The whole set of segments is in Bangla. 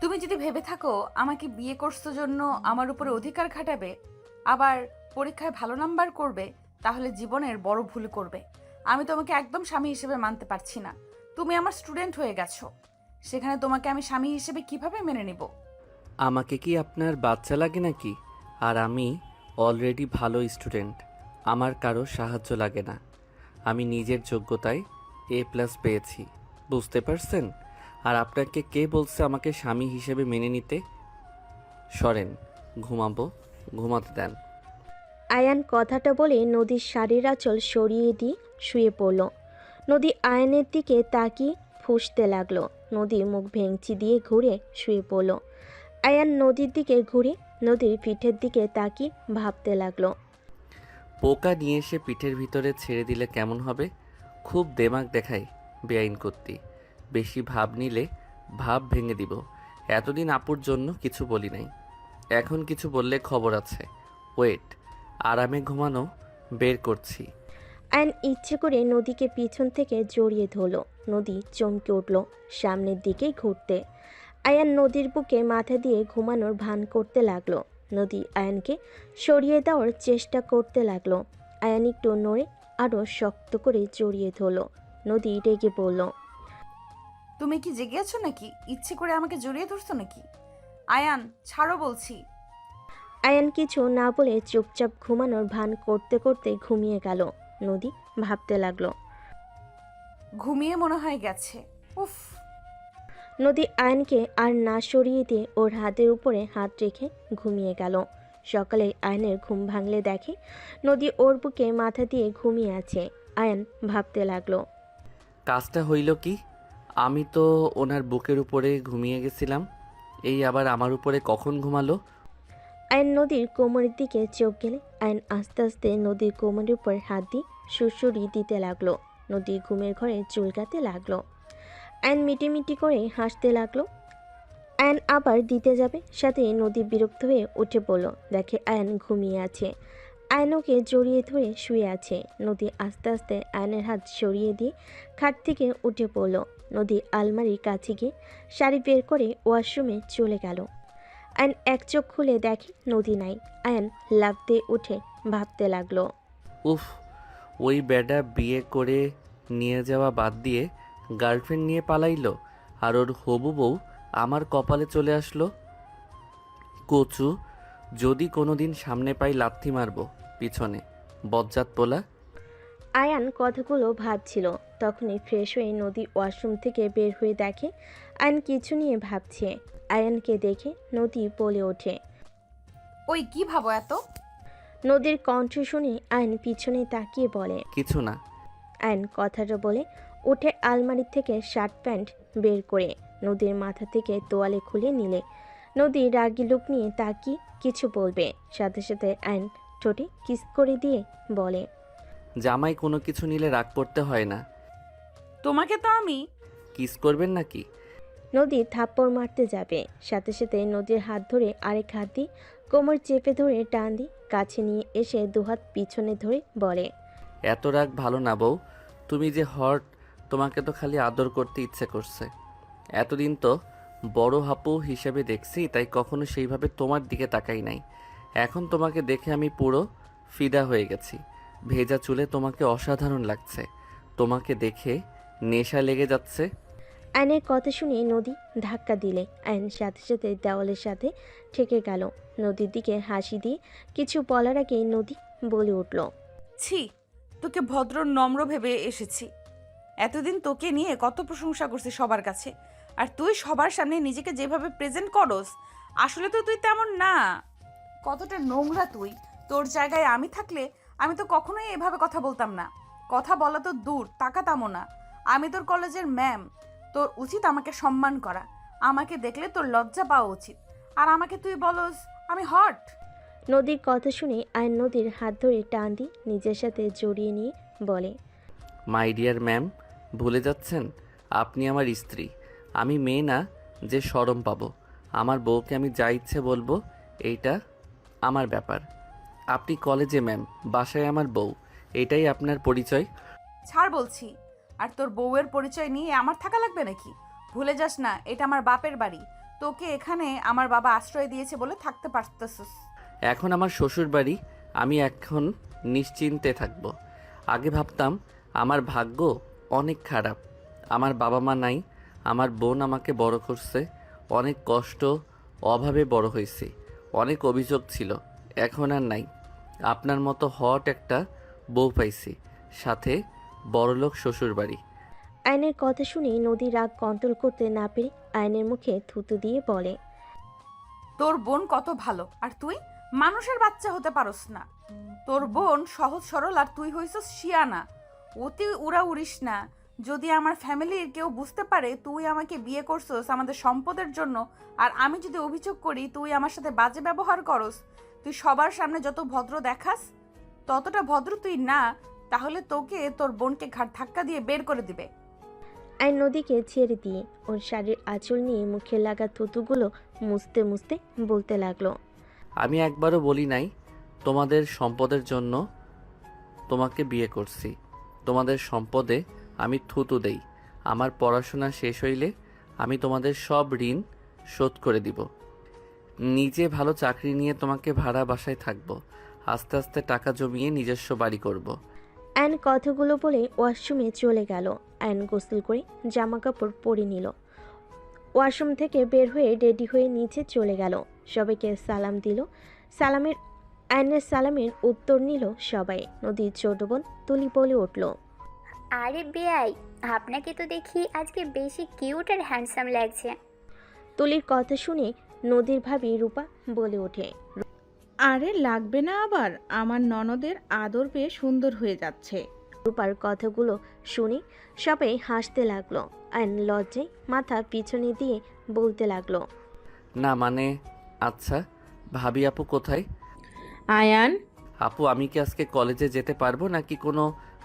তুমি যদি ভেবে থাকো আমাকে বিয়ে করছো জন্য আমার উপরে অধিকার খাটাবে, আবার পরীক্ষায় ভালো নাম্বার করবে, তাহলে জীবনের বড় ভুল করবে। আমি তোমাকে একদম স্বামী হিসেবে মানতে পারছি না। তুমি আমার স্টুডেন্ট হয়ে গেছো, সেখানে তোমাকে আমি স্বামী হিসেবে কিভাবে মেনে নিব? আমাকে কি আপনার বাচ্চা লাগে নাকি? আর আমি অলরেডি ভালো স্টুডেন্ট। আমার কারো সাহায্য লাগে না। আমি নিজের যোগ্যতায় A+ পেয়েছি, বুঝতে পারছেন? আর আপনাকে কে বলছে আমাকে স্বামী হিসেবে মেনে নিতে? সরেন, ঘুমাবো, ঘুমাতে দেন। আয়ান কথাটা বলে নদীর শাড়ির আঁচল সরিয়ে দিয়ে শুয়ে পড়ল। নদী আয়নের দিকে তাকিয়ে ফুঁসতে লাগলো। নদী মুখ ভেঙচি দিয়ে ঘুরে শুয়ে পড়ল। আয়ান নদীর দিকে ঘুরে নদীর পিঠের দিকে তাকিয়ে ভাবতে লাগলো। পোকা নিয়ে এসে পিঠের ভিতরে ছেড়ে দিলে কেমন হবে? খুব দেমাগ দেখায় বেআইন করতি। বেশি ভাব নিলে ভাব ভেঙে দিব। এতদিন আপুর জন্য কিছু বলি নাই, এখন কিছু বললে খবর আছে। ওয়েট, আরামে ঘুমানো বের করছি। আয়ন ইচ্ছে করে নদীকে পিছন থেকে জড়িয়ে ধরল। নদী চমকে উঠল সামনের দিকে ঘুরতে। আয়ান নদীর বুকে মাথা দিয়ে ঘুমানোর ভান করতে লাগলো। নদী আয়ানকে সরিয়ে দেওয়ার চেষ্টা করতে লাগলো। আয়ান একটু নড়ে আরও শক্ত করে জড়িয়ে ধরল। নদী রেগে বলল, তুমি কি জেগে আছো নাকি? ইচ্ছে করে আমাকে জড়িয়ে ধরছো নাকি? আয়ান, ছাড়ো বলছি। আয়ান কিছু না বলে চুপচাপ ঘুমানোর ভান করতে করতে ঘুমিয়ে গেল। নদী ভাবতে লাগলো। ঘুমিয়ে মনে হয় গেছে। উফ। নদী আয়নকে আর না সরিয়ে দিয়ে ওর হাতের উপরে হাত রেখে ঘুমিয়ে গেল। সকালে আয়নের ঘুম ভাঙলে দেখে নদী ওর বুকে মাথা দিয়ে ঘুমিয়ে আছে। আয়ন ভাবতে লাগলো। কাজটা হইল কি? আমি তো ওনার বুকের উপরে ঘুমিয়ে গেছিলাম, এই আবার আমার উপরে কখন ঘুমালো? আয়ন নদীর কোমরের দিকে চোখ গেলে আয়ন আস্তে আস্তে নদীর কোমরের উপর হাত দিয়ে সুড়সুড়ি দিতে লাগলো। নদী ঘুমের ঘরে চুলকাতে লাগলো। আয়ন মিটিমিটি করে হাসতে লাগলো। আয়ন আবার দিতে যাবে, সাথে নদী বিরক্ত হয়ে উঠে পড়ল। দেখে আয়ন ঘুমিয়ে আছে। আয়নকে জড়িয়ে ধরে শুয়ে আছে। নদী আস্তে আস্তে আয়নের হাত সরিয়ে দিয়ে খাট থেকে উঠে পড়ল। নদী আলমারির কাছে গিয়ে শাড়ি বের করে ওয়াশরুমে চলে গেল। আয়ন এক চোখ খুলে দেখে নদী নাই। আয়ন লাফ দিয়ে উঠে ভাবতে লাগলো। উফ, ওই বেডা বিয়ে করে নিয়ে যাওয়া বাদ দিয়ে গার্লফ্রেন্ড নিয়ে পালাইলো, আর ওর হবু বউ আমার কপালে চলে আসলো। কচু, যদি কোনো দিন সামনে পাই লাথি মারবো পিছনে, বজ্জাত পোলা। আয়ান কথাগুলো ভাবছিল। তখনই ফ্রেশ হয়ে নদী ওয়াশরুম থেকে বের হয়ে দেখে আয়ন কিছু নিয়ে ভাবছে। আয়ানকে দেখে নদী বলে ওঠে। ওই কি ভাবো এত? নদীর কণ্ঠ শুনে আয়ন পিছনে তাকিয়ে বলে। কিছু না। আয়ন কথাটা বলে উঠে আলমারি থেকে শার্ট প্যান্ট বের করে নদীর মাথা থেকে তোয়ালে খুলে নিলে নদী রাগী লুক নিয়ে তাকিয়ে কিছু বলবে, সাথে সাথে আয়ন ঠোঁটে কিস করে দিয়ে বলে। জামাই কোনো কিছু নিলে রাগ করতে হয় না। তোমাকে তো আমি। কিস করবেন নাকি? নদী থাপ্পড় মারতে যাবে, সাথে সাথে নদীর হাত ধরে আরেক হাত দিয়ে কোমর চেপে ধরে টান দিয়ে কাছে নিয়ে এসে দুহাত পিছনে ধরে বলে। এত রাগ ভালো না বউ, তুমি যে হট, তোমাকে তো খালি আদর করতে ইচ্ছে করছে। এতদিন তো বড় হাপু হিসেবে দেখছি, তাই কখনো সেইভাবে তোমার দিকে তাকাই নাই। এখন তোমাকে দেখে আমি পুরো ফিদা হয়ে গেছি। ভেজা চুলে তোমাকে অসাধারণ লাগছে। তোমাকে দেখে নেশা লেগে যাচ্ছে। আয়নের কথা শুনে নদী ধাক্কা দিলে আয়ন সাথে সাথে দেওয়ালের সাথে ঠেকে গেল। নদীর দিকে হাসি দিয়ে কিছু বলার আগেই নদী বলে উঠল। ছি, তোকে ভদ্র নম্র ভেবে এসেছি। এতদিন তোকে নিয়ে কত প্রশংসা করছি সবার কাছে, আর তুই সবার সামনে নিজেকে যেভাবে প্রেজেন্ট করস, আসলে তো তুই তেমন না। কতটা নোংরা তুই! তোর জায়গায় আমি থাকলে আমি তো কখনোই এভাবে কথা বলতাম না। কথা বলা তো দূর, তাকাতামও না। আমি তোর কলেজের ম্যাম, তোর উচিত আমাকে সম্মান করা। আমাকে দেখলে তোর লজ্জা পাওয়া উচিত। আর আমাকে তুই বলস আমি হট? নদীর কথা শুনে আয়ন নদীর হাত ধরে টান দিয়ে নিজের সাথে জড়িয়ে নিয়ে বলে। মাই ডিয়ার ম্যাম, ভুলে যাচ্ছেন আপনি আমার স্ত্রী। আমি মেয়ে না যে শরম পাবো। আমার বউকে আমি যা ইচ্ছে বলবো, এইটা আমার ব্যাপার। আপনি কলেজে ম্যাম, বাসায় আমার বউ, এটাই আপনার পরিচয়। ছাড় বলছি। আর তোর বউয়ের পরিচয় নিয়ে আমার থাকা লাগবে নাকি? ভুলে যাস না, এটা আমার বাপের বাড়ি। তোকে এখানে আমার বাবা আশ্রয় দিয়েছে বলে থাকতে পারতেছিস। এখন আমার শ্বশুর বাড়ি, আমি এখন নিশ্চিন্তে থাকব। আগে ভাবতাম আমার ভাগ্য অনেক খারাপ, আমার বাবা মা নাই, আমার বোন আমাকে বড় করছে, অনেক কষ্ট অভাবে বড় হয়েছি, অনেক অভিযোগ ছিল, এখন আর নাই। আপনার মতো হট একটা বউ পাইছি, সাথে বড়লোক শ্বশুর বাড়ি। আয়নের কথা শুনে নদী রাগ কন্ট্রোল করতে না পেরে আয়নের মুখে থুতু দিয়ে বলে, তোর বোন কত ভালো, আর তুই মানুষের বাচ্চা হতে পারস না। তোর বোন সহজ সরল, আর তুই হইছস শিয়ানা। অতি উড়া উড়িস না। যদি আমার ফ্যামিলির কেউ বুঝতে পারে তুই আমাকে বিয়ে করছস আমাদের সম্পদের জন্য, আর আমি যদি অভিযোগ করি তুই আমার সাথে বাজে ব্যবহার করস, তুই সবার সামনে যত ভদ্র দেখাস ততটা ভদ্র তুই না, তাহলে তোকে তোর বোনকে ঘাট ধাক্কা দিয়ে বের করে দিবে। আয়ন নদীকে ছেড়ে দিয়ে ওর শাড়ির আঁচল নিয়ে মুখে লাগা থুতুগুলো মুছতে মুছতে বলতে লাগলো, আমি একবারও বলি নাই তোমাদের সম্পদের জন্য তোমাকে বিয়ে করছি। তোমাদের সম্পদে আমি থুতু দেই। আমার পড়াশোনা শেষ হইলে আমি তোমাদের সব ঋণ শোধ করে দিব। নিজে ভালো চাকরি নিয়ে তোমাকে ভাড়া বাসায় থাকবো। আস্তে আস্তে টাকা জমিয়ে নিজস্ব বাড়ি করব। আয়ন কথাগুলো বলে ওয়াশরুমে চলে গেল। আয়ন গোসল করে জামা কাপড় পরে নিল। ওয়াশরুম থেকে বের হয়ে রেডি হয়ে নিচে চলে গেল। সবাইকে সালাম দিল। আয়নের সালামের উত্তর নিল সবাই। নদীর ছোট বোন তুলি বলে উঠল, আরে বেয়াই, আপনাকে তো দেখি আজকে বেশি কিউট আর হ্যান্ডসাম লাগছে। তুলির কথা শুনে নদীর ভাবি রূপা বলে ওঠে, আরে লাগবে না আবার, আমার ননদের আদর পেয়ে সুন্দর হয়ে যাচ্ছে। রূপার কথাগুলো শুনে সবাই হাসতে লাগলো। আয়ন লজ্জায় মাথা পিছনে দিয়ে বলতে লাগলো, না মানে, আচ্ছা ভাবি আপু কোথায়? আয়ান, আপু আমি কি আজকে কলেজে যেতে পারবো নাকি কোনো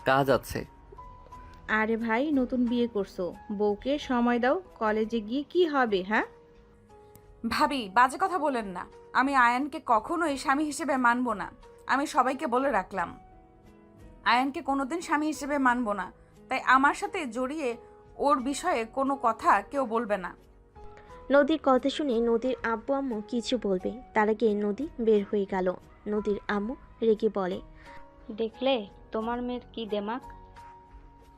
কাজ আছে? আরে ভাই নতুন বিয়ে করছো, বউকে সময় দাও, কলেজে গিয়ে কি হবে? হ্যাঁ ভাবি বাজে কথা বলেন না। আমি আয়ানকে কখনোই স্বামী হিসেবে মানব না। আমি সবাইকে বলে রাখলাম, আয়ানকে কোনোদিন স্বামী হিসেবে মানব না। তাই আমার সাথে জড়িয়ে ওর বিষয়ে কোনো কথা কেউ বলবে না। নদীর কথা শুনে নদীর আব্বু আম্মু কিছু বলবে তার আগে নদী বের হয়ে গেল। নদীর আম্মু রেগে বলে, দেখলে তোমার মেয়ের কি দেমাক,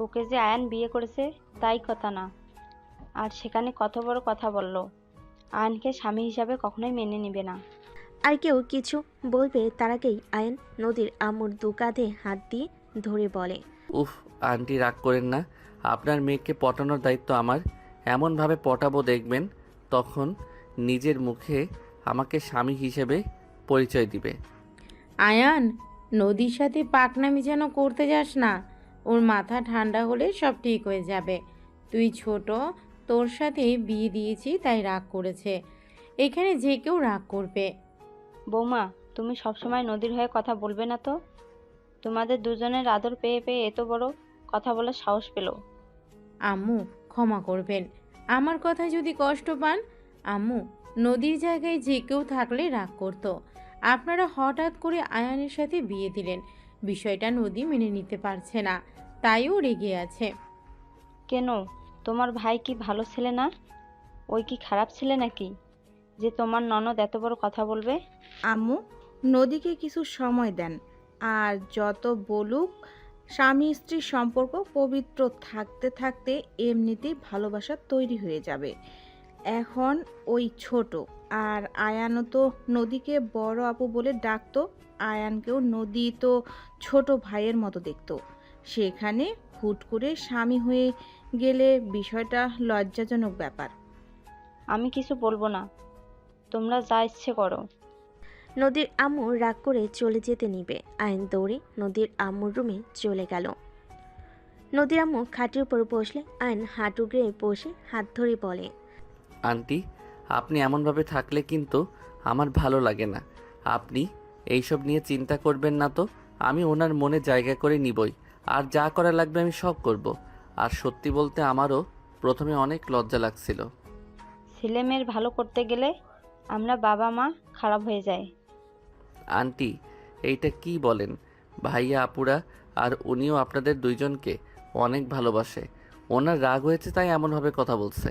ওকে যে আয়ান বিয়ে করেছে তাই কথা না, আর সেখানে কত বড় কথা বললো। আয়ানকে স্বামী হিসাবে কখনোই মেনে নিবে না। আর কেউ কিছু বলবে তার আগেই আয়ন নদীর আম্মুর দু কাঁধে হাত দিয়ে ধরে বলে, উফ আন্টি রাগ করেন না, আপনার মেয়েকে পটানোর দায়িত্ব আমার। এমনভাবে পটাবো দেখবেন তখন নিজের মুখে আমাকে স্বামী হিসেবে পরিচয় দিবে। আয়ান, নদীর সাথে পাকনামি যেন করতে যাস না। ওর মাথা ঠান্ডা হলে সব ঠিক হয়ে যাবে। তুই ছোট, তোর সাথে বিয়ে দিয়েছি তাই রাগ করেছে। এখানে যে কেউ রাগ করবে। বৌমা, তুমি সবসময় নদীর হয়ে কথা বলবে না তো? তোমাদের দুজনের আদর পেয়ে পেয়ে এত বড় কথা বলার সাহস পেল। আম্মু ক্ষমা করবেন, আমার কথা যদি কষ্ট পান। আম্মু, নদীর জায়গায় যে কেউ থাকলে রাগ করতো। আপনারা হঠাৎ করে আয়ানের সাথে বিয়ে দিলেন, বিষয়টা নদী মেনে নিতে পারছে না, তাইও রেগে আছে। কেন, তোমার ভাই কি ভালো ছেলে না? ওই কি খারাপ ছেলে নাকি যে তোমার ননদ এত বড় কথা বলবে? আম্মু, নদীকে কিছু সময় দেন, আর যত বলুক, স্বামী স্ত্রীর সম্পর্ক পবিত্র থাকতে থাকতে এমনিতেই ভালোবাসা তৈরি হয়ে যাবে। এখন ওই ছোট, আর আয়ানও তো নদীকে বড় আপু বলে ডাকতো। আয়ানকেও নদী তো ছোট ভাইয়ের মতো দেখতো। সেখানে হুট করে স্বামী হয়ে গেলে বিষয়টা লজ্জাজনক ব্যাপার। আমি কিছু বলবো না, তোমরা যা ইচ্ছে করো। নদীর আম্মু রাগ করে চলে যেতে নিবে। আয়ন দৌড়ে নদীর আম্মুর রুমে চলে গেল। নদীর আম্মু খাটের উপর বসলে আয়ন হাঁটু গেড়ে বসে হাত ধরে বলে, আন্টি আপনি এমনভাবে থাকলে কিন্তু আমার ভালো লাগে না। আপনি এইসব নিয়ে চিন্তা করবেন না তো, আমি ওনার মনে জায়গা করে নিবই, আর যা করা লাগবে আমি সব করব। আর সত্যি বলতে আমারও প্রথমে অনেক লজ্জা লাগছিল। ছেলে মেয়ের ভালো করতে গেলে আমরা বাবা মা খারাপ হয়ে যায়। আন্টি এইটা কি বলেন? ভাইয়া আপুরা আর উনিও আপনাদের দুইজনকে অনেক ভালোবাসে। ওনার রাগ হয়েছে তাই এমনভাবে কথা বলছে।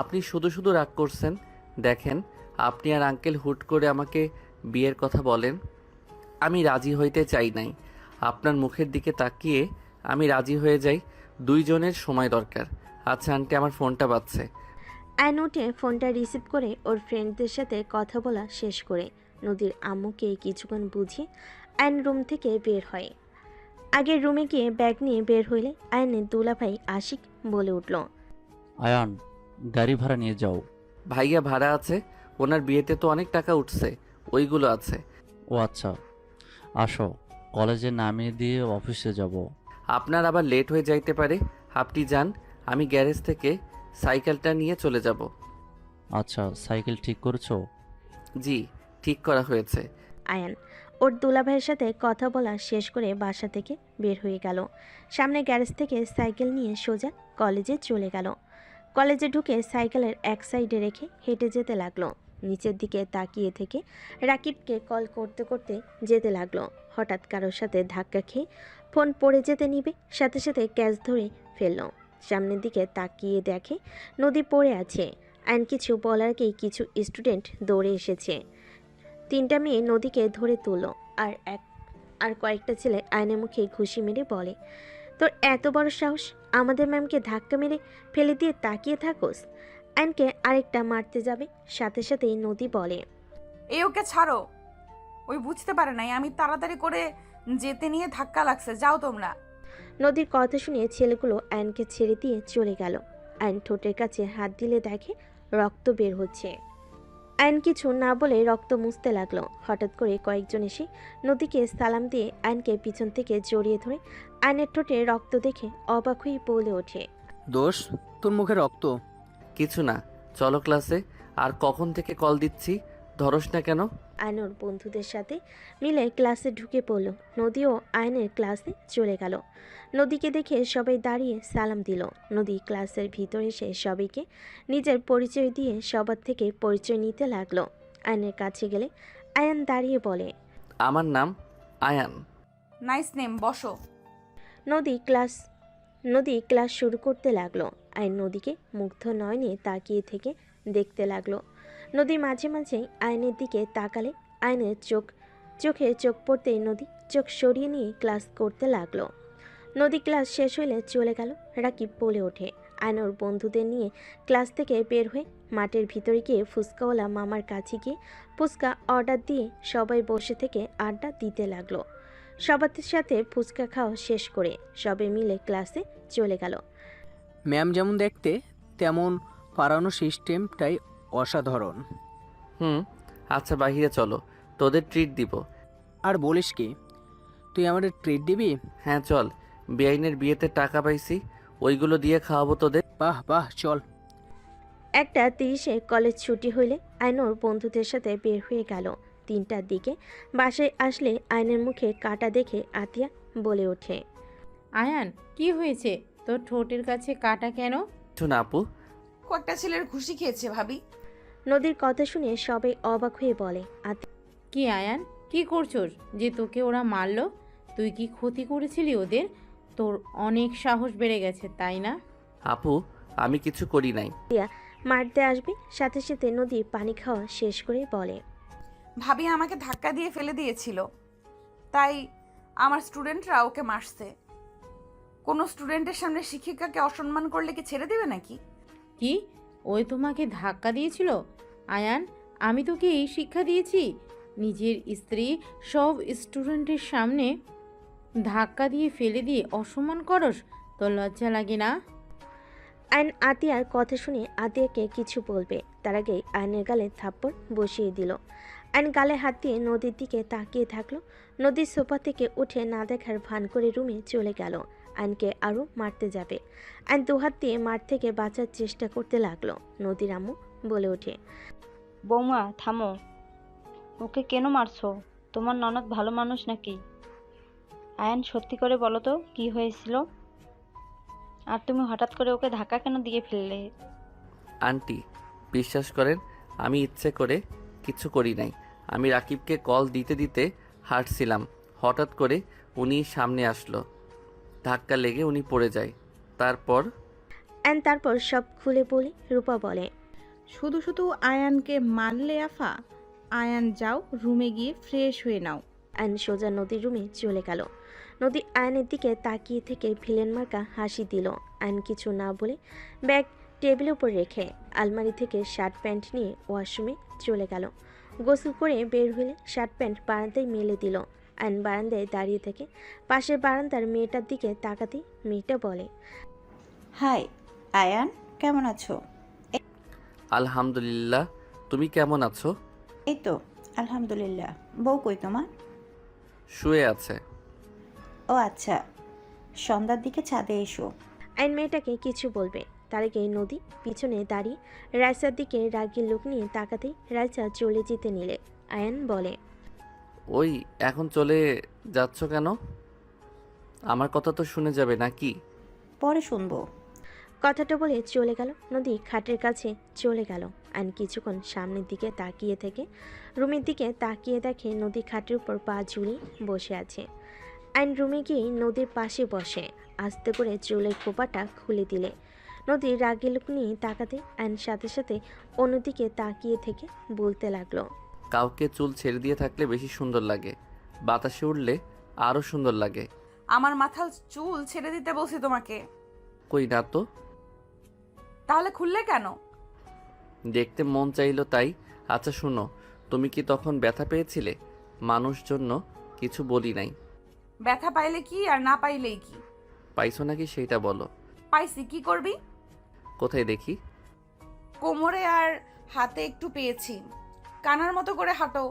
আপনি শুধু শুধু রাগ করছেন। দেখেন, আপনি আর আঙ্কেল হুট করে আমাকে বিয়ের কথা বলেন, আমি রাজি হইতে চাই নাই। আপনার মুখের দিকে তাকিয়ে আমি রাজি হয়ে যাই। দুইজনের সময় দরকার। আচ্ছা আন্টি, আমার ফোনটা বাজছে। আয়ন উঠে ফোনটা রিসিভ করে ওর ফ্রেন্ডদের সাথে কথা বলা শেষ করে নদীর আম্মুকে কিছুক্ষণ বুঝিয়ে আয়ন রুম থেকে বের হয়। আগের রুমে গিয়ে ব্যাগ নিয়ে বের হইলে আয়নের দুলাভাই আশিক বলে উঠল, আয়ান, গাড়ি ভাড়া নিয়ে যাও। ভাইয়া ভাড়া আছে, ওনার বিয়েতে তো অনেক টাকা উঠছে, ওইগুলো আছে। ও আচ্ছা, আসো, কলেজে নামিয়ে দিয়ে অফিসে যাব। আপনার আবার লেট হয়ে যাইতে পারে, আপনি যান, আমি গ্যারেজ থেকে সাইকেলটা নিয়ে চলে যাব। আচ্ছা, সাইকেল ঠিক করছো? জি, ঠিক করা হয়েছে। আয়ান ওর দুলাভাইয়ের সাথে কথা বলা শেষ করে বাসা থেকে বের হয়ে গেল। সামনে গ্যারেজ থেকে সাইকেল নিয়ে সোজা কলেজে চলে গেল। কলেজে ঢুকে সাইকেলের এক সাইডে রেখে হেঁটে যেতে লাগলো। নিচের দিকে তাকিয়ে থেকে রাকিবকে কল করতে করতে যেতে লাগলো। হঠাৎ কারোর সাথে ধাক্কা খেয়ে ফোন পড়ে যেতে নিবে, সাথে সাথে ক্যাচ ধরে ফেলল। সামনের দিকে তাকিয়ে দেখে নদী পড়ে আছে। আইন কিছু বলার আগেই কিছু স্টুডেন্ট দৌড়ে এসেছে। 3টা মেয়ে নদীকে ধরে তুলল। আর কয়েকটা ছেলে আয়নের মুখে ঘুষি মেরে বলে, তোর এত বড় সাহস, আমাদের ম্যামকে ধাক্কা মেরে ফেলে দিয়ে তাকিয়ে থাকোস। আয়নকে আরেকটা মারতে যাবে, সাথে সাথেই নদী বলে, এই ওকে ছাড়ো, ওই বুঝতে পারে নাই আমি তাড়াতাড়ি করে যেতে নিয়ে ধাক্কা লাগছে, যাও তোমরা। নদীর কথা শুনে ছেলেগুলো আয়নকে ছেড়ে দিয়ে চলে গেল। আয়ন ঠোঁটের কাছে হাত দিলে দেখে রক্ত বের হচ্ছে। আয়ন কিছু না বলে রক্ত মুছতে লাগলো। হঠাৎ করে কয়েকজন এসে নদীকে সালাম দিয়ে আয়নকে পিছন থেকে জড়িয়ে ধরে আয়নের ঠোঁটে রক্ত দেখে অবাক হয়ে বলে ওঠে, দোষ, তোর মুখে রক্ত? কিছু না, চলো ক্লাসে। আর কখন থেকে কল দিচ্ছি, ধরস না কেন? আয়নর বন্ধুদের সাথে মিলে ক্লাসে ঢুকে পড়ল। নদীও আয়নের ক্লাসে চলে গেল। নদীকে দেখে সবাই দাঁড়িয়ে সালাম দিল। নদী ক্লাসের ভিতরে এসে সবাইকে নিজের পরিচয় দিয়ে সবার থেকে পরিচয় নিতে লাগলো। আয়নের কাছে গেলে আয়ান দাঁড়িয়ে বলে, আমার নাম আয়ান। নাইস নেম, বসো। নদী ক্লাস শুরু করতে লাগলো। আয়ন নদীকে মুগ্ধ নয়নে তাকিয়ে থেকে দেখতে লাগলো। নদী মাঝে মাঝে আয়নের দিকে তাকালে আয়নের চোখে চোখ পড়তেই নদী চোখ সরিয়ে নিয়ে ক্লাস করতে লাগলো। নদী ক্লাস শেষ হলে চলে গেল। রাকিব বলে ওঠে, আয়নর বন্ধুদের নিয়ে ক্লাস থেকে বের হয়ে মাঠের ভিতরে গিয়ে ফুচকাওয়ালা মামার কাছে গিয়ে ফুচকা অর্ডার দিয়ে সবাই বসে থেকে আড্ডা দিতে লাগলো। সবার সাথে ফুচকা খাওয়া শেষ করে সবাই মিলে ক্লাসে চলে গেল। ম্যাম যেমন দেখতে তেমন পড়ানোর সিস্টেমটাই অসাধারণ। আচ্ছা বাহিরে চলো, তোদের ট্রিট দিব। আর বলিস কি, তুই আমাদের ট্রিট দিবি? হ্যাঁ চল, বেআইনের বিয়েতে টাকা পাইছি, ওইগুলো দিয়ে খাওয়াবো তোদের। বাহ বাহ, চল। 1:30-এ কলেজ ছুটি হইলে আয়নর বন্ধুদের সাথে বের হয়ে গেল। 3টার দিকে বাসায় আসলে আয়নের মুখে কাটা দেখে আতিয়া বলে ওঠে, আয়ান, কি হয়েছে? তোর ঠোঁটের কাছে কাটা কেন? কিছু না আপু। কয়েকটা ছেলের ঘুষি খেয়েছে ভাবি। নদীর কথা শুনে সবাই অবাক হয়ে বলে, আতিয়া কি আয়ান, কি করছোস যে তোকে ওরা মারলো? তুই কি ক্ষতি করেছিলি ওদের? তোর অনেক সাহস বেড়ে গেছে, তাই না? আপু, আমি কিছু করি নাই। মারতে আসবে, সাথে সাথে নদী পানি খাওয়া শেষ করে বলে, ভাবি আমাকে ধাক্কা দিয়ে ফেলে দিয়েছিল, তাই আমার স্টুডেন্টরা ওকে মারছে। কোনো স্টুডেন্টের সামনে শিক্ষিকাকে অসম্মান করলে কি ছেড়ে দেবে নাকি? কি, ওই তোমাকে ধাক্কা দিয়েছিল? আয়ান, আমি তোকে এই শিক্ষা দিয়েছি? নিজের স্ত্রী সব স্টুডেন্টের সামনে ধাক্কা দিয়ে ফেলে দিয়ে অসম্মান করস? তোর লজ্জা লাগে না? আয়ন আতিয়ার কথা শুনে আতিয়াকে কিছু বলবে, তার আগেই আয়নের গালে থাপ্পড় বসিয়ে দিল। আয়ন গালে হাত দিয়ে নদীর দিকে তাকিয়ে থাকলো। নদীর সোফা থেকে উঠে না দেখার ভান করে রুমে চলে গেল। আয়নকে আরও মারতে যাবে। আয়ন দুহাত দিয়ে মার থেকে বাঁচার চেষ্টা করতে লাগলো। নদীর আম্মু বলে ওঠে, বৌমা থামো, ওকে কেন মারছো? তোমার ননদ ভালো মানুষ নাকি? আয়ান, সত্যি করে বলো তো কি হয়েছিল? আর তুমি হঠাৎ করে ওকে ধাক্কা কেন দিয়ে ফেললে? আন্টি, বিশ্বাস করেন, আমি ইচ্ছে করে কিছু করি নাই। আমি রাকিবকে কল দিতে দিতে হাঁটছিলাম, হঠাৎ করে উনি সামনে আসলো, ধাক্কা লেগে উনি পড়ে যায়। তারপর তারপর সব খুলে বলে রূপা বলে, শুধু শুধু আয়ানকে মারলে আফা? আয়ান যাও, রুমে গিয়ে ফ্রেশ হয়ে নাও। আয়ন সোজা নদীর রুমে চলে গেল। নদী আয়নের দিকে তাকিয়ে থেকে ভিলেন মার্কা হাসি দিল। আয়ন কিছু না বলে ব্যাগ টেবিলের উপর রেখে আলমারি থেকে শার্ট প্যান্ট নিয়ে ওয়াশরুমে চলে গেল। গোসল করে বের হলে শার্ট প্যান্ট বারান্দায় মেলে দিল। আয়ন বারান্দায় দাঁড়িয়ে থেকে পাশের বারান্দার মেয়েটার দিকে তাকাতেই মেয়েটা বলে, হাই আয়ান, কেমন আছো? আলহামদুলিল্লাহ, তুমি কেমন আছো? এই তো আলহামদুলিল্লাহ। বউ কই তোমার? শুয়ে আছে। ও আচ্ছা, সন্ধ্যার দিকে ছাদে এসো। আয়ন মেয়েটাকে কিছু বলবে তার আগে নদী পিছনে দাঁড়িয়ে রাইসার দিকে রাগী লোক নিয়ে তাকাতেই রাইসা চলে যেতে নিলে আয়ন বলে, ওই এখন চলে যাচ্ছ কেন? আমার কথা তো শুনে যাবে নাকি? পরে শুনবো। কথাটা বলে চলে গেল। নদী খাটের কাছে চলে গেল। আইন কিছুক্ষণ সামনের দিকে তাকিয়ে থেকে রুমের দিকে তাকিয়ে দেখে নদী খাটের উপর পা ঝুলিয়ে বসে আছে। আইন রুমে গিয়ে নদীর পাশে বসে আস্তে করে চুলের খোপাটা খুলে দিলে নদী রাগী লোক নিয়ে তাকাতে আইন সাথে সাথে অন্যদিকে তাকিয়ে থেকে বলতে লাগলো, কাউকে চুল ছেড়ে দিয়ে থাকলে বেশি সুন্দর লাগে, বাতাসে উড়লে আরও সুন্দর লাগে। আমার মাথার চুল ছেড়ে দিতে বলছি তোমাকে। কই না তো। তাহলে খুললে কেন? দেখতে মন চাইলো তাই। আচ্ছা শুনো, তুমি কি তখন ব্যথা পেয়েছিলে? মানুষ জন্য কিছু বলি নাই। ব্যথা পাইলে কি আর না পাইলেই কি? পাইছো নাকি সেইটা বলো। পাইছি, কি করবি? কোথায় দেখি? কোমরে আর হাতে একটু পেয়েছি। কানার মতো করে হাঁটো।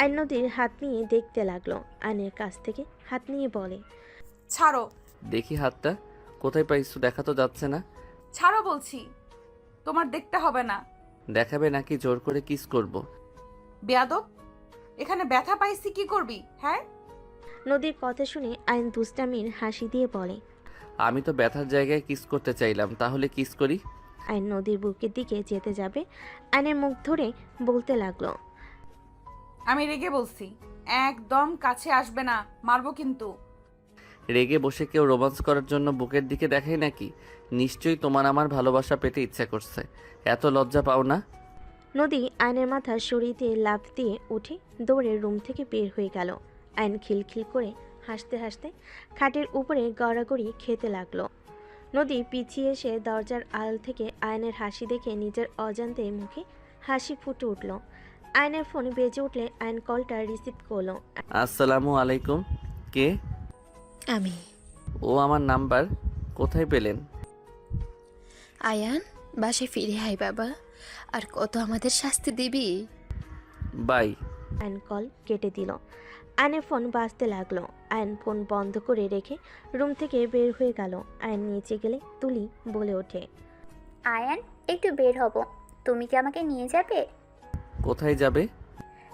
আইন নদীর হাত নিয়ে দেখতে লাগলো। আইনের কাছ থেকে হাত নিয়ে বলে, ছাড়ো। দেখি হাতটা কোথায় পাইছো, দেখা তো যাচ্ছে না। ছাড়ো বলছি। তোমার দেখতে হবে না। দেখাবে নাকি জোর করে কিস করব? বেয়াদব, এখানে ব্যথা পাইছি কি করবি? হ্যাঁ, নদীর কথা শুনে আইন দুষ্টামির হাসি দিয়ে বলে, আমি তো ব্যথার জায়গায় কিস করতে চাইলাম, তাহলে কিস করি। আইন নদীর বুকের দিকে যেতে যাবে আইনের মুখ ধরে বলতে লাগলো, আমি রেগে বলছি, একদম কাছে আসবে না, মারবো কিন্তু। রেগে বসে কেউ রোমান্স করার জন্য বুকের দিকে দেখায় নাকি? নিশ্চয়ই তোমার আমার ভালোবাসা পেতে ইচ্ছা করছে, এত লজ্জা পাও না? নদী আইনের মাথা সরিয়ে দিয়ে লাফ দিয়ে উঠে দৌড়ে রুম থেকে বের হয়ে গেল। আইন খিলখিল করে হাসতে হাসতে খাটের উপরে গড়াগড়ি খেতে লাগলো। নদী পিছিয়ে এসে দরজার আড়াল থেকে আয়নের হাসি দেখে নিজের অজান্তে মুখে হাসি ফুটে উঠল। আয়নের ফোন বেজে উঠলে আয়ন কলটা রিসিভ করলো। আসসালামু আলাইকুম। কে? আমি। ও আমার নাম্বার কোথায় পেলেন? আয়ান, বাসায় ফিরে আয় বাবা, আর কত আমাদের শাস্তি দিবি? বাই। আয়ন কল কেটে দিল। আয়নের ফোন বাজতে লাগলো। আয়ন ফোন বন্ধ করে রেখে রুম থেকে বের হয়ে গেল। আয়ন নিচে গেলে তুলি বলে ওঠে, আয়ান, একটু বের হব, তুমি কি আমাকে নিয়ে যাবে? কোথায় যাবে?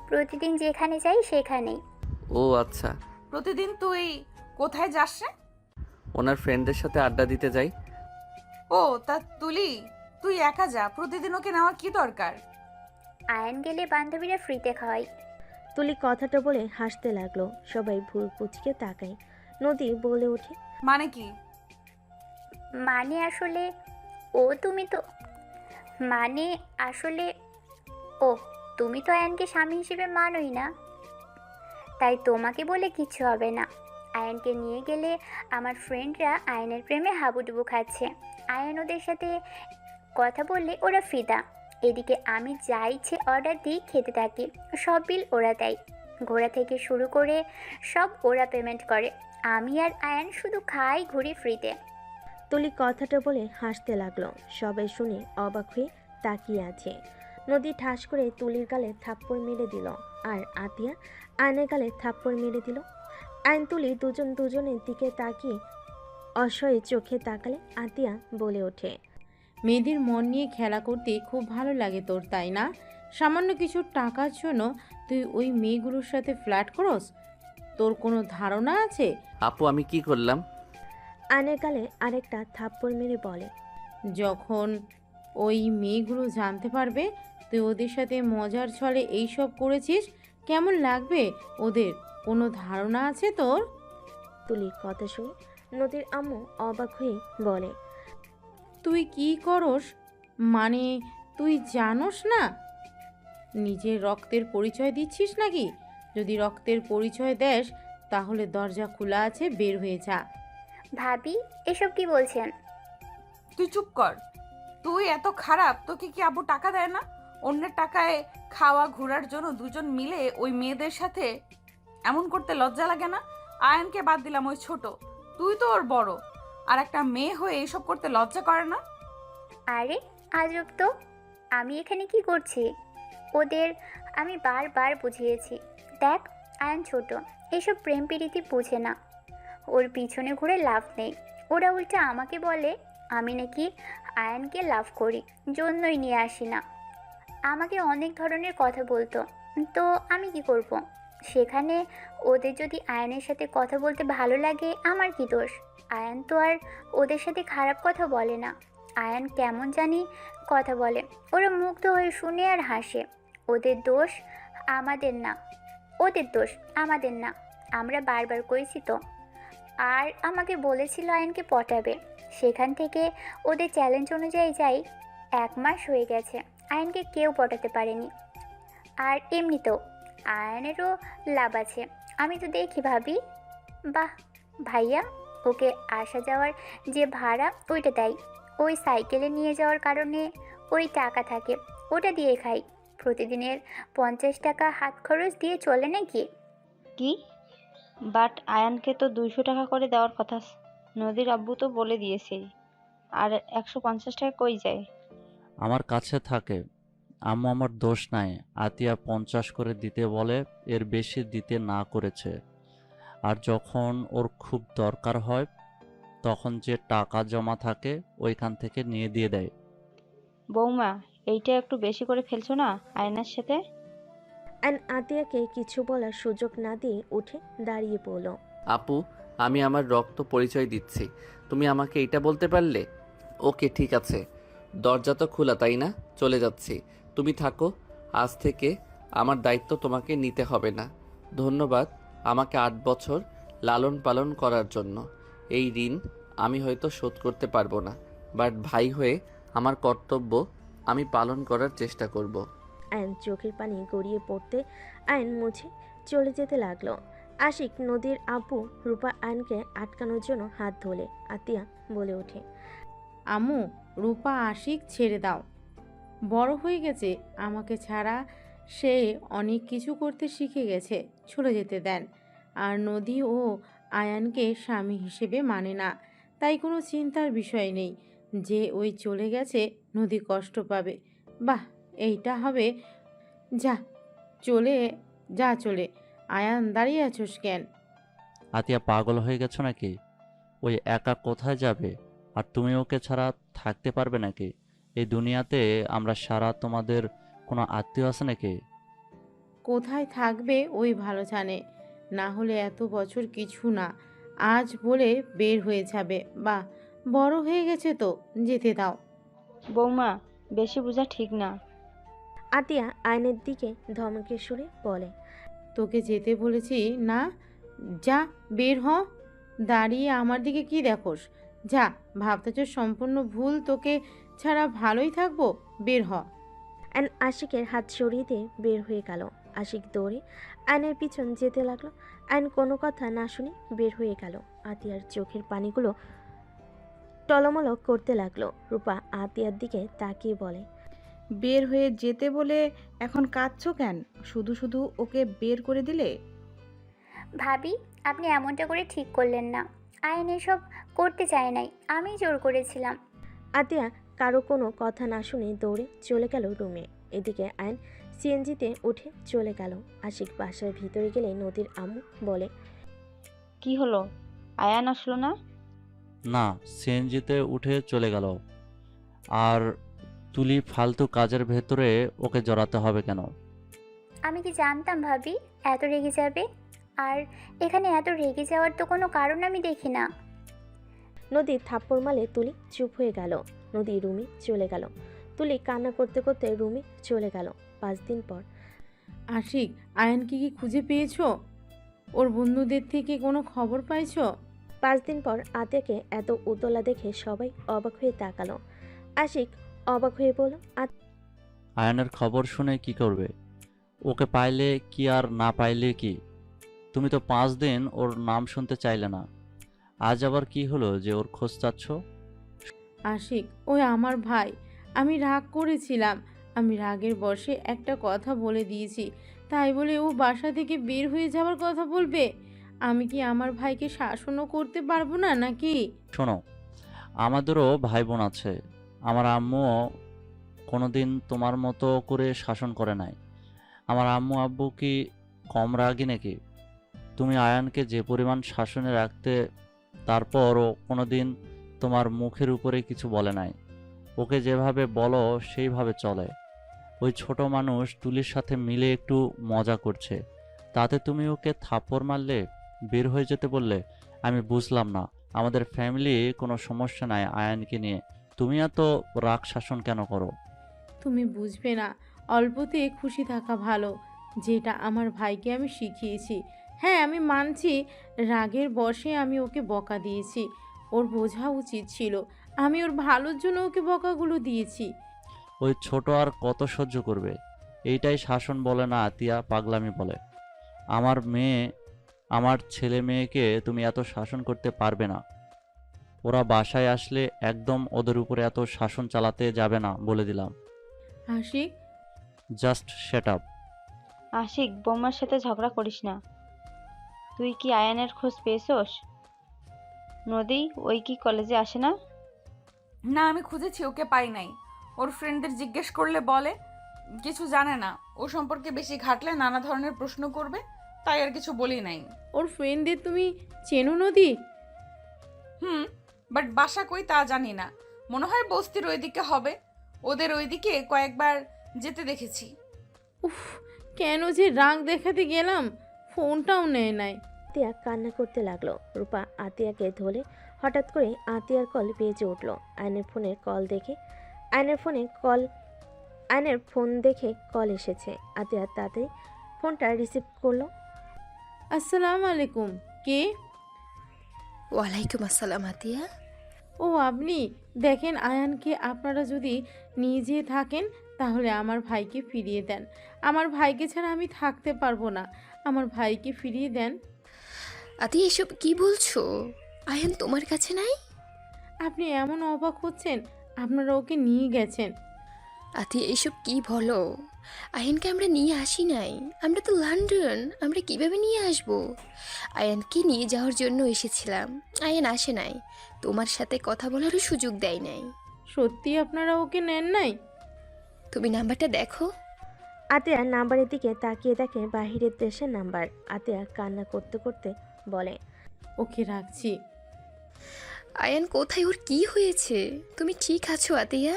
প্রতিদিন যেখানে যাই সেখানেই। ও আচ্ছা। প্রতিদিন তুই কোথায় যাস রে? ওনার ফ্রেন্ডদের সাথে আড্ডা দিতে যাই। ও তা তুলি, তুই একা যা, প্রতিদিন ওকে নেওয়ার কি দরকার? আয়ান গেলে বান্ধবীরা ফ্রিতে খাওয়াই। তুলি কথাটা বলে হাসতে লাগলো। সবাই ভুল কুচকে তাকায়। নদী বলে ওঠে, মানে কি? মানে আসলে ও তুমি তো মানে আসলে ও তুমি তো আয়ানকে স্বামী হিসেবে মানোই না, তাই তোমাকে বলে কিছু হবে না। আয়ানকে নিয়ে গেলে আমার ফ্রেন্ডরা আয়ানের প্রেমে হাবুডুবু খাচ্ছে। আয়ান ওদের সাথে কথা বললে ওরা ফিদা। এদিকে আমি যা ইচ্ছে অর্ডার দিই খেতে থাকি, সব বিল ওরা দেয়। ঘোরা থেকে শুরু করে সব ওরা পেমেন্ট করে। আমি আর আয়ান শুধু খাই, ঘুরি ফ্রিতে। তুলি কথাটা বলে হাসতে লাগলো। সবাই শুনে অবাক হয়ে তাকিয়ে আছে। নদী ঠাস করে তুলির গালে থাপ্পড় মেরে দিল, আর আতিয়া আয়নের গালে থাপ্পড় মেরে দিল। আইন তুলি দুজনের দিকে তাকিয়ে অসহায় চোখে তাকালে আতিয়া বলে ওঠে, মেয়েদের মন নিয়ে খেলা করতে খুব ভালো লাগে তোর, তাই না? সামান্য কিছু টাকার জন্য তুই ওই মেয়েগুলোর সাথে ফ্ল্যাট করস? তোর কোনো ধারণা আছে? আপু আমি কি করলাম? আয়নের গালে আরেকটা থাপ্পড় মেরে বলে, যখন ওই মেয়েগুলো জানতে পারবে তুই ওদের সাথে মজার ছলে এইসব করেছিস, কেমন লাগবে ওদের? কোনো ধারণা আছে তোর? তুলির কথা শুনে নদীর আম্মু অবাক হয়ে বলে, তুই কি করস? মানে তুই জানোস না নিজের রক্তের পরিচয় দিচ্ছিস নাকি? যদি রক্তের পরিচয় দেস তাহলে দরজা খোলা আছে, বের হয়ে যা। ভাবি এসব কি বলছেন? তুই চুপ কর। তুই এত খারাপ, তোকে কি আব্বু টাকা দেয় না? অন্যের টাকায় খাওয়া ঘোরার জন্য দুজন মিলে ওই মেয়েদের সাথে এমন করতে লজ্জা লাগে না? আয়ানকে বাদ দিলাম, ওই ছোট, তুই তো ওর বড়, আর একটা মেয়ে হয়ে এসব করতে লজ্জা করে না? আরে আজব তো, আমি এখানে কি করছি? ওদের আমি বারবার বুঝিয়েছি, দেখ আয়ান ছোট, এসব প্রেম প্রীতি বোঝে না, ওর পিছনে ঘুরে লাভ নেই। ওরা উল্টা আমাকে বলে আমি নাকি আয়ানকে লাভ করি, জন্যই নিয়ে আসি না। আমাকে অনেক ধরনের কথা বলতো, তো আমি কি করব? সেখানে ওদের যদি আয়ানের সাথে কথা বলতে ভালো লাগে, আমার কি দোষ? আয়ান তো আর ওদের সাথে খারাপ কথা বলে না। আয়ান কেমন জানি কথা বলে, ওরা মুগ্ধ হয়ে শুনে আর হাসে। ওদের দোষ আমাদের না, ওদের দোষ আমাদের না, আমরা বারবার কইছি তো। আর আমাকে বলেছিল আয়ানকে পটাবে, সেখান থেকে ওদের চ্যালেঞ্জ অনুযায়ী যাই 1 মাস হয়ে গেছে, আয়ানকে কেউ পটাতে পারেনি। আর এমনিতেও আয়ানেরও লাভ আছে, আমি তো দেখি ভাবি। বাহ ভাইয়া, ওকে আসা যাওয়ার যে ভাড়া ওইটা দেয়, ওই সাইকেলে নিয়ে যাওয়ার কারণে ওই টাকা থাকে, ওটা দিয়ে খাই। প্রতিদিনের 50 টাকা হাত খরচ দিয়ে চলে নাকি? কি? বাট আয়ানকে তো 200 টাকা করে দেওয়ার কথা। নদীর আব্বু তো বলে দিয়েছে। আর 150 টাকা কই যায়? আমার কাছে থাকে। আম্মু আমার দোষ নাই। আতিয়া 50 করে দিতে বলে, এর বেশি দিতে না করেছে। আর যখন ওর খুব দরকার হয় তখন যে টাকা জমা থাকে ওইখান থেকে নিয়ে দিয়ে দেয়। বৌমা, এইটা একটু বেশি করে ফেলছো না আয়নার সাথে? অ্যান আতিয়াকে কিছু বলার সুযোগ না দিয়ে উঠে দাঁড়িয়ে পড়ল। আপু, আমি আমার রক্ত পরিচয় দিচ্ছি, তুমি আমাকে এটা বলতে পারলে? ওকে ঠিক আছে, দরজা তো খোলা তাই না? চলে যাচ্ছি, তুমি থাকো। আজ থেকে আমার দায়িত্ব তোমাকে নিতে হবে না। ধন্যবাদ আমাকে 8 বছর লালন পালন করার জন্য। এই ঋণ আমি হয়তো শোধ করতে পারবো না, বাট ভাই হয়ে আমার কর্তব্য আমি পালন করার চেষ্টা করব। আয়ন চোখের পানি গড়িয়ে পড়তে আয়ন মুছে চলে যেতে লাগলো। আশিক নদীর আব্বু রূপা আয়নকে আটকানোর জন্য হাত ধরে আতিয়া বলে ওঠে, আম্মু, রূপা আশিক ছেড়ে দাও, বড় হয়ে গেছে, আমাকে ছাড়া সে অনেক কিছু করতে শিখে গেছে, চলে যেতে দেন। আর নদী ও আয়ানকে স্বামী হিসেবে মানে না, তাই কোনো চিন্তার বিষয় নেই যে ওই চলে গেছে নদী কষ্ট পাবে। বাহ, এইটা হবে। যা চলে যা চলে। আয়ান, দাঁড়িয়ে আছোস কেন? আতিয়া পাগল হয়ে গেছো নাকি? ওই একা কোথায় যাবে? আর তুমি ওকে ছাড়া থাকতে পারবে নাকি? এই দুনিয়াতে আমরা সারা, তোমাদের কোনো আত্মীয় আছে নাকি? কোথায় থাকবে ওই ভালো জানে, না হলে এত বছর কিছু না, আজ বলে বের হয়ে যাবে। বাহ, বড় হয়ে গেছে তো, যেতে দাও। বৌমা, বেশি বোঝা ঠিক না। আতিয়া আয়নের দিকে ধমকে সুরে বলে, তোকে যেতে বলেছি না? যা, বের হ। দাঁড়িয়ে আমার দিকে কি দেখোস? যা, ভাবতেছ সম্পূর্ণ ভুল, তোকে ছাড়া ভালোই থাকবো, বের হ। অ্যান আশিকের হাত সরিয়ে দিয়ে বের হয়ে গেল। আশিক দৌড়ে আয়নের পিছন যেতে লাগলো। আয়ন কোনো কথা না শুনে বের হয়ে গেল। আতিয়ার চোখের পানিগুলো টলমল করতে লাগলো। রূপা আতিয়ার দিকে তাকিয়ে বলে, বের হয়ে যেতে বলে এখন কাঁদছো কেন? শুধু শুধু ওকে বের করে দিলে। ভাবি, আপনি এমনটা করে ঠিক করলেন না। আয়ন এসব করতে চায় নাই, আমি জোর করেছিলাম। আতিয়া কারো কোনো কথা না শুনে দৌড়ে চলে গেল রুমে। এদিকে আয়ন সিএনজিতে উঠে চলে গেল। আশিক বাসার ভিতরে গেলে নদীর আম্মু বলে, কি হলো? আয়ান আসলো না? না, সিএনজিতে উঠে চলে গেল। আর তুলি ফালতু কাজের ভেতরে ওকে জড়াতে হবে কেন? আমি কি জানতাম ভাবি এত রেগে যাবে? আর এখানে এত রেগে যাওয়ার তো কোনো কারণ আমি দেখি না। নদী থাপ্পড় মারলে তুলি চুপ হয়ে গেল। নদী রুমে চলে গেল। তুলি কান্না করতে করতে রুমে চলে গেল। 5 দিন পর। আশিক, আয়ানকে কি খুঁজে পেয়েছো? ওর বন্ধুদের থেকে কোনো খবর পাইছো? 5 দিন পর আতিয়াকে এত উতলা দেখে সবাই অবাক হয়ে তাকালো। আশিক অবাক হয়ে বলল, আয়ানের খবর শুনে কি করবে? ওকে পাইলে কি আর না পাইলে কি? তুমি তো 5 দিন ওর নাম শুনতে চাইলে না। আজ আবার কি হলো যে ওর খোঁজ চাচ্ছ? আশিক, ওই আমার ভাই। আমি রাগ করেছিলাম। আমি রাগের বশে একটা কথা বলে দিয়েছি, তাই বলে ও বাসা থেকে বের হয়ে যাওয়ার কথা বলবে? আমি কি আমার ভাইকে শাসনও করতে পারবো না নাকি? শোনো, আমাদেরও ভাই বোন আছে। আমার আম্মুও কোনোদিন তোমার মতো করে শাসন করে নাই। আমার আম্মু আব্বু কি কম রাগী নাকি? তুমি আয়ানকে যে পরিমাণ শাসনে রাখতে, তারপরও কোনোদিন তোমার মুখের উপরে কিছু বলে নাই। ওকে যেভাবে বলো সেইভাবে চলে। ওই ছোট মানুষ তুলির সাথে মিলে একটু মজা করছে, তাতে তুমি ওকে থাপ্পড় মারলে, বের হয়ে যেতে বললে। আমি বুঝলাম না, আমাদের ফ্যামিলি কোনো সমস্যা নাই আয়ানকে নিয়ে, তুমি এত রাগ শাসন কেন করো? তুমি বুঝবে না, অল্পতে খুশি থাকা ভালো, যেটা আমার ভাইকে আমি শিখিয়েছি। হ্যাঁ, আমি মানছি রাগের বশে আমি ওকে বকা দিয়েছি। ওর বোঝা উচিত ছিল আমি ওর ভালোর জন্য ওকে বকাগুলো দিয়েছি। ওই ছোট আর কত সহ্য করবে? এইটাই শাসন বলে না আতিয়া, পাগলামি বলে। আমার মেয়ে, আমার ছেলে মেয়েকে তুমি এত শাসন করতে পারবে না। ওরা বাসায় আসলে একদম ওদের উপরে এত শাসন চালাতে যাবে না, বলে দিলাম। Ashiq, just shut up. Ashiq, বৌমার সাথে ঝগড়া করিস না। তুই কি আয়ানের খোঁজ পেয়েছোস? নদী, ওই কি কলেজে আসে না? না, আমি খুঁজেছি, ওকে পাই নাই। ওর ফ্রেন্ডদের জিজ্ঞেস করলে বলে কিছু জানে না, ও সম্পর্কে বেশি ঘাটলে নানা ধরনের প্রশ্ন করবে, তাই আর কিছু বলি নাই। ওর ফ্রেন্ডদের তুমি চেনো নদী? বাট বাসা কই তা জানি না। মনে হয় বস্তির ওইদিকে হবে। ওদের ওইদিকে কয়েকবার যেতে দেখেছি। উফ, কেন যে রাগ দেখাতে গেলাম, ফোনটাও নেয় নাই। আতিয়া কান্না করতে লাগলো। রূপা আতিয়াকে ধরে হঠাৎ করে আতিয়ার কল বেজে উঠল। আয়নের ফোন দেখে কল এসেছে। আতিয়া তাড়াতাড়ি ফোনটা রিসিভ করলো। আসসালামু আলাইকুম, কে? ওয়ালাইকুম আসসালাম আতিয়া। ও আপনি? দেখেন, আয়ানকে আপনারা যদি নিয়ে যেয়ে থাকেন তাহলে আমার ভাইকে ফিরিয়ে দেন। আমার ভাইকে ছাড়া আমি থাকতে পারবো না। আমার ভাইকে ফিরিয়ে দেন। আতিয়া, এসব কি বলছো? আয়ান তোমার কাছে নাই? আপনি এমন অবাক হচ্ছেন, আপনারা ওকে নিয়ে গেছেন। আতিয়া, এসব কি বলো? আয়ানকে আমরা নিয়ে আসি নাই। আমরা তো লন্ডন, আমরা কিভাবে নিয়ে আসব? আয়ানকে নিয়ে যাওয়ার জন্য এসেছিলাম, আয়ান আসে নাই। তোমার সাথে কথা বলারও সুযোগ দেয় নাই। সত্যি আপনারা ওকে নেন নাই? তুমি নাম্বারটা দেখো। আতিয়া নাম্বারের দিকে তাকিয়ে দেখে বাহিরের দেশের নাম্বার। আতিয়া কান্না করতে করতে বলে, ওকে রাখছি। আয়ান কোথায়? ওর কি হয়েছে? তুমি ঠিক আছো আতিয়া?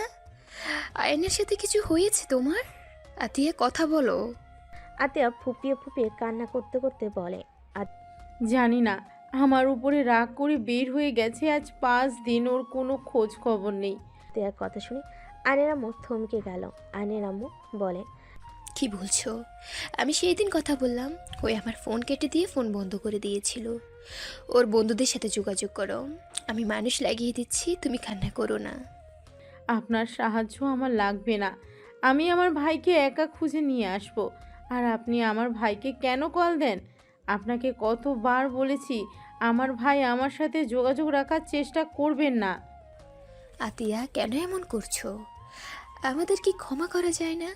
আয়ানের সাথে কিছু হয়েছে তোমার? আতিয়া, কথা বলো। আতিয়া ফুপিয়ে ফুপিয়ে কান্না করতে করতে বলে, জানি না, আমার উপরে রাগ করে বের হয়ে গেছে। আজ 5 দিন ওর কোনো খোঁজ খবর নেই। আতিয়ার কথা শুনে আয়নের আম্মু থমকে গেল। আয়নের আম্মু বলে, কি বলছো? আমি সেই দিন কথা বললাম, ওই আমার ফোন কেটে দিয়ে ফোন বন্ধ করে দিয়েছিল। ওর বন্ধুদের সাথে যোগাযোগ করো, আমি মানুষ লাগিয়ে দিচ্ছি, তুমি কান্না করো না। আপনার সাহায্য আমার লাগবে না। আমি আমার ভাইকে একা খুঁজে নিয়ে আসব। আর আপনি আমার ভাইকে কেন কল দেন? আপনাকে কতবার বলেছি আমার ভাই আমার সাথে যোগাযোগ রাখার চেষ্টা করবেন না। আতিয়া, কেন এমন করছো? আমাদের কি ক্ষমা করা যায় না?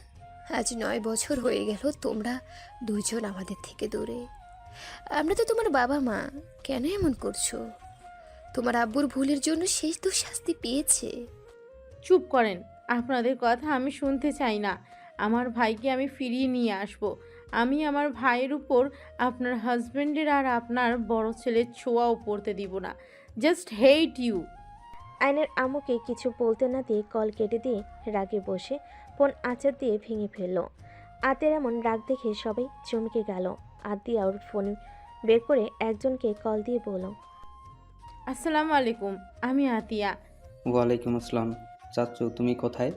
আজ 9 বছর হয়ে গেল তোমরা দুইজন আমাদের থেকে দূরে। আমরা তো তোমার বাবা মা, কেন এমন করছো? তোমার আব্বুর ভুলের জন্য শেষ তো শাস্তি পেয়েছে। চুপ করেন, আপনাদের কথা আমি শুনতে চাই না। আমার ভাইকে আমি ফিরিয়ে নিয়ে আসব। আমি আমার ভাইয়ের উপর আপনার হাজবেন্ডের আর আপনার বড় ছেলের ছোঁয়াও পড়তে দিব না। Just hate you. আয়নের আম্মুকে কিছু বলতে না দিয়ে কল কেটে দিয়ে রাগে বসে ফোন আঁচার দিয়ে ভেঙে ফেলল। আতিয়ার এমন রাগ দেখে সবাই চমকে গেল। আতিয়া ওর ফোন বের করে একজনকে কল দিয়ে বলল, আসসালামু আলাইকুম, আমি আতিয়া। ওয়ালাইকুম আসসালাম। চাচ্চু, তুমি কোথায়?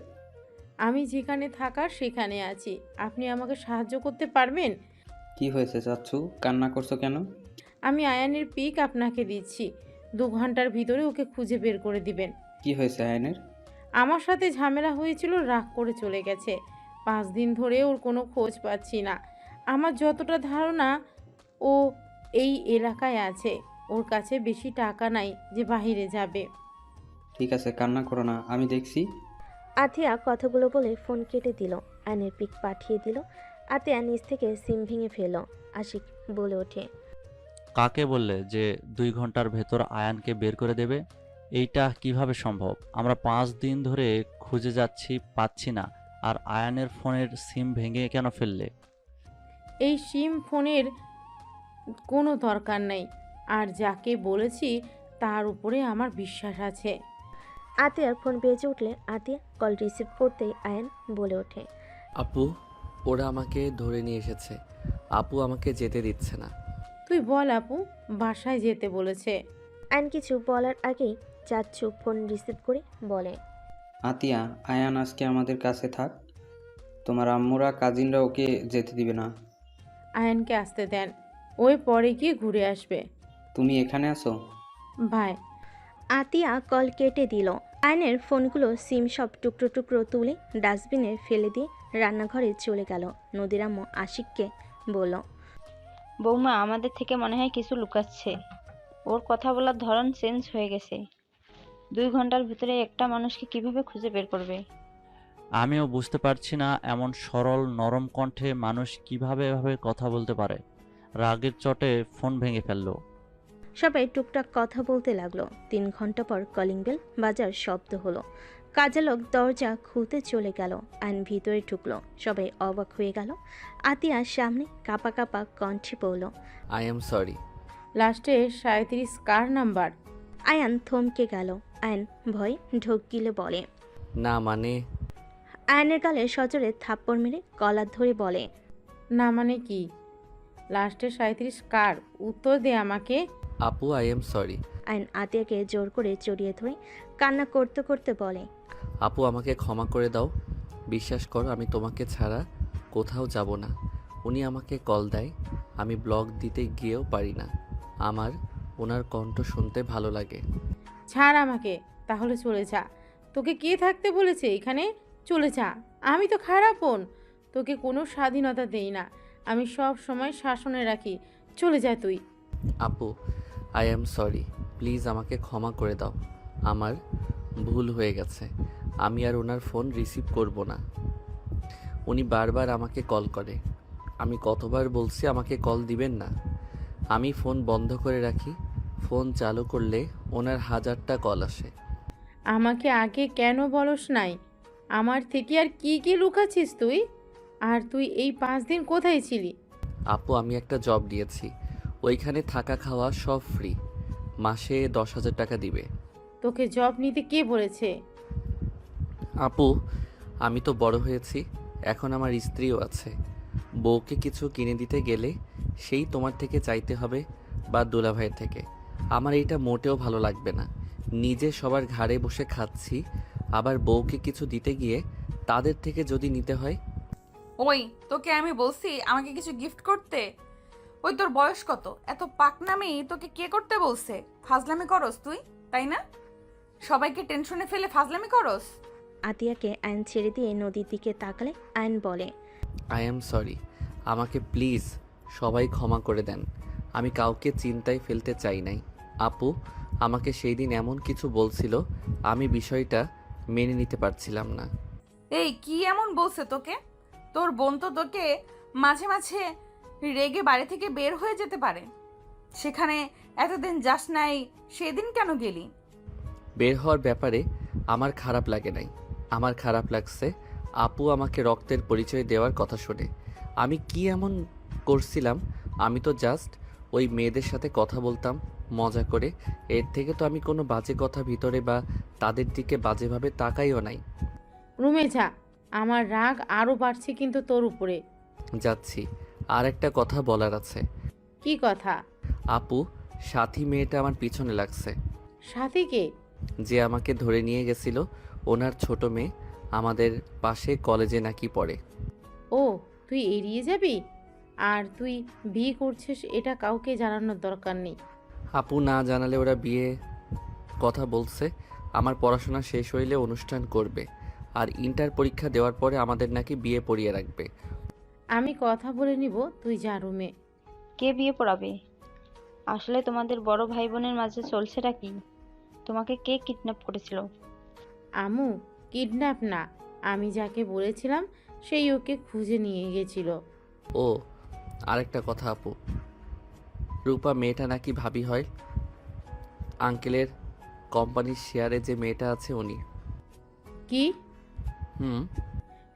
আমি যেখানে থাকার সেখানে আছি। আপনি আমাকে সাহায্য করতে পারবেন? কি হয়েছে চাচ্চু, কান্না করছো কেন? আমি আয়ানের পিক আপনাকে দিচ্ছি। 2 ঘন্টার ভিতরে ওকে খুঁজে বের করে দিবেন। কি হয়েছে আয়নের? আমার সাথে ঝামেলা হয়েছিল, রাগ করে চলে গেছে। 5 দিন ধরে ওর কোনো খোঁজ পাচ্ছি না। আমার যতটা ধারণা ও এই এলাকায় আছে, ওর কাছে বেশি টাকা নাই যে বাইরে যাবে। ঠিক আছে, কান্না করো না, আমি দেখছি। আতিয়া কথাগুলো বলে ফোন কেটে দিল। আয়নের পিক পাঠিয়ে দিল। আতিয়া নিচ থেকে সিম ভেঙে ফেলল। আশিক বলে ওঠে, কাকে বললে যে 2 ঘন্টার ভেতর আয়ানকে বের করে দেবে? এইটা কিভাবে সম্ভব? আমরা 5 দিন ধরে খুঁজে যাচ্ছি, পাচ্ছি না। আর আয়ানের ফোনের সিম ভেঙে কেন ফেললে? এই সিম ফোনের কোনো দরকার নেই, আর যাকে বলেছি তার উপরে আমার বিশ্বাস আছে। আতিয়ার ফোন বেজে উঠলে আতিয়া কল রিসিভ করতেই আয়ান বলে ওঠে, আপু, ওরা আমাকে ধরে নিয়ে এসেছে। আপু আমাকে যেতে দিচ্ছে না। তুই বল আপু, বাসায় যেতে বলেছে। আয়ন কিছু বলার আগেই চাচ্চু ফোন রিসিভ করে বলে, আতিয়া, আয়ান আজকে আমাদের কাছে থাক। তোমার আম্মুরা কাজিনরা ওকে যেতে দিবে না। আয়নকে আসতে দেন, ওই পরে গিয়ে ঘুরে আসবে। তুমি এখানে আছো? ভাই, আতিয়া কল কেটে দিল। আয়নের ফোনগুলো সিম সব টুকরো টুকরো তুলে ডাস্টবিনে ফেলে দিয়ে রান্নাঘরে চলে গেল। নদীর আম্মু আশিককে বলল, বৌমা আমাদের থেকে মনে হয় কিছু লুকাচ্ছে। ওর কথা বলার ধরন চেঞ্জ হয়ে গেছে। 2 ঘন্টার ভিতরে একটা মানুষকে কিভাবে খুঁজে বের করবে? আমিও বুঝতে পারছি না, এমন সরল নরম কণ্ঠে মানুষ কিভাবে এভাবে কথা বলতে পারে। রাগের চটে ফোন ভেঙে ফেললো। সবাই টুকটাক কথা বলতে লাগলো। 3 ঘন্টা পর কলিং বেল বাজার শব্দ হলো। কাজের লোক দরজা খুলতে চলে গেল। আইন ভিতরে ঢুকলো। সবাই অবাক হয়ে গেল। আতিয়ার সামনে কাপা কাপা কণ্ঠে বলল, আই এম সরি। লাস্টে 37 কার নাম্বার? আয়ান থমকে গেল। আয়ন ভয় ঢোক গিলে বলে, না মানে। আয়নের গালে সজোরে থাপ্পড় মেরে কলার ধরে বলে, না মানে কি? লাস্টে 37 কার? উত্তর দে আমাকে। আপু, আই এম সরি। আয়ন আতিয়াকে জোর করে জড়িয়ে ধরে কান্না করতে করতে বলে, আপু, আমাকে ক্ষমা করে দাও। বিশ্বাস করো, আমি তোমাকে ছাড়া কোথাও যাব না। উনি আমাকে কল দেয়, আমি ব্লগ দিতে গিয়েও পারি না। আমার ওনার কণ্ঠ শুনতে ভালো লাগে। ছাড় আমাকে, তাহলে চলে যা। তোকে কে থাকতে বলেছে এখানে? চলে যা। আমি তো খারাপ বোন, তোকে কোনো স্বাধীনতা দেই না। আমি সব সময় শাসনে রাখি। চলে যা তুই। আপু, আই এম সরি। প্লিজ আমাকে ক্ষমা করে দাও। আমার ভুল হয়ে গেছে। আমি আর ওনার ফোন রিসিভ করব না। উনি বারবার আমাকে কল করে। আমি কতবার বলছি আমাকে কল দিবেন না। আমি ফোন বন্ধ করে রাখি। ফোন চালু করলে ওনার 1000টা কল আসে। আমাকে আগে কেন বলস নাই? আমার থেকে আর কি কি লুকাচ্ছিস তুই? আর তুই এই 5 দিন কোথায় ছিলি? আপু, আমি একটা জব দিয়েছি, ওইখানে থাকা খাওয়া সব ফ্রি। মাসে 10,000 টাকা দিবে। তোকে জব নিতে কে বলেছে? আপু, আমি তো বড় হয়েছি, এখন আমার স্ত্রীও আছে। বউকে কিছু কিনে দিতে গেলে সেই তোমার থেকে চাইতে হবে বা দুলাভাইয়ের থেকে। আমার এইটা মোটেও ভালো লাগবে না। নিজে সবার ঘাড়ে বসে খাচ্ছি, আবার বউকে কিছু দিতে গিয়ে তাদের থেকে যদি নিতে হয়। ওই, তোকে আমি বলছি আমাকে কিছু গিফট করতে? ওই তোর বয়স কত? এত পাকনামি তোকে কে করতে বলছে? ফাজলামি করস তুই, তাই না? সবাইকে টেনশনে ফেলে ফাজলামি করস। আতিয়াকে আয়ন ছেড়ে দিয়ে নদীর দিকে তাকালে আয়ন বলে, আই এম সরি। আমাকে প্লিজ সবাই ক্ষমা করে দেন। আমি কাউকে চিন্তায় ফেলতে চাই নাই। আপু আমাকে সেই দিন এমন কিছু বলছিল, আমি বিষয়টা মেনে নিতে পারছিলাম না। এই কি এমন বলছে তোকে? তোর বোন তো তোকে মাঝে মাঝে রেগে বাড়ি থেকে বের হয়ে যেতে পারে। সেখানে এতদিন যাস নাই, সেদিন কেন গেলি? বের হওয়ার ব্যাপারে আমার খারাপ লাগে নাই। আমার খারাপ লাগছে আপু আমাকে রক্তের পরিচয় দেওয়ার কথা শুনে। আমি কি এমন করছিলাম? আমি তো জাস্ট ওই মেয়েদের সাথে কথা বলতাম মজা করে। এর থেকে তো আমি কোনো বাজে কথা ভিতরে বা তাদের দিকে বাজেভাবে তাকাইও নাই। রুমে যা, আমার রাগ আরও বাড়ছে কিন্তু তোর উপরে। যাচ্ছি। আর একটা কথা বলার আছে। কি কথা? আপু, সাথী মেয়েটা আমার পিছনে লাগছে। সাথীকে? যে আমাকে ধরে নিয়ে গেছিল, ওনার ছোট মেয়ে, আমাদের পাশে কলেজে নাকি পড়ে। ও, তুই এড়িয়ে যাবি? আর তুই বিয়ে করছিস এটা কাউকে জানানোর দরকার নেই। আপু, না জানালে ওরা বিয়ে কথা বলছে। আমার পড়াশোনা শেষ হইলে অনুষ্ঠান করবে। আর ইন্টার পরীক্ষা দেওয়ার পরে আমাদের নাকি বিয়ে পড়িয়ে রাখবে। আমি কথা বলে নিব, তুই যা রুমে। কে বিয়ে পড়াবে? আসলে তোমাদের বড় ভাই বোনের মাঝে চলছেটা কি? তোমাকে কে কিডন্যাপ করেছিল? আমু, কিডন্যাপ না, আমি যাকে বলেছিলাম সেই ওকে খুঁজে নিয়ে গেছিল। ও, আরেকটা কথা আপু, রূপা মেয়েটা নাকি ভাবি হয়। আঙ্কেলের কোম্পানির শেয়ারে যে মেয়েটা আছে উনি। কি? হুম।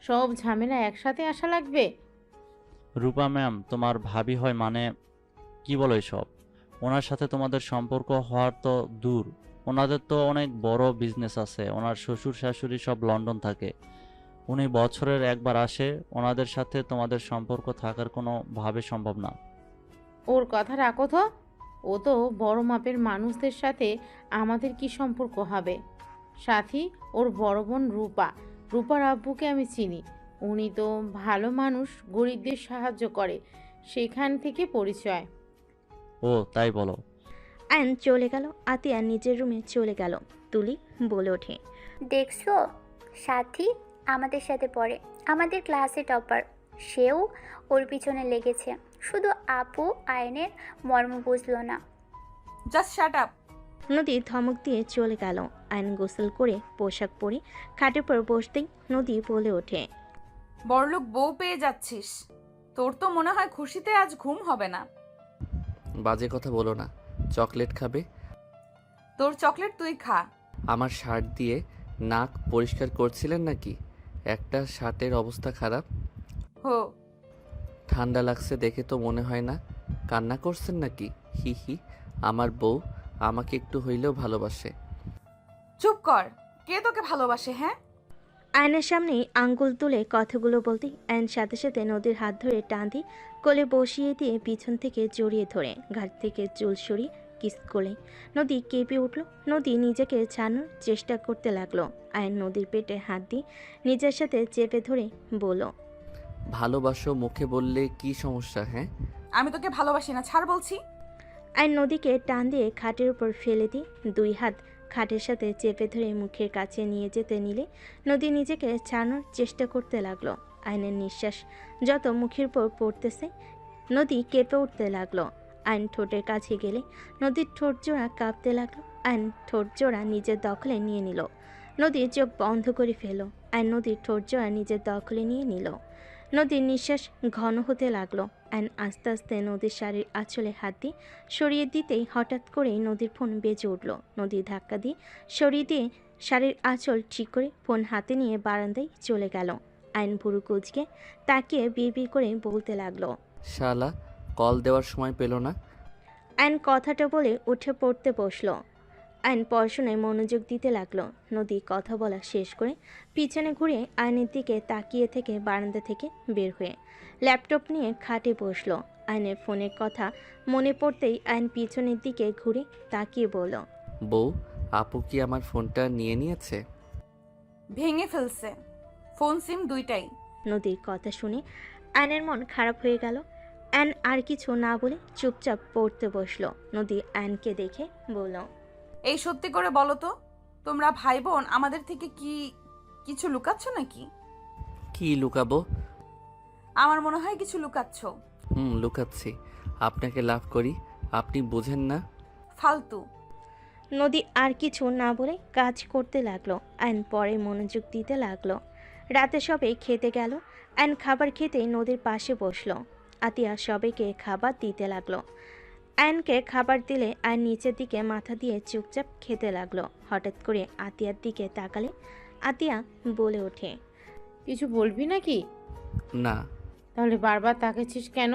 সব ঝামেলা একসাথে আসা লাগবে? রূপা ম্যাম তোমার ভাবি হয় মানে? কি বলো এসব? ওনার সাথে তোমাদের সম্পর্ক হওয়ার তো দূর, ওনাদের তো অনেক বড় বিজনেস আছে, ওনার শ্বশুর শাশুড়ি সব লন্ডন থাকে, উনি বছরের একবার আসে, ওনাদের সাথে তোমাদের সম্পর্ক থাকার কোনো ভাবে সম্ভব না। ওর কথা রাখো তো, ও তো বড় মাপের মানুষদের সাথে আমাদের কি সম্পর্ক হবে? সাথী ওর বড় বোন রূপা, রূপার আব্বুকে আমি চিনি, উনি তো ভালো মানুষ, গরিবদের সাহায্য করে, সেখান থেকে পরিচয়। ও তাই বলো? আয়ন চলে গেল। আতিয়া নিজের রুমে চলে গেল। তুলি বলে ওঠে, দেখছো, সাথী আমাদের সাথে পড়ে, আমাদের ক্লাসে টপার, সেও ওর পিছনে লেগেছে। শুধু আপু আয়নের মর্ম বুঝলো না। Just shut up. নদী ধমক দিয়ে চলে গেল। আয়ন গোসল করে পোশাক পরে খাটের পর বসতেই নদী বলে ওঠে, বড়লোক বউ পেয়ে যাচ্ছিস, তোর তো মনে হয় খুশিতে আজ ঘুম হবে না। বাজে কথা বলো না। চকলেট খাবে? তোর চকলেট তুই খা। আমার শার্ট দিয়ে নাক পরিষ্কার করছিলেন নাকি? একটা শার্টের অবস্থা খারাপ। হো, ঠান্ডা লাগছে দেখে তো মনে হয় না। কান্না করছেন নাকি? হি হি। আমার বউ আমাকে একটু হইলেও ভালোবাসে। চুপ কর, কে তোকে ভালোবাসে? হ্যাঁ, আয়নের সামনেই আঙ্গুল তুলে কথাগুলো বলতেই আয়ন সাথে সাথে নদীর হাত ধরে টান দিয়ে কোলে বসিয়ে দিয়ে পিছন থেকে জড়িয়ে ধরে ঘাট থেকে চুল সরিয়ে কিস করলে নদী কেঁপে উঠল। নদী নিজেকে ছাড়ানোর চেষ্টা করতে লাগলো। আয়ন নদীর পেটে হাত দিয়ে নিজের সাথে চেপে ধরে বলল, ভালোবাসো মুখে বললে কি সমস্যা? হ্যাঁ, আমি তোকে ভালোবাসি না, ছাড় বলছি। আয়ন নদীকে টান দিয়ে খাটের উপর ফেলে দিয়ে দুই হাত খাটের সাথে চেপে ধরে মুখের কাছে নিয়ে যেতে নিলে নদী নিজেকে ছাড়ানোর চেষ্টা করতে লাগলো। আয়নের নিঃশ্বাস যত মুখের উপর পড়তেছে নদী কেঁপে উঠতে লাগলো। আয়ন ঠোঁটের কাছে গেলে নদীর ঠোঁট জোড়া কাঁপতে লাগলো। আয়ন ঠোঁট জোড়া নিজের দখলে নিয়ে নিল। নদীর চোখ বন্ধ করে ফেল। আয়ন নদীর ঠোঁট জোড়া নিজের দখলে নিয়ে নিল। নদীর নিঃশ্বাস ঘন হতে লাগলো। আয়ন আস্তে আস্তে নদীর শাড়ির আঁচলে হাত দিয়ে সরিয়ে দিতেই হঠাৎ করেই নদীর ফোন বেজে উঠল। নদী ধাক্কা দিয়ে সরিয়ে দিয়ে শাড়ির আঁচল ঠিক করে ফোন হাতে নিয়ে বারান্দায় চলে গেল। আয়ন ভুরু কুচকে তাকিয়ে বিড়বিড় করে বলতে লাগলো, শালা কল দেওয়ার সময় পেল না। আয়ন কথাটা বলে উঠে পড়তে বসলো। আয়ন পড়াশোনায় মনোযোগ দিতে লাগলো। নদী কথা বলা শেষ করে পিছনে ঘুরে আয়নের দিকে তাকিয়ে থেকে বারান্দা থেকে বের হয়ে ল্যাপটপ নিয়ে খাটে বসলো। আয়নের ফোনের কথা মনে পড়তেই আয়ন পিছনের দিকে ঘুরে তাকিয়ে বলল, বউ, আপু কি আমার ফোনটা নিয়ে নিয়েছে? ভেঙে ফেলছে, ফোন সিম দুইটাই। নদীর কথা শুনে আয়নের মন খারাপ হয়ে গেল। আয়ন আর কিছু না বলে চুপচাপ পড়তে বসলো। নদী আয়নকে দেখে বলল, এই সত্যি করে বলো তো, তোমরা ভাই বোন আমাদের থেকে কি কিছু লুকাচ্ছ নাকি? কি লুকাবো? আমার মনে হয় কিছু লুকাচ্ছ। লুকাচ্ছি। আপনাকে লাভ করি, আপনি বোঝেন না। ফালতু। নদী আর কিছু না বলে কাজ করতে লাগলো। আয়ন পরে মনোযোগ দিতে লাগলো। রাতে সবাই খেতে গেল। আয়ন খাবার খেতে নদীর পাশে বসলো। আতিয়া সবাইকে খাবার দিতে লাগলো। আয়নকে খাবার দিলে আয়ন নিচের দিকে মাথা দিয়ে চুপচাপ খেতে লাগলো। হঠাৎ করে আতিয়ার দিকে তাকালে আতিয়া বলে ওঠে, কিছু বলবি নাকি? না। তাহলে বারবার তাকাচ্ছিস কেন?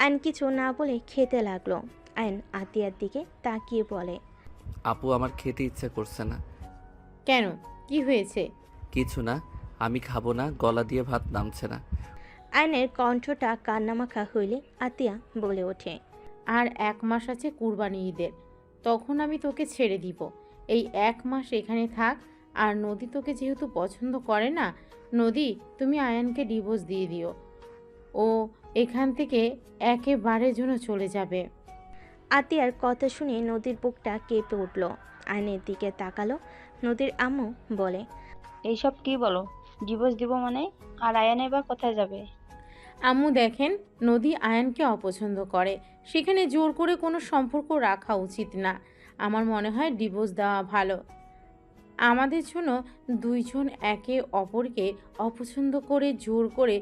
আয়ন কিছু না বলে খেতে লাগলো। আয়ন আতিয়ার দিকে তাকিয়ে বলে, আপু আমার খেতে ইচ্ছা করছে না। কেন, কি হয়েছে? কিছু না, আমি খাবো না, গলা দিয়ে ভাত নামছে না। আয়নের কণ্ঠটা কান্নামাখা হইলে আতিয়া বলে ওঠে, আর 1 মাস আছে কুরবানি ঈদের, তখন আমি তোকে ছেড়ে দিব। এই 1 মাস এখানে থাক। আর নদী তোকে যেহেতু পছন্দ করে না, নদী তুমি আয়ানকে ডিভোর্স দিয়ে দিও, ও এখান থেকে একেবারে জন্য চলে যাবে। আতিয়ার কথা শুনে নদীর বুকটা কেঁপে উঠল। আয়নের দিকে তাকালো। নদীর আম্মু বলে, এইসব কি বলো? ডিভোর্স দিব মানে? আর আয়ানে বা কোথায় যাবে? আম্মু দেখেন, নদী আয়ানকে অপছন্দ করে, সেখানে জোর করে কোনো সম্পর্ক রাখা উচিত না। আমার মনে হয় ডিভোর্স দেওয়া ভালো। আমাদের জন্য দুইজন একে অপরকে অপছন্দ করে জোর করে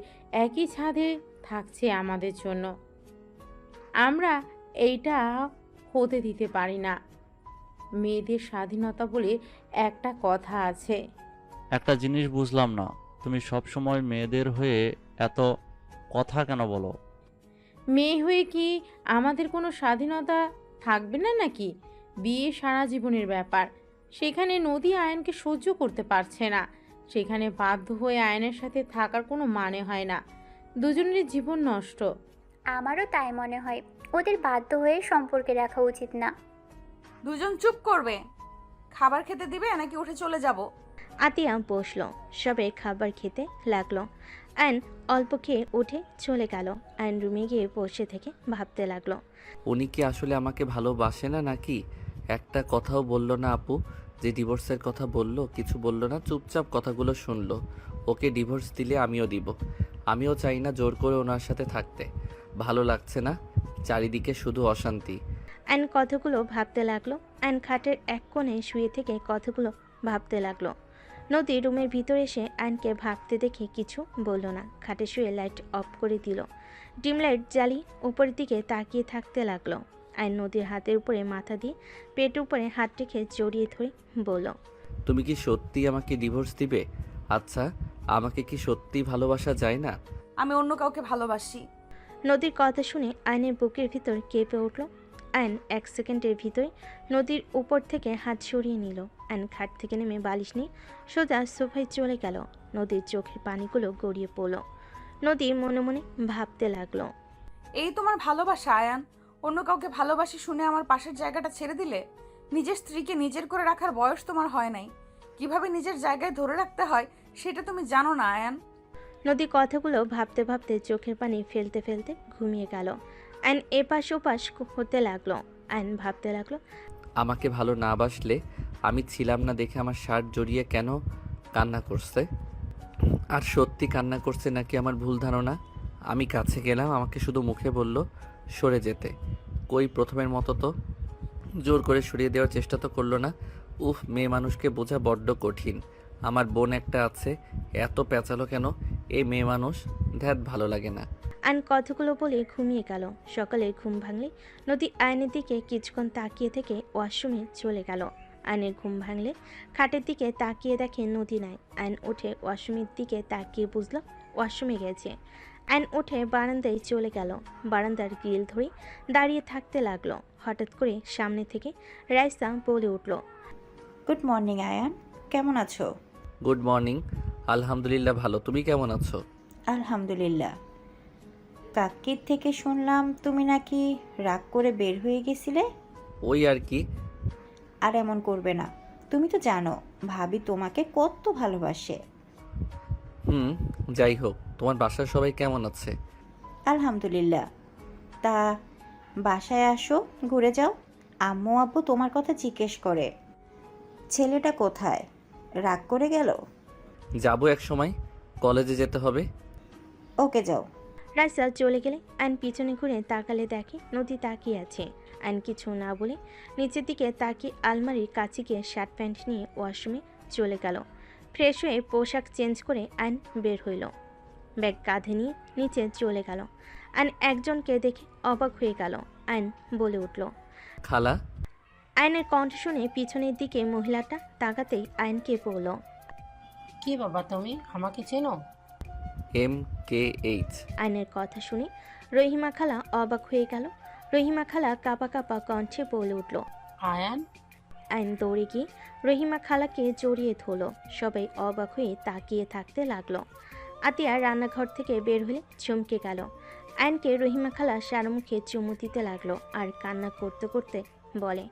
একই ছাদে থাকছে আমাদের জন্য। আমরা এইটা হতে দিতে পারি না। মেয়েদের স্বাধীনতা বলে একটা কথা আছে। একটা জিনিস বুঝলাম না, তুমি সব সময় মেয়েদের হয়ে এত কথা কেন বলো? মেয়ে হয়ে কি আমাদের কোনো স্বাধীনতা থাকবে না নাকি? বিয়ে সারা জীবনের ব্যাপার। সেখানে নদী আয়নকে সহ্য করতে পারছে না, সেখানে বাধ্য হয়ে আয়নের সাথে থাকার কোনো মানে হয় না। দুজনের জীবন নষ্ট। আমারও তাই মনে হয়, ওদের বাধ্য হয়ে সম্পর্কে রাখা উচিত না। দুজন চুপ করবে। খাবার খেতে দিবে নাকি উঠে চলে যাব? আতিয়া বসলো, সবে খাবার খেতে লাগলো। আয়ন অল্প খেয়ে উঠে চলে গেল। আয়ন রুমে গিয়ে বসে থেকে ভাবতে লাগলো। উনি কি আসলে আমাকে ভালোবাসে না নাকি? একটা কথাও বলল না আপু। যে ডিভোর্সের কথা বলল কিছু বলল না, চুপচাপ কথাগুলো শুনলো। ওকে ডিভোর্স দিলে আমিও দিব। আমিও চাই না জোর করে ওনার সাথে থাকতে। ভালো লাগছে না, চারিদিকে শুধু অশান্তি। আয়ন কথাগুলো ভাবতে লাগলো। আয়ন খাটের এক কোণে শুয়ে থেকে কথাগুলো ভাবতে লাগলো। নদী রুমের ভিতরে এসে আয়নকে ভাবতে দেখে কিছু বলল না। খাটে শুয়ে লাইট অফ করে দিল। ডিম লাইট জ্বালিয়ে উপরের দিকে তাকিয়ে থাকতে লাগলো। আয়ন নদীর হাতের উপরে মাথা দিয়ে পেট উপরে হাত রেখে জড়িয়ে ধরে বলল, তুমি কি সত্যি আমাকে ডিভোর্স দিবে? আচ্ছা, আমাকে কি সত্যি ভালোবাসা যায় না? আমি অন্য কাউকে ভালোবাসি। নদীর কথা শুনে আয়নের বুকের ভিতর কেঁপে উঠল। আয়ন এক সেকেন্ডের ভিতরে নদীর উপর থেকে হাত সরিয়ে নিল। আয়ন খাট থেকে নেমে বালিশ নিয়ে সোজা সোফায় চলে গেল। নদীর চোখের পানিগুলো গড়িয়ে পড়ল। নদী মনে মনে ভাবতে লাগলো, এই তোমার ভালোবাসা আয়ান? অন্য কাউকে ভালোবাসি শুনে আমার পাশের জায়গাটা ছেড়ে দিলে? নিজের স্ত্রীকে নিজের করে রাখার বয়স তোমার হয় নাই। কিভাবে নিজের জায়গায় ধরে রাখতে হয় সেটা তুমি জানো না আয়ান। নদী কথাগুলো ভাবতে ভাবতে চোখের পানি ফেলতে ফেলতে ঘুমিয়ে গেল। আয়ন এপাশ ওপাশ হতে লাগলো। আয়ন ভাবতে লাগলো, আমাকে ভালো না বাসলে আমি ছিলাম না দেখে আমার শার্ট জড়িয়ে কেন কান্না করছে? আর সত্যি কান্না করছে নাকি আমার ভুল ধারণা? আমি কাছে গেলাম, আমাকে শুধু মুখে বলল সরে যেতে। কই প্রথমের মতো তো জোর করে সরিয়ে দেওয়ার চেষ্টা তো করলো না। উফ, মেয়ে মানুষকে বোঝা বড্ড কঠিন। আমার বোন একটা আছে, এত পেঁচালো কেন এই মেয়ে মানুষ, ধ্যাত ভালো লাগে না। আয়ন কথাগুলো বলে ঘুমিয়ে গেল। সকালে ঘুম ভাঙলে নদী আয়নের দিকে কিছুক্ষণ তাকিয়ে থেকে ওয়াশরুমে চলে গেল। আয়নের ঘুম ভাঙলে খাটের দিকে তাকিয়ে দেখে নদী নাই। আয়ন উঠে ওয়াশরুমের দিকে তাকিয়ে বুঝল ওয়াশরুমে গেছে। আয়ন উঠে বারান্দায় চলে গেল। বারান্দার গ্রিল ধরে দাঁড়িয়ে থাকতে লাগলো। হঠাৎ করে সামনে থেকে রাইসা বলে উঠল, গুড মর্নিং আয়ান, কেমন আছো? Good morning. আলহামদুলিল্লাহ ভালো, তুমি কেমন আছো? আলহামদুলিল্লাহ। কাকির থেকে শুনলাম তুমি নাকি রাগ করে বের হয়ে গেছিলে। ওই আর কি। আর এমন করবে না, তুমি তো জানো ভাবি তোমাকে কত ভালোবাসে। যাই হোক, তোমার বাসার সবাই কেমন আছে? আলহামদুলিল্লাহ। তা বাসায় আসো, ঘুরে যাও। আম্মু আব্বু তোমার কথা জিজ্ঞেস করে। ছেলেটা কোথায়, রাগ করে গেল? যাবো এক সময়, কলেজে যেতে হবে। ওকে যাও। রাইসা চলে গেলে আয়ন পিছনে ঘুরে তাকালে দেখে নদী তাকিয়ে আছে। আয়ন কিছু না বলে নিচের দিকে তাকিয়ে আলমারির কাছে গিয়ে শার্ট প্যান্ট নিয়ে ওয়াশরুমে চলে গেল। ফ্রেশ হয়ে পোশাক চেঞ্জ করে আয়ন বের হইল। ব্যাগ কাঁধে নিয়ে নিচে চলে গেল। আয়ন একজনকে দেখে অবাক হয়ে গেল। আয়ন বলে উঠল, খালা। আয়নের কণ্ঠ শুনে পিছনের দিকে মহিলাটা তাকাতেই আয়নকে বলল, কি বাবা তুমি আমাকে চেনো? MKH। আয়নের কথা শুনে রহিমা খালা অবাক হয়ে গেল। রহিমা খালা কাঁপা কাঁপা কণ্ঠে বলে উঠল, আয়ান। আয়ন দৌড়ে গিয়ে রহিমা খালাকে জড়িয়ে ধরল। সবাই অবাক হয়ে তাকিয়ে থাকতে লাগলো। আতিয়া রান্নাঘর থেকে বের হলে চমকে গেল। আয়নকে রহিমা খালা সারা মুখে চুমু দিতে লাগলো আর কান্না করতে করতে বলে,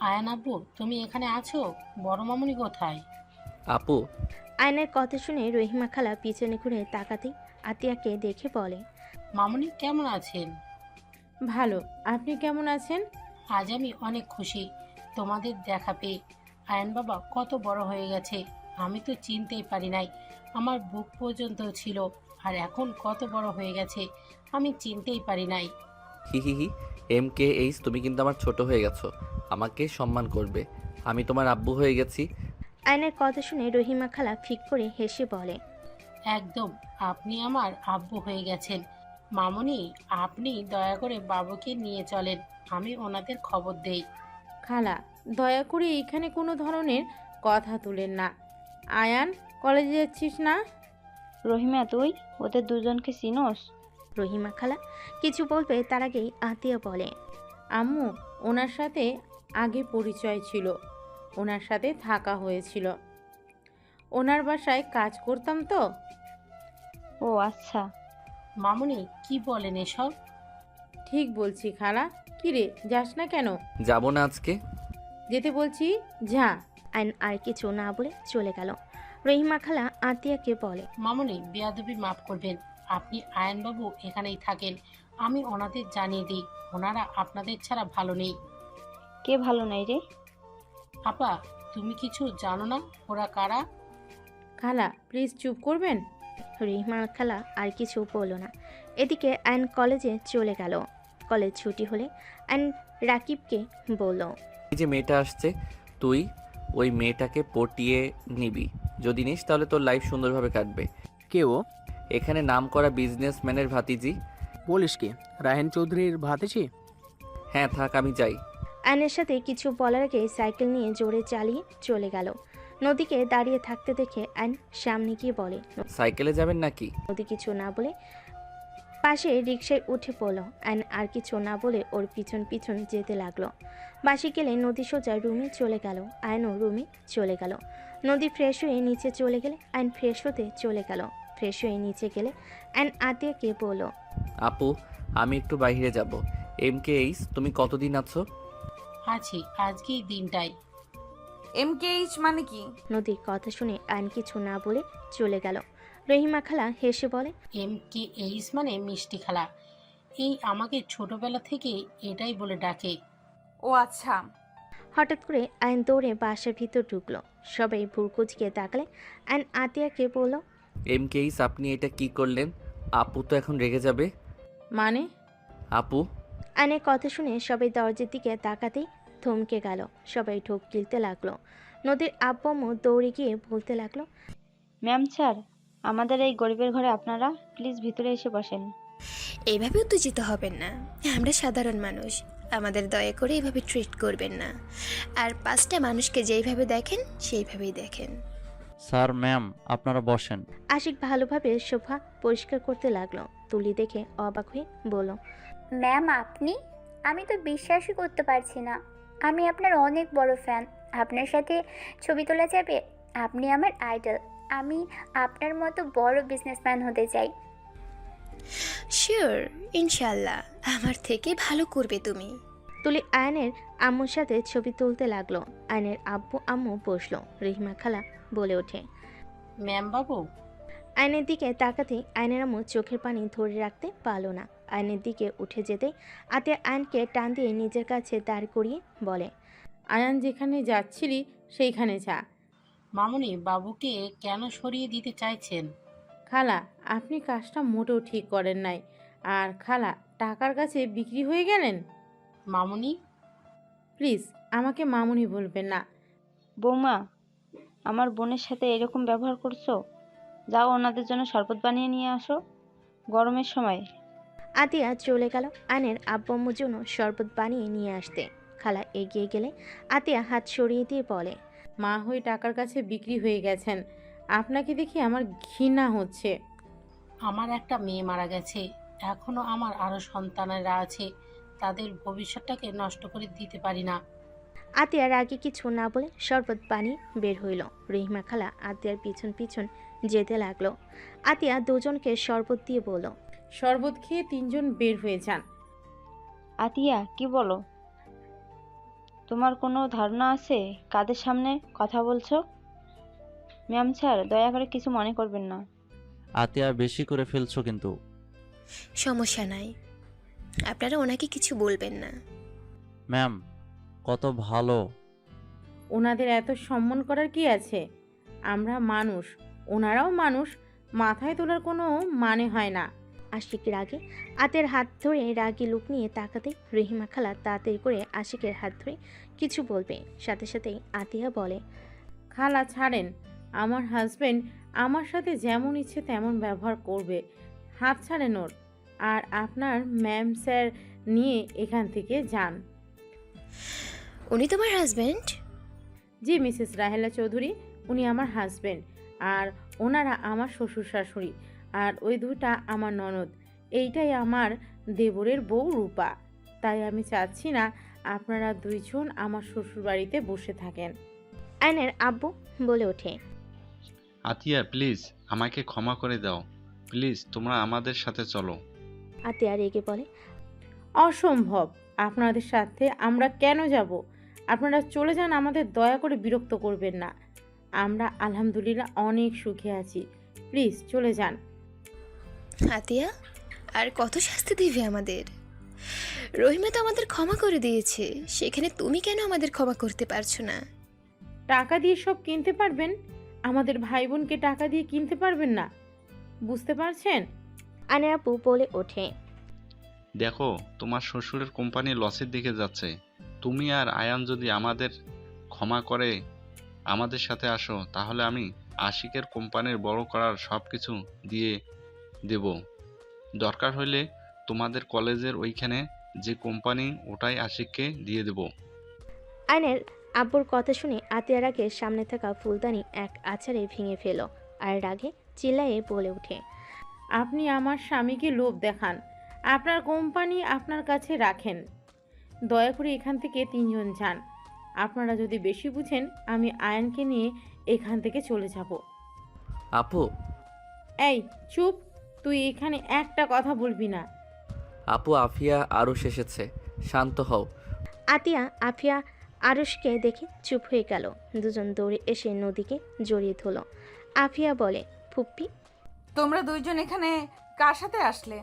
আয়ান আব্বু তুমি এখানে আছো? বড় মামুনি কোথায়? আপু। আয়নের কথা শুনে রহিমা খালা পিছনে ঘুরে তাকাতেই আতিয়াকে দেখে বলে, মামুনি কেমন আছেন? ভালো, আপনি কেমন আছেন? আজ আমি অনেক খুশি তোমাদের দেখা পেয়ে। আয়ান বাবা কত বড় হয়ে গেছে, আমি তো চিনতেই পারি নাই। আমার বুক পর্যন্ত ছিল, আর এখন কত বড় হয়ে গেছে আমি চিনতেই পারি নাই। হি হি হি। MKH, তুমি কিন্তু আমার ছোট হয়ে গেছো। আমাকে সম্মান করবে। আমি তোমার আব্বু হয়ে গেছি। আয়নের কথা শুনে রহিমা খালা ফিক করে হেসে বলে, একদম, আপনি আমার আব্বু হয়ে গেছেন। মামুনি, আপনি দয়া করে বাবুকে নিয়ে চলেন, আমি ওনাদের খবর দেই। খালা, দয়া করে এখানে কোনো ধরনের কথা তুলেন না। আয়ান, কলেজে যাচ্ছিস না? রহিমা, তুই ওদের দুজনকে চিনোস? রহিমা খালা কিছু বলবে তার আগেই আতিয়া বলে, আম্মু, ওনার সাথে আগে পরিচয় ছিল, ওনার সাথে থাকা হয়েছিল, ওনার বাসায় কাজ করতাম তো। ও আচ্ছা। মামুনি, কি বলেন এসব? ঠিক বলছি খালা। কিরে, যাস না কেন? যাব না আজকে। যেতে বলছি, যা। আয়ন আর কিছু না বলে চলে গেল। রহিমা খালা আতিয়াকে বলে, মামুনি, বেয়াদবি মাফ করবেন। আপনি আয়নবাবু এখানেই থাকেন, আমি ওনাদের জানিয়ে দিই, ওনারা আপনাদের ছাড়া ভালো নেই। কে ভালো নাই রে? আপা, তুমি কিছু জানো না ওরা কারা? খালা, প্লিজ চুপ করবেন। রহিমা খালা আর কিছু বলল না। এদিকে আয়ন কলেজে চলে গেল। কলেজ ছুটি হলে আয়ন রাকিবকে বলল, এই যে মেয়েটা আসছে, তুই ওই মেয়েটাকে পটিয়ে নিবি। যদি নিস তাহলে তোর লাইফ সুন্দরভাবে কাটবে। কে ও? এখানে নাম করা বিজনেসম্যানের ভাতিজি। বলিস কি, রাহেন চৌধুরীর ভাতিজি? হ্যাঁ, থাক, আমি যাই। আয়নের সাথে কিছু বলার আগে সাইকেল নিয়ে জোরে চালিয়ে চলে গেল। নদীকে দাঁড়িয়ে থাকতে দেখে আয়ন সামনে গিয়ে বলে, সাইকেলে যাবেন নাকি? নদী কিছু না বলে পাশে রিকশায় উঠে পড়ল। আয়ন আর কিছু না বলে ওর পিছন পিছন যেতে লাগলো। বাসে গেলে নদী সোজা রুমে চলে গেল। আয়নও রুমে চলে গেল। নদী ফ্রেশ হয়ে নিচে চলে গেলে আয়ন ফ্রেশ হতে চলে গেল। ফ্রেশ হয়ে নিচে গেলে আয়ন আতিয়াকে বলল, আপু, আমি একটু বাইরে যাব। MKH, তুমি কতদিন আছো? আছি, আজকেই দিনটাই। MKH মানে কি? নদীর কথা শুনে আয়ন কিছু না বলে চলে গেল। রহিমা খালা হেসে বলে, MKH মানে মিষ্টি খালা। এই আমাকে ছোটবেলা থেকে এটাই বলে ডাকে। ও আচ্ছা। হঠাৎ করে আয়ন দৌড়ে বাসার ভিতর ঢুকলো। সবাই ভুরকুচকে তাকালে আয়ন আতিয়াকে বলল, MKH, আপনি এটা কি করলেন? আপু তো এখন রেগে যাবে। মানে? আপু। আয়নের কথা শুনে সবাই দরজার দিকে তাকাতেই থমকে গেল। সবাই ঢোক গিলতে লাগলো। নদীর আব্বু দৌড়ে গিয়ে বলতে লাগলো, ম্যাম স্যার, আমাদের এই গরিবের ঘরে আপনারা প্লিজ ভিতরে এসে বসেন। এইভাবে উত্তেজিত হবেন না, আমরা সাধারণ মানুষ, আমাদের দয়া করে এভাবে ট্রিট করবেন না। আর পাঁচটা মানুষকে যেইভাবে দেখেন সেইভাবেই দেখেন। স্যার, ম্যাম, আপনারা বসেন। আশিক ভালোভাবে সোফা পরিষ্কার করতে লাগলো। তুলি দেখে অবাক হয়ে বলল, ম্যাম আপনি? আমি তো বিশ্বাসই করতে পারছি না, আমি আপনার অনেক বড় ফ্যান। আপনার সাথে ছবি তোলা যাবে? আপনি আমার আইডল, আমি আপনার মতো বড় বিজনেসম্যান হতে চাই। শিওর, ইনশাল্লাহ আমার থেকে ভালো করবে তুমি। তুলি আয়নের আম্মুর সাথে ছবি তুলতে লাগলো। আয়নের আব্বু আম্মু বসলো। রহিমা খালা বলে ওঠে, ম্যাম বাবু। আয়নের দিকে তাকাতেই আয়নের আম্মু চোখের পানি ধরে রাখতে পারল না। আয়নের দিকে উঠে যেতে আতিয়া আয়নকে টান দিয়ে নিজের কাছে দাঁড় করিয়ে বলে, আয়ান, যেখানে যাচ্ছিলি সেইখানে যা। মামুনি, বাবুকে কেন সরিয়ে দিতে চাইছেন? খালা, আপনি কাজটা মোটেও ঠিক করেন নাই। আর খালা, টাকার কাছে বিক্রি হয়ে গেলেন। মামুনি। প্লিজ আমাকে মামুনি বলবেন না। বৌমা, আমার বোনের সাথে এরকম ব্যবহার করছো? যাও ওনাদের জন্য শরবত বানিয়ে নিয়ে আসো, গরমের সময়। আতিয়া চলে গেল আয়নের আব্বু আম্মুর জন্য শরবত বানিয়ে নিয়ে আসতে। খালা এগিয়ে গেলে আতিয়া হাত সরিয়ে দিয়ে বলে, মা হয়ে টাকার কাছে বিক্রি হয়ে গেছেন। আপনাকে দেখে আমার ঘৃণা হচ্ছে। আমার একটা মেয়ে মারা গেছে, এখনো আমার আরো সন্তানেরা আছে, তাদের ভবিষ্যৎটাকে নষ্ট করে দিতে পারি না। আতিয়ার আগে কিছু না বলে শরবত বানিয়ে বের হইল। রহিমা খালা আতিয়ার পিছন পিছন যেতে লাগলো। আতিয়া দুজনকে শরবত দিয়ে বলল, শরবত খেয়ে তিনজন বের হয়ে যান। আতিয়া, কি বলো? তোমার কোনো ধারণা আছে কাদের সামনে কথা বলছো? ম্যাম স্যার, দয়া করে কিছু মনে করবেন না। আতিয়া, বেশি করে ফেলছো কিন্তু। সমস্যা নাই, আপনারা ওনাকে কিছু বলবেন না। ম্যাম, কত ভালো। ওনাদের এত সম্মান করার কি আছে? আমরা মানুষ, ওনারাও মানুষ, মাথায় তোলার কোনো মানে হয় না। আশিকের আগে আতের হাত ধরে রাগী লুক নিয়ে তাকাতে রহিমা খালা তাড়াতাড়ি করে আশিকের হাত ধরে কিছু বলবে, সাথে সাথেই আতিয়া বলে, খালা ছাড়েন, আমার হাজবেন্ড আমার সাথে যেমন ইচ্ছে তেমন ব্যবহার করবে, হাত ছাড়েন ওর। আর আপনার ম্যাম স্যার নিয়ে এখান থেকে যান। উনি তোমার হাজব্যান্ড? জি মিসেস রাহেলা চৌধুরী, উনি আমার হাজবেন্ড, আর ওনারা আমার শ্বশুর শাশুড়ি, আর ওই দুটা আমার ননদ। এইটাই আমার দেবরের বউ রূপা। তাই আমি চাচ্ছি না আপনারা দুইজন আমার শ্বশুর বাড়িতে বসে থাকেন। আয়নের আব্বু বলে ওঠে, আতিয়া প্লিজ আমাকে ক্ষমা করে দাও, প্লিজ তোমরা আমাদের সাথে চলো। আতিয়া রেগে বলে, অসম্ভব, আপনাদের সাথে আমরা কেন যাব? আপনারা চলে যান, আমাদের দয়া করে বিরক্ত করবেন না। আমরা আলহামদুলিল্লাহ অনেক সুখে আছি, প্লিজ চলে যান। আতিয়া, আর কত শাস্তি দিবে আমাদের? রহিমা তো আমাদের ক্ষমা করে দিয়েছে, সেখানে তুমি কেন আমাদের ক্ষমা করতে পারছো না? টাকা দিয়ে সব কিনতে পারবেন, আমাদের ভাই বোনকে টাকা দিয়ে কিনতে পারবেন না, বুঝতে পারছেন? আয়নের আব্বু বলে ওঠে, দেখো তোমার শ্বশুরের কোম্পানি লসের দিকে যাচ্ছে, তুমি আর আয়ান যদি আমাদের ক্ষমা করে আমাদের সাথে আসো, তাহলে আমি আশিকের কোম্পানির বড় করার সব কিছু দিয়ে দেব। দরকার হলে তোমাদের কলেজের ওইখানে যে কোম্পানি, ওটাই আশিককে দিয়ে দেব। আয়নের আব্বুর কথা শুনে আতিয়ার আগে সামনে থাকা ফুলদানি এক আছাড়ে ভেঙে ফেল আর রাগে চিল্লায়ে বলে ওঠে, আপনি আমার স্বামীকে লোভ দেখান, আপনার কোম্পানি আপনার কাছে রাখেন। দয়া করে এখান থেকে তিনজন যান। আপনারা যদি বেশি বুঝেন, আমি আয়নকে নিয়ে এখান থেকে চলে যাব। আপু, এই চুপ, তুই এখানে একটা কথা বলবি না। আপু আফিয়া আরুষ এসেছে, শান্ত হও। আতিয়া আফিয়া আরুষকে দেখে চুপ হয়ে গেল। দুজন দৌড়ে এসে নদীকে জড়িয়ে ধরল। আফিয়া বলে, ফুপ্পি, তোমরা দুইজন এখানে কার সাথে আসলে?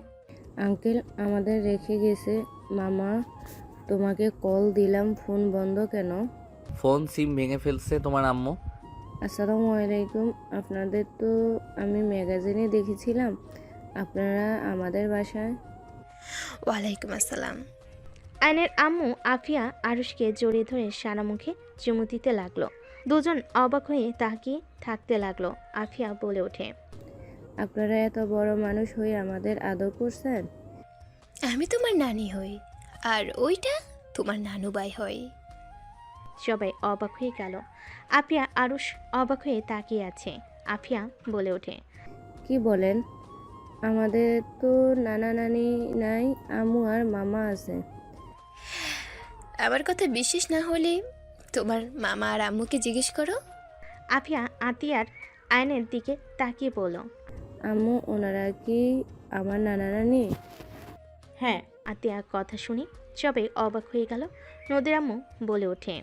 আঙ্কেল আমাদের রেখে গেছে। মামা, তোমাকে কল দিলাম, ফোন বন্ধ কেন? ফোন সিম ভেঙে ফেলছে তোমার আম্মু। আসসালামু আলাইকুম। আপনাদের তো আমি ম্যাগাজিনে দেখেছিলাম আপনারা আমাদের বাসায়। ওয়ালাইকুম আসসালাম। আয়নের আম্মু আফিয়া আরুষকে জড়িয়ে ধরে সারা মুখে চুমু দিতে লাগলো। দুজন অবাক হয়ে তাকিয়ে থাকতে লাগলো। আফিয়া বলে ওঠে, আপনারা এত বড় মানুষ হয়ে আমাদের আদর করছেন। আমি তোমার নানি হই, আর ওইটা তোমার নানু ভাই হয়। সবাই অবাক হয়ে গেল। আফিয়া আরুষ অবাক হয়ে তাকিয়ে আছে। আফিয়া বলে ওঠে, কি বলেন? আমাদের তো নানা নানি নাই, আম্মু আর মামা আছে। আমার কথা বিশ্বাস না হলে তোমার মামা আর আম্মুকে জিজ্ঞেস করো। আফিয়া আতিয়ার আয়নের দিকে তাকিয়ে বলল, আম্মু, ওনারা কি আমার নানা নানি? হ্যাঁ। আতিয়ার কথা শুনে সবাই অবাক হয়ে গেল। নদীর আম্মু বলে ওঠে,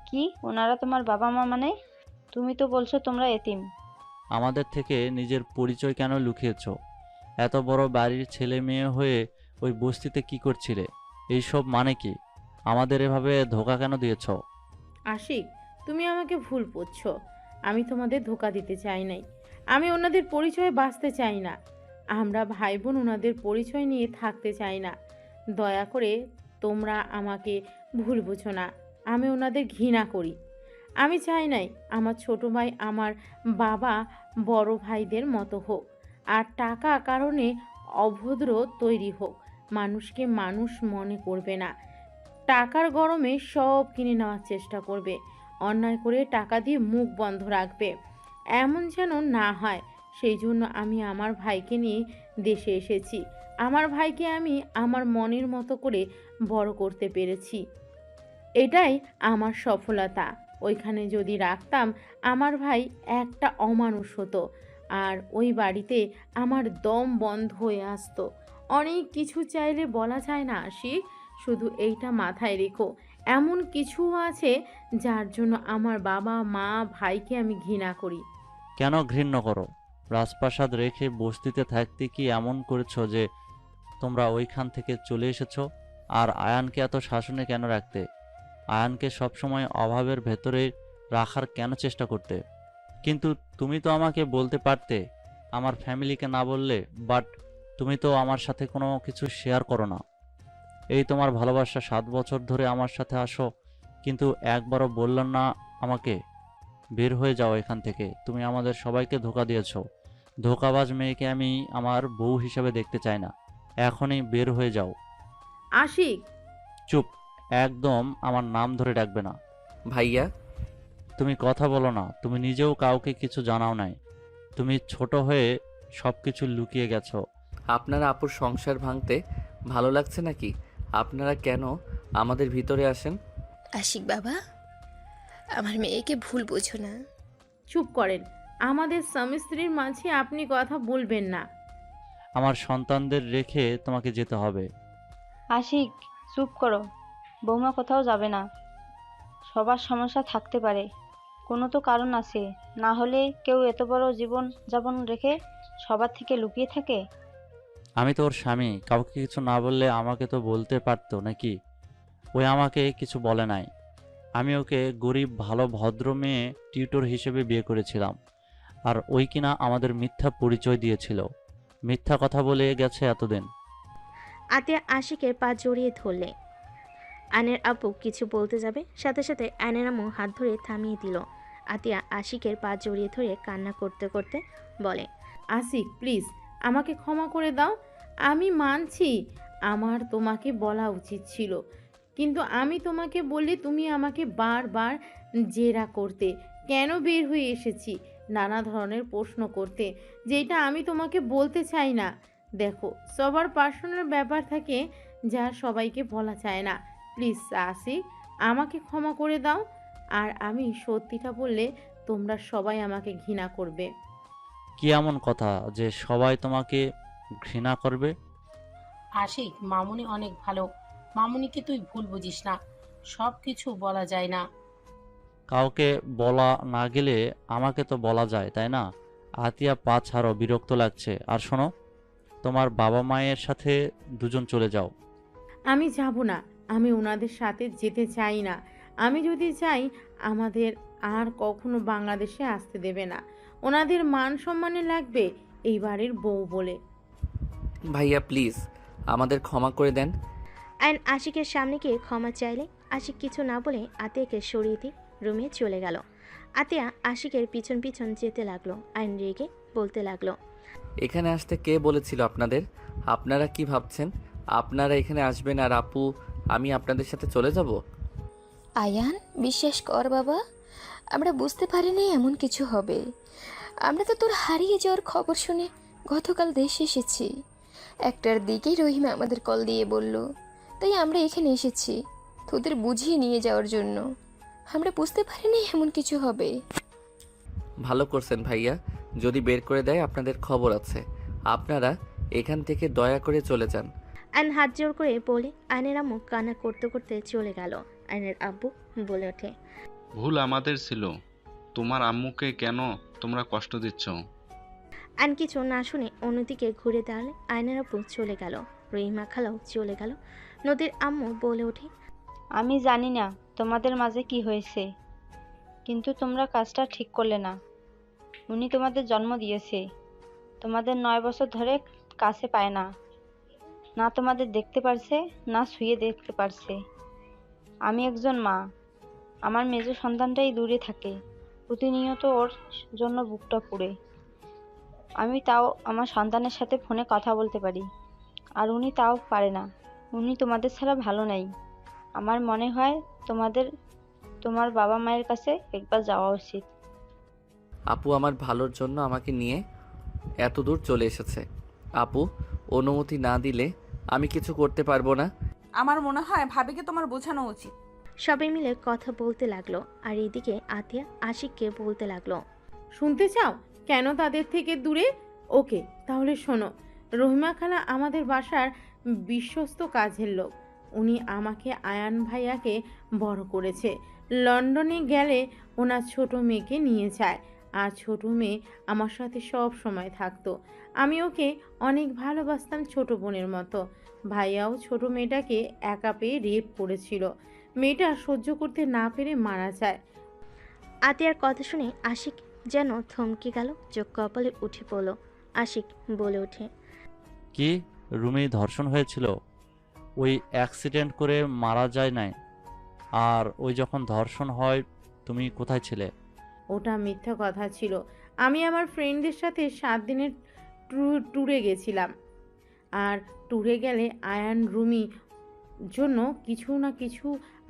কি ওনারা তোমার বাবা মা মানে? তুমি তো বলছো তোমরা এতিম। আমাদের থেকে নিজের পরিচয় কেন লুকিয়েছ? এত বড় বাড়ির ছেলে মেয়ে হয়ে ওই বস্তিতে কি করছিলে? এইসব মানে কি? আমাদের এভাবে ধোকা কেন দিয়েছ? আশিক, তুমি আমাকে ভুল বুঝছো। আমি তোমাদের ধোকা দিতে চাই নাই। আমি ওনাদের পরিচয়ে বাঁচতে চাই না। আমরা ভাই বোন ওনাদের পরিচয় নিয়ে থাকতে চাই না। দয়া করে তোমরা আমাকে ভুল বুঝো না। আমি ওনাদের ঘৃণা করি। আমি চাই নাই আমার ছোট ভাই আমার বাবা বড় ভাইদের মতো হোক, আর টাকা কারণে অভদ্র তৈরি হোক। মানুষকে মানুষ মনে করবে না, টাকার গরমে সব কিনে নেওয়ার চেষ্টা করবে, অন্যায় করে টাকা দিয়ে মুখ বন্ধ রাখবে। এমন যেন না হয়। সেই জন্য আমি আমার ভাইকে নিয়ে দেশে এসেছি। আমার ভাইকে আমি আমার মনের মতো করে বড় করতে পেরেছি, এটাই আমার সফলতা। ওইখানে যদি রাখতাম, আমার ভাই একটা অমানুষ হতো, আর ওই বাড়িতে আমার দম বন্ধ হয়ে আসতো। অনেক কিছু চাইলে বলা যায় না আশিক, শুধু এইটা মাথায় রেখো, এমন কিছু আছে যার জন্য আমার বাবা মা ভাইকে আমি ঘৃণা করি। কেন ঘৃণ্য করো? রাজপ্রাসাদ রেখে বস্তিতে থাকতে কি এমন করেছো যে তোমরা ওইখান থেকে চলে এসেছো? আর আয়ানকে এত শাসনে কেন রাখতে? আয়ানকে সবসময় অভাবের ভেতরে রাখার কেন চেষ্টা করতে? কিন্তু তুমি তো আমাকে বলতে পারতে, আমার ফ্যামিলিকে না বললে। বাট তুমি তো আমার সাথে কোনো কিছু শেয়ার করো না। এই তোমার ভালোবাসা 7 বছর ধরে আমার সাথে আসো, কিন্তু একবারও বললাম না আমাকে। বের হয়ে যাও এখান থেকে। তুমি আমাদের সবাইকে ধোঁকা দিয়েছো। ধোঁকাবাজ মেয়েকে আমি আমার বউ হিসেবে দেখতে চাই না। এখনই বের হয়ে যাও। আশিক, চুপ, একদম আমার নাম ধরে ডাকবে না। ভাইয়া, তুমি কথা বলো না। তুমি নিজেও কাউকে কিছু জানাও নাই। তুমি ছোট হয়ে সব কিছু লুকিয়ে গেছো। আপনারা আপুর সংসার ভাঙতে ভালো লাগছে নাকি? আপনারা কেন আমাদের ভিতরে আসেন? আশিক বাবা, আমার মেয়েকে ভুল বোঝো না। চুপ করেন। আমাদের স্বামী স্ত্রীর মাঝে আপনি কথা বলবেন না। আমার সন্তানদের রেখে তোমাকে যেতে হবে। আশিক, চুপ করো। বৌমা কোথাও যাবে না। সবার সমস্যা থাকতে পারে, কোনো তো কারণ আছে। না হলে কেউ এত বড় জীবন যাপন রেখে সবার থেকে লুকিয়ে থাকে? আমি তো ওর স্বামী, কাউকে কিছু না বললে আমাকে তো বলতে পারতো নাকি? ওই আমাকে কিছু বলে নাই। আমি ওকে গরিব ভালো ভদ্র মেয়ে টিউটর হিসেবে বিয়ে করেছিলাম, আর ওই কিনা আমাদের মিথ্যা পরিচয় দিয়েছিল। মিথ্যা কথা বলে গেছে এতদিন। আতিয়া আশিকের পা জড়িয়ে ধরলে। আয়নের আব্বু কিছু বলতে যাবে, সাথে সাথে আয়নের আম্মু হাত ধরে থামিয়ে দিল। আতিয়া আশিকের পা জড়িয়ে ধরে কান্না করতে করতে বলে, আশিক প্লিজ, আমাকে ক্ষমা করে দাও। আমি মানছি আমার তোমাকে বলা উচিত ছিল, কিন্তু আমি তোমাকে বললে তুমি আমাকে বারবার জেরা করতে, কেন বের হয়ে এসেছি নানা ধরনের প্রশ্ন করতে, যেটা আমি তোমাকে বলতে চাই না। দেখো, সবার পার্সোনাল ব্যাপার থাকে যা সবাইকে বলা যায় না। প্লিজ আশিক, আমাকে ক্ষমা করে দাও। আর আমি সত্যিটা বললে তোমরা সবাই আমাকে ঘৃণা করবে। কি এমন কথা যে সবাই তোমাকে ঘৃণা করবে? আশিক, মামুনি অনেক ভালো। মামুনিকে তুই ভুল বুঝিস না। সব কিছু বলা যায় না। কাউকে বলা না গেলে আমাকে তো বলা যায়, তাই না? আতিয়া, পা ছাড়ো, বিরক্ত লাগছে। আর শোনো, তোমার বাবা মায়ের সাথে দুজন চলে যাও। আমি যাব না, আমি ওনাদের সাথে যেতে চাই না। আমি যদি চাই আমাদের আর কখনো বাংলাদেশে আসতে দেবে না। ওনাদের মান সম্মানে লাগবে এই বাড়ির বউ বলে। ভাইয়া প্লিজ আমাদের ক্ষমা করে দেন। আয়ন আশিকের সামনে গিয়ে ক্ষমা চাইলে আশিক কিছু না বলে আতিয়াকে সরিয়ে দিয়ে রুমে চলে গেল। আতিয়া আশিকের পিছন পিছন যেতে লাগলো। আয়ন রেগে বলতে লাগলো, এখানে আসতে কে বলেছিল আপনাদের? আপনারা কি ভাবছেন আপনারা এখানে আসবেন আর আপু আমি আপনাদের সাথে চলে যাব? আয়ান, বিশ্বাস কর বাবা, আমরা বুঝতে পারিনি এমন কিছু হবে। আমরা তো তোর হারিয়ে যাওয়ার খবর শুনে গতকাল দেশে এসেছি। 1টার দিকেই রহিমা আমাদের কল দিয়ে বলল, তাই আমরা এখানে এসেছি তোদের বুঝিয়ে নিয়ে যাওয়ার জন্য। আমরা বুঝতে পারিনি এমন কিছু হবে। ভালো করছেন ভাইয়া, যদি বের করে দেয় আপনাদের খবর আছে। আপনারা এখান থেকে দয়া করে চলে যান। আয়ন হাত জোর করে বলে আয়নের আম্মু কান্না করতে করতে চলে গেল। আয়নের আব্বু বলে ওঠে, ভুল আমাদের ছিল। তোমার আম্মুকে কেন তোমরা কষ্ট দিচ্ছ? আয়ন কিছু না শুনে অন্যদিকে ঘুরে দাঁড়ালে আয়নের আব্বু চলে গেল। রহিমা খালাও চলে গেল। নদীর আম্মু বলে ওঠে, আমি জানি না তোমাদের মাঝে কি হয়েছে, কিন্তু তোমরা কাজটা ঠিক করলে না। উনি তোমাদের জন্ম দিয়েছে, তোমাদের 9 বছর ধরে কাছে পায় না, না তোমাদের দেখতে পারছে না ছুঁয়ে দেখতে পারছে। আমি একজন মা, আমার মেজ সন্তানটাই দূরে থাকে, প্রতিনিয়ত ওর জন্য বুকটা পুড়ে। আমি তাও আমার সন্তানের সাথে ফোনে কথা বলতে পারি, আর উনি তাও পারে না। উনি তোমাদের ছাড়া ভালো নাই। আমার মনে হয় তোমার বাবা মায়ের কাছে একবার যাওয়া উচিত। আপু আমার ভালোর জন্য আমাকে নিয়ে এত দূর চলে এসেছে। আপু অনুমতি না দিলে আমি কিছু করতে পারবো না। আমার মনে হয় ভাবিকে তোমার বোঝানো উচিত। সবাই মিলে কথা বলতে লাগলো। আর এদিকে আতিয়া আশিককে বলতে লাগলো, শুনতে চাও কেন তাদের থেকে দূরে? ওকে, তাহলে শোনো। রহিমা খালা আমাদের বাসার বিশ্বস্ত কাজের লোক। উনি আমাকে আয়ান ভাইয়াকে বড় করেছে। লন্ডনে গেলে ওনার ছোট মেয়েকে নিয়ে যায়, আর ছোট মেয়ে আমার সাথে সব সময় থাকতো। আমি ওকে অনেক ভালোবাসতাম, ছোট বোনের মতো। ভাইয়াও ছোট মেয়েটাকে একা পেয়ে রেপ করেছিল। মেয়েটা সহ্য করতে না পেরে মারা যায়। আতিয়ার কথা শুনে আশিক যেন থমকে গেল, চোখ কপালে উঠে পড়ল। আশিক বলে ওঠে, কি রুমি ধর্ষণ হয়েছিল? ওই অ্যাক্সিডেন্ট করে মারা যায় নাই? আর ওই যখন ধর্ষণ হয় তুমি কোথায় ছিলে? ওটা মিথ্যা কথা ছিল। আমি আমার ফ্রেন্ডদের সাথে 7 দিনের ট্যুরে গেছিলাম। আর ট্যুরে গেলে আয়ান রুমি জন্য কিছু না কিছু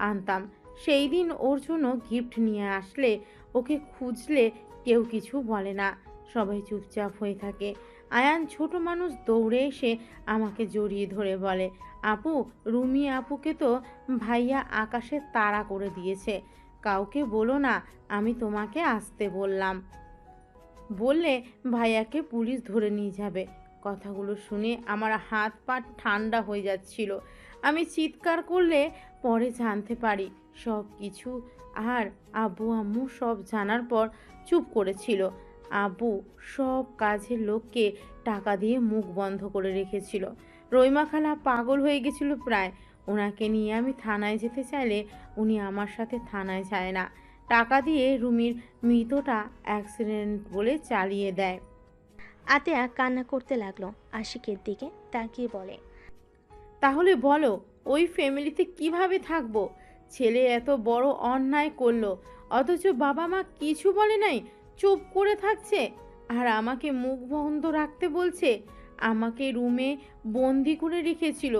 আনতাম। সেই দিন ওর জন্য গিফট নিয়ে আসলে ওকে খুঁজলে কেউ কিছু বলে না, সবাই চুপচাপ হয়ে থাকে। আয়ান ছোট মানুষ দৌড়ে এসে আমাকে জড়িয়ে ধরে বলে, আপু, রুমি আপুকে তো ভাইয়া আকাশে তাড়া করে দিয়েছে। কাউকে বলো না আমি তোমাকে আসতে বললাম, বললে ভাইয়াকে পুলিশ ধরে নিয়ে যাবে। কথাগুলো শুনে আমার হাত পা ঠান্ডা হয়ে যাচ্ছিল। আমি চিৎকার করলে পরে জানতে পারি সব কিছু। আর আব্বু আম্মু সব জানার পর চুপ করেছিল। আব্বু সব কাজের লোককে টাকা দিয়ে মুখ বন্ধ করে রেখেছিল। রইমা খালা পাগল হয়ে গেছিল প্রায়। ওনাকে নিয়ে আমি থানায় যেতে চাইলে উনি আমার সাথে থানায় যায় না। টাকা দিয়ে রুমির মৃতটা অ্যাক্সিডেন্ট বলে চালিয়ে দেয়। আতিয়া কান্না করতে লাগলো, আশিকের দিকে তাকিয়ে বলে, তাহলে বলো ওই ফ্যামিলিতে কিভাবে থাকবো? ছেলে এত বড় অন্যায় করলো, অথচ বাবা মা কিছু বলে নাই, চুপ করে থাকছে। আর আমাকে মুখ বন্ধ রাখতে বলছে। আমাকে রুমে বন্দি করে রেখেছিল।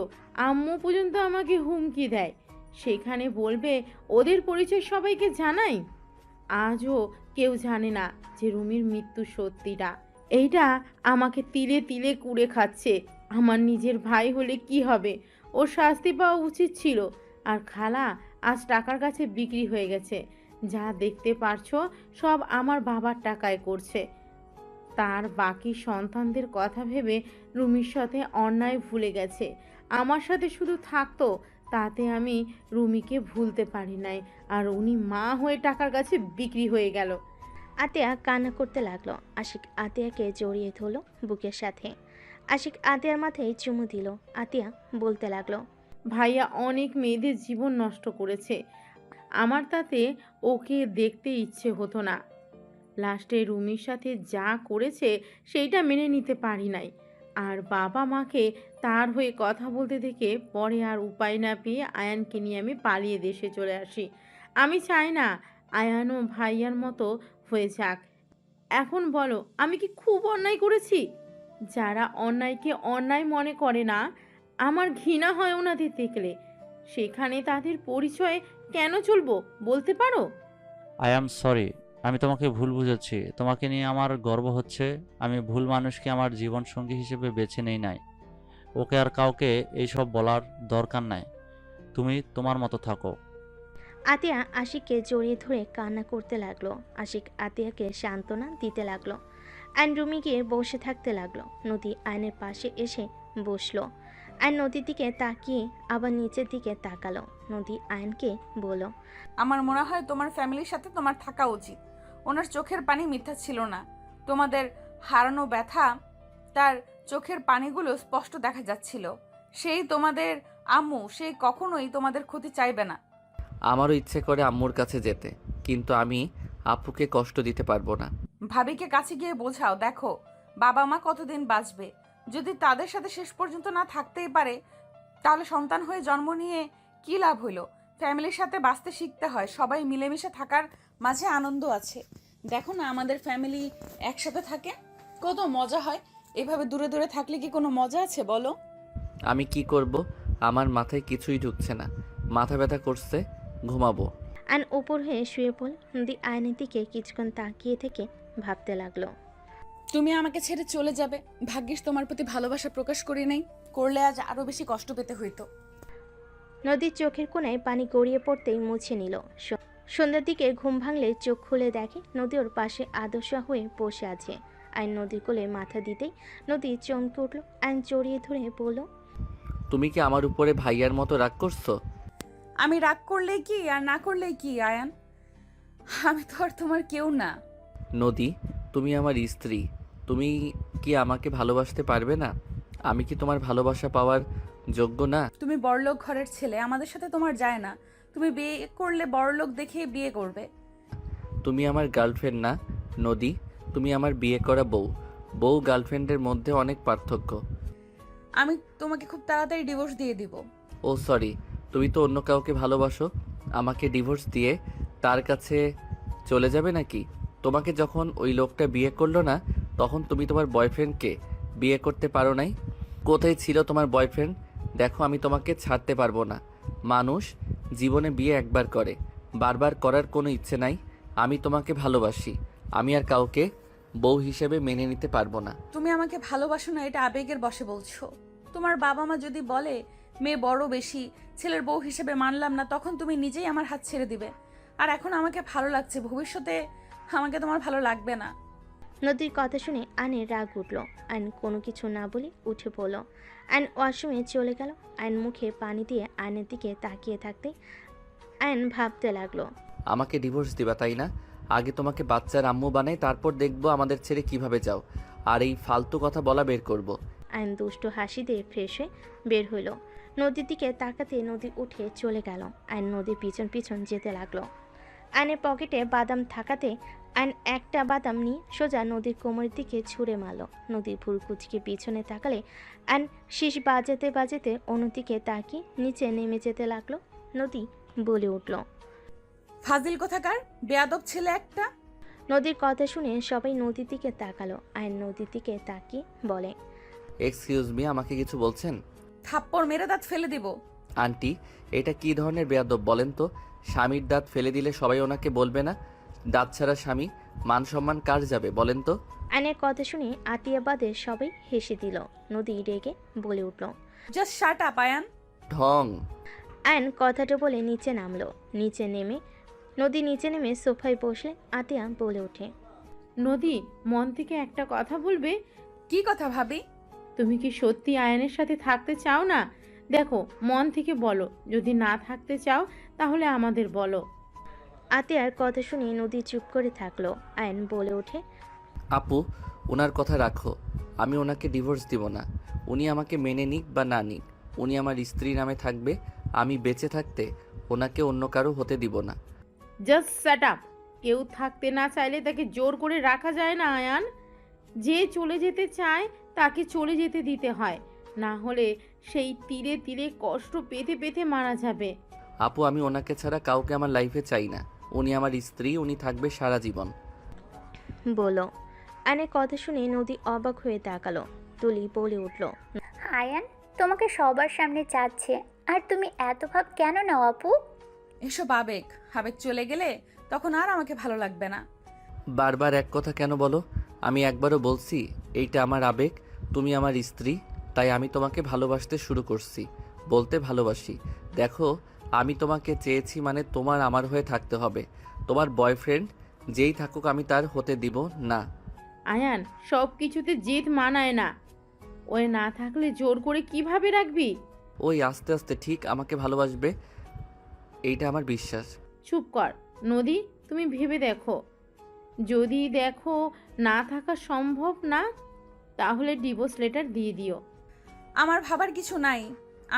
আম্মু পর্যন্ত আমাকে হুমকি দেয়, সেখানে বলবে ওদের পরিচয় সবাইকে জানাই। আজও কেউ জানে না যে রুমির মৃত্যু সত্যিটা। এইটা আমাকে তিলে তিলে কুড়ে খাচ্ছে। আমার নিজের ভাই হলে কি হবে? ওর শাস্তি পাওয়া উচিত ছিল। আর খালা আজ টাকার কাছে বিক্রি হয়ে গেছে। যা দেখতে পারছো সব আমার বাবার টাকায় করছে। তার বাকি সন্তানদের কথা ভেবে রুমির সাথে অন্যায় ভুলে গেছে। আমার সাথে শুধু থাকতো, তাতে আমি রুমিকে ভুলতে পারি নাই। আর উনি মা হয়ে টাকার কাছে বিক্রি হয়ে গেল। আতিয়া কান্না করতে লাগলো। আশিক আতিয়াকে জড়িয়ে ধরল বুকের সাথে। আশিক আতিয়ার মাথায় চুমু দিল। আতিয়া বলতে লাগলো, ভাইয়া অনেক মেয়েদের জীবন নষ্ট করেছে। আমার তাতে ওকে দেখতে ইচ্ছে হতো না। লাস্টে রুমির সাথে যা করেছে সেইটা মেনে নিতে পারি নাই। আর বাবা মাকে তার হয়ে কথা বলতে দেখে পরে আর উপায় না পেয়ে আয়ানকে নিয়ে আমি পালিয়ে দেশে চলে আসি। আমি চাই না আয়ানও ভাইয়ার মতো হয়ে যাক। এখন বলো আমি কি খুব অন্যায় করেছি? যারা অন্যায়কে অন্যায় মনে করে না, আমার ঘৃণা হয় ওনাদের দেখলে। সেখানে তাদের পরিচয়ে কেন চলবো বলতে পারো? আই অ্যাম সরি, আমি তোমাকে ভুল বুঝেছি। তোমাকে নিয়ে আমার গর্ব হচ্ছে। আমি ভুল মানুষকে আমার জীবনসঙ্গী হিসেবে বেছে নেই নাই। ওকে আর কাউকে এইসব বলার দরকার নাই। তুমি তোমার মতো থাকো। আতিয়া আশিককে জড়িয়ে ধরে কান্না করতে লাগলো। আশিক আতিয়াকে সান্ত্বনা দিতে লাগলো। আইন রুমে গিয়ে বসে থাকতে লাগলো। নদী আয়নের পাশে এসে বসলো। আইন নদীর দিকে তাকিয়ে আবার নিচের দিকে তাকালো। নদী আয়নকে বলল, আমার মনে হয় তোমার ফ্যামিলির সাথে তোমার থাকা উচিত। ওনার চোখের পানি মিথ্যা ছিল না। তোমাদের হারানো ব্যথা তার চোখের পানিগুলো স্পষ্ট দেখা যাচ্ছিল। সেই তোমাদের আম্মু, সে কখনোই তোমাদের ক্ষতি চাইবে না। আমারও ইচ্ছে করে আম্মুর কাছে যেতে, কিন্তু আমি আপুকে কষ্ট দিতে পারবো না। ভাবিকে কাছে গিয়ে বোঝাও, দেখো বাবা মা কতদিন বাঁচবে। যদি তাদের সাথে শেষ পর্যন্ত না থাকতেই পারে, তাহলে সন্তান হয়ে জন্ম নিয়ে কি লাভ হইলো? ফ্যামিলির সাথে বাঁচতে শিখতে হয়। সবাই মিলেমিশে থাকার মাঝে আনন্দ আছে। দেখো না আমাদের ফ্যামিলি একসাথে থাকে, কত মজা হয়। এভাবে দূরে দূরে থাকলে কি কোনো মজা আছে বলো? আমি কি করব? আমার মাথায় কিছুই ঢুকছে না। মাথা ব্যথা করছে, ঘুমাবো। আইন উপর হয়ে শুয়ে পড়ল। নদী আয়নের দিকে কিছুক্ষণ তাকিয়ে থেকে ভাবতে লাগলো, তুমি আমাকে ছেড়ে চলে যাবে। ভাগ্যিস তোমার প্রতি ভালোবাসা প্রকাশ করি নাই, করলে আজ আরো বেশি কষ্ট পেতে হইতো। নদীর চোখের কোণায় পানি গড়িয়ে পড়তেই মুছে নিল। সন্ধ্যার দিকে ঘুম ভাঙলে চোখ খুলে দেখে নদী ওর পাশে আদর্শা হয়ে বসে আছে। আইন নদীর কোলে মাথা দিতেই নদী চমকে উঠল। আইন জড়িয়ে ধরে বলল, তুমি কি আমার উপরে ভাইয়ার মতো রাগ করছো? আমি রাগ করলেই কি আর না করলেই কি আয়ান? আমি তো আর তোমার কেউ না। নদী, তুমি আমার স্ত্রী। তুমি কি আমাকে ভালোবাসতে পারবে না? আমি কি তোমার ভালোবাসা পাওয়ার যোগ্য না? তুমি বড়লোক ঘরের ছেলে, আমাদের সাথে তোমার যায় না। তুমি বিয়ে করলে বড়লোক দেখে বিয়ে করবে। তুমি আমার গার্লফ্রেন্ড না, নদী, তুমি আমার বিয়ে করা বউ। বউ গার্লফ্রেন্ডের মধ্যে অনেক পার্থক্য। আমি তোমাকে খুব তাড়াতাড়ি ডিভোর্স দিয়ে দিব। ও সরি, তুমি তো অন্য কাউকে ভালোবাসো। আমাকে ডিভোর্স দিয়ে তার কাছে চলে যাবে নাকি? তোমাকে যখন ওই লোকটা বিয়ে করলো না, তখন তুমি তোমার বয়ফ্রেন্ডকে বিয়ে করতে পারো নাই? কোথায় ছিল তোমার বয়ফ্রেন্ড? দেখো, আমি তোমাকে ছাড়তে পারবো না। মানুষ জীবনে বিয়ে একবার করে, বারবার করার কোনো ইচ্ছে নাই। আমি তোমাকে ভালোবাসি। আমি আর কাউকে বউ হিসেবে মেনে নিতে পারবো না। তুমি আমাকে ভালোবাসো না, এটা আবেগের বশে বলছো। তোমার বাবা মা যদি বলে মেয়ে বড় বেশি, ছেলের বউ হিসেবে মানলাম না, তখন তুমি নিজেই আমার হাত ছেড়ে দিবে। আর এখন আমাকে ভালো লাগছে, ভবিষ্যতে আমাকে তোমার ভালো লাগবে না। নদীর কথা শুনে আয়নের রাগ উঠল। আয়ন কোনো কিছু না বলে উঠে পড়ল। আয়ন ওয়াশরুমে চলে গেল। আয়ন মুখে পানি দিয়ে আয়নের দিকে তাকিয়ে থাকতে আয়ন ভাবতে লাগলো, আমাকে ডিভোর্স দিবা তাই না? আগে তোমাকে বাচ্চার আম্মু বানাই, তারপর দেখবো আমাদের ছেড়ে কিভাবে যাও। আর এই ফালতু কথা বলা বের করব। আয়ন দুষ্ট হাসি দিয়ে ফ্রেশ হয়ে বের হইল। নদীর দিকে তাকাতে নদী উঠে চলে গেল। আয়ন নদীর পিছন পিছন যেতে লাগলো। আয়নের পকেটে বাদাম থাকাতে আয়ন একটা বাদাম নিয়ে সোজা নদীর কোমরের দিকে ছুঁড়ে মারল। নদীর ভুর কুচকে পিছনে তাকালে আয়ন শীষ বাজাতে বাজাতে অন্যদিকে তাকিয়ে নিচে নেমে যেতে লাগলো। নদী বলে উঠল, ফাজিল কোথাকার, বেয়াদব ছেলে একটা। নদীর কথা শুনে সবাই নদীর দিকে তাকালো। আয়ন নদীর দিকে তাকিয়ে বলে, এক্সকিউজ মি, আমাকে কিছু বলছেন? থাপ্পড় মেরে দাঁত ফেলে দিব। আন্টি, এটা কি ধরনের বেয়াদব বলেন তো? স্বামীর দাঁত ফেলে দিলে সবাই ওনাকে বলবে না? দাঁত ছাড়া স্বামী, মান সম্মান কার যাবে বলেন তো? আয়নের কথা শুনে আতিয়াবাদে সবাই হেসে দিল। নদী রেগে বলে উঠল, জাস্ট শাট আপ আয়ান। ঢং। আয়ন কথাটা বলে নিচে নামলো। নদী নিচে নেমে সোফায় বসলে আতিয়া বলে ওঠে, নদী, মন থেকে একটা কথা বলবে? কি কথা ভাবি? তুমি কি সত্যি আয়নের সাথে থাকতে চাও না? দেখো, মন থেকে বলো। যদি না থাকতে চাও তাহলে আমাদের বলো। আতিয়ার কথা শুনে নদী চুপ করে থাকলো। আয়ন বলে ওঠে, আপু, ওনার কথা রাখো। আমি ওনাকে ডিভোর্স দিব না। উনি আমাকে মেনে নিক বা না নিক, উনি আমার স্ত্রী নামে থাকবে। আমি বেঁচে থাকতে ওনাকে অন্য কারো হতে দিব না। Just shut up. কেউ থাকতে না চাইলে তাকে জোর করে রাখা যায় না আয়ান। যে চলে যেতে চায় তাকে চলে যেতে দিতে হয়, না হলে সেই তীরে তীরে কষ্ট পেতে পেতে মারা যাবে। আপু, আমি ওনাকে ছাড়া কাউকে আমার লাইফে চাই না। উনি আমার স্ত্রী, উনি থাকবে সারা জীবন। বলো। আয়নের কথা শুনে নদী অবাক হয়ে তাকালো। তুলি বলে উঠল, আয়ান তোমাকে সবার সামনে চাচ্ছে, আর তুমি এত ভাব কেন নাও আপু? এসব আবেগ, আবেগ চলে গেলে তখন আর আমাকে ভালো লাগবে না। বারবার এক কথা কেন বলো? আমি একবারও বলছি এইটা আমার আবেগ, তুমি আমার স্ত্রী, তাই আমি তোমাকে ভালোবাসতে শুরু করছি। বলতে ভালোবাসি। দেখো, আমি তোমাকে চেয়েছি মানে তোমার আমার হয়ে থাকতে হবে। তোমার বয়ফ্রেন্ড যেই থাকুক আমি তার হতে দিব না। আয়ান, সব কিছুতে জেদ মানায় না। ওই না থাকলে জোর করে কিভাবে রাখবি? ওই আস্তে আস্তে ঠিক আমাকে ভালোবাসবে, এইটা আমার বিশ্বাস। চুপ কর নদী, তুমি ভেবে দেখো। যদি দেখো না থাকা সম্ভব না, তাহলে ডিভোর্স লেটার দিয়ে দিও। আমার ভাবার কিছু নাই,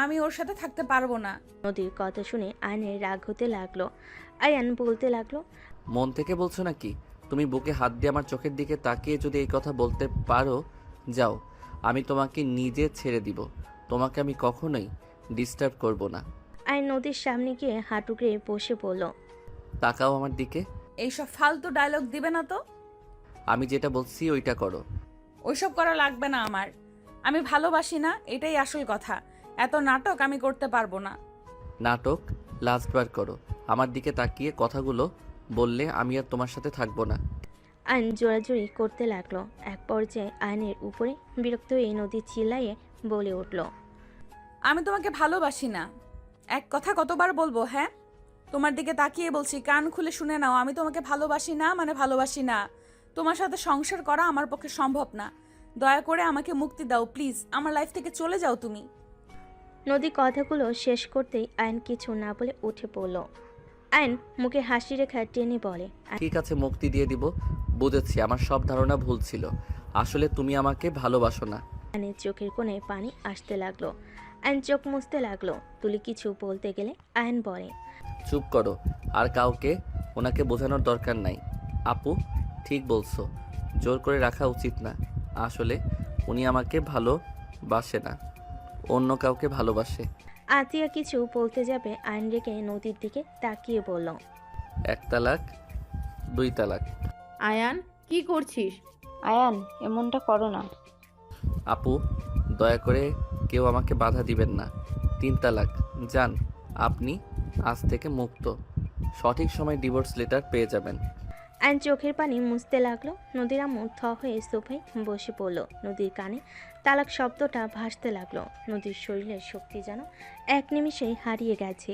আমি ওর সাথে থাকতে পারবো না। নদীর কথা শুনে আয়নের রাগ হতে লাগলো। আয়ান বলতে লাগলো, মন থেকে বলছো নাকি? তুমি বুকে হাত দিয়ে আমার চোখের দিকে তাকিয়ে যদি এই কথা বলতে পারো, যাও, আমি তোমাকে নিজে ছেড়ে দিব। তোমাকে আমি কখনোই ডিস্টার্ব করব না। আয়ন নদীর সামনে গিয়ে হাঁটুকে বসে পড়ল। তাকাও আমার দিকে। এইসব ফালতু ডায়লগ দিবে না তো। আমি যেটা বলছি ওইটা করো। ওইসব করা লাগবে না আমার। আমি ভালোবাসি না, এটাই আসল কথা। এত নাটক আমি করতে পারবো না। নাটক লাস্টবার করো। আমার দিকে তাকিয়ে কথাগুলো বললে আমি আর তোমার সাথে থাকবো না। আয়ন জোরাজুরি করতে লাগলো। এক পর্যায়ে আয়নের উপরে বিরক্ত হয়ে নদী চিল্লাইয়ে বলে উঠল, আমি তোমাকে ভালোবাসি না। এক কথা কতবার বলবো? হ্যাঁ, তোমার দিকে তাকিয়ে বলছি, কান খুলে শুনে নাও। আমি তোমাকে ভালোবাসি না মানে ভালোবাসি না। তোমার সাথে সংসার করা আমার পক্ষে সম্ভব না। দয়া করে আমাকে মুক্তি দাও প্লিজ। আমার লাইফ থেকে চলে যাও তুমি। নদী কথাগুলো শেষ করতেই আয়ন কিছু না বলে উঠে পড়ল। আয়ন মুখে হাসি রেখা টেনে বলে, ঠিক আছে, মুক্তি দিয়ে দিব। বুঝেছি, আমার সব ধারণা ভুল ছিল। আসলে তুমি আমাকে ভালোবাসো না। আয়নের চোখের কোণে পানি আসতে লাগলো। আয়ন চোখ মুছতে লাগলো। তুলি কিছু বলতে গেলে আয়ন বলে, চুপ করো, আর কাউকে ওনাকে বোঝানোর দরকার নাই। আপু, ঠিক বলছো, জোর করে রাখা উচিত না। আসলে উনি আমাকে ভালোবাসে না, অন্য কাউকে ভালোবাসে। আতিয়া কিছু বলতে যাবে আইন রেখে নদীর দিকে তাকিয়ে বলল, 1 তালাক 2 তালাক। আয়ান কি করছিস? আয়ান এমনটা করো না। আপু, দয়া করে কেউ আমাকে বাধা দিবেন না। 3 তালাক। যান, আপনি আজ থেকে মুক্ত। সঠিক সময় ডিভোর্স লেটার পেয়ে যাবেন। আইন চোখের পানি মুছতে লাগলো। নদীর আম্মু থ হয়ে সোফায় বসে পড়ল। নদীর কানে তালাক শব্দটা ভাসতে লাগলো। নদীর শরীরের শক্তি যেন এক নিমিষেই হারিয়ে গেছে।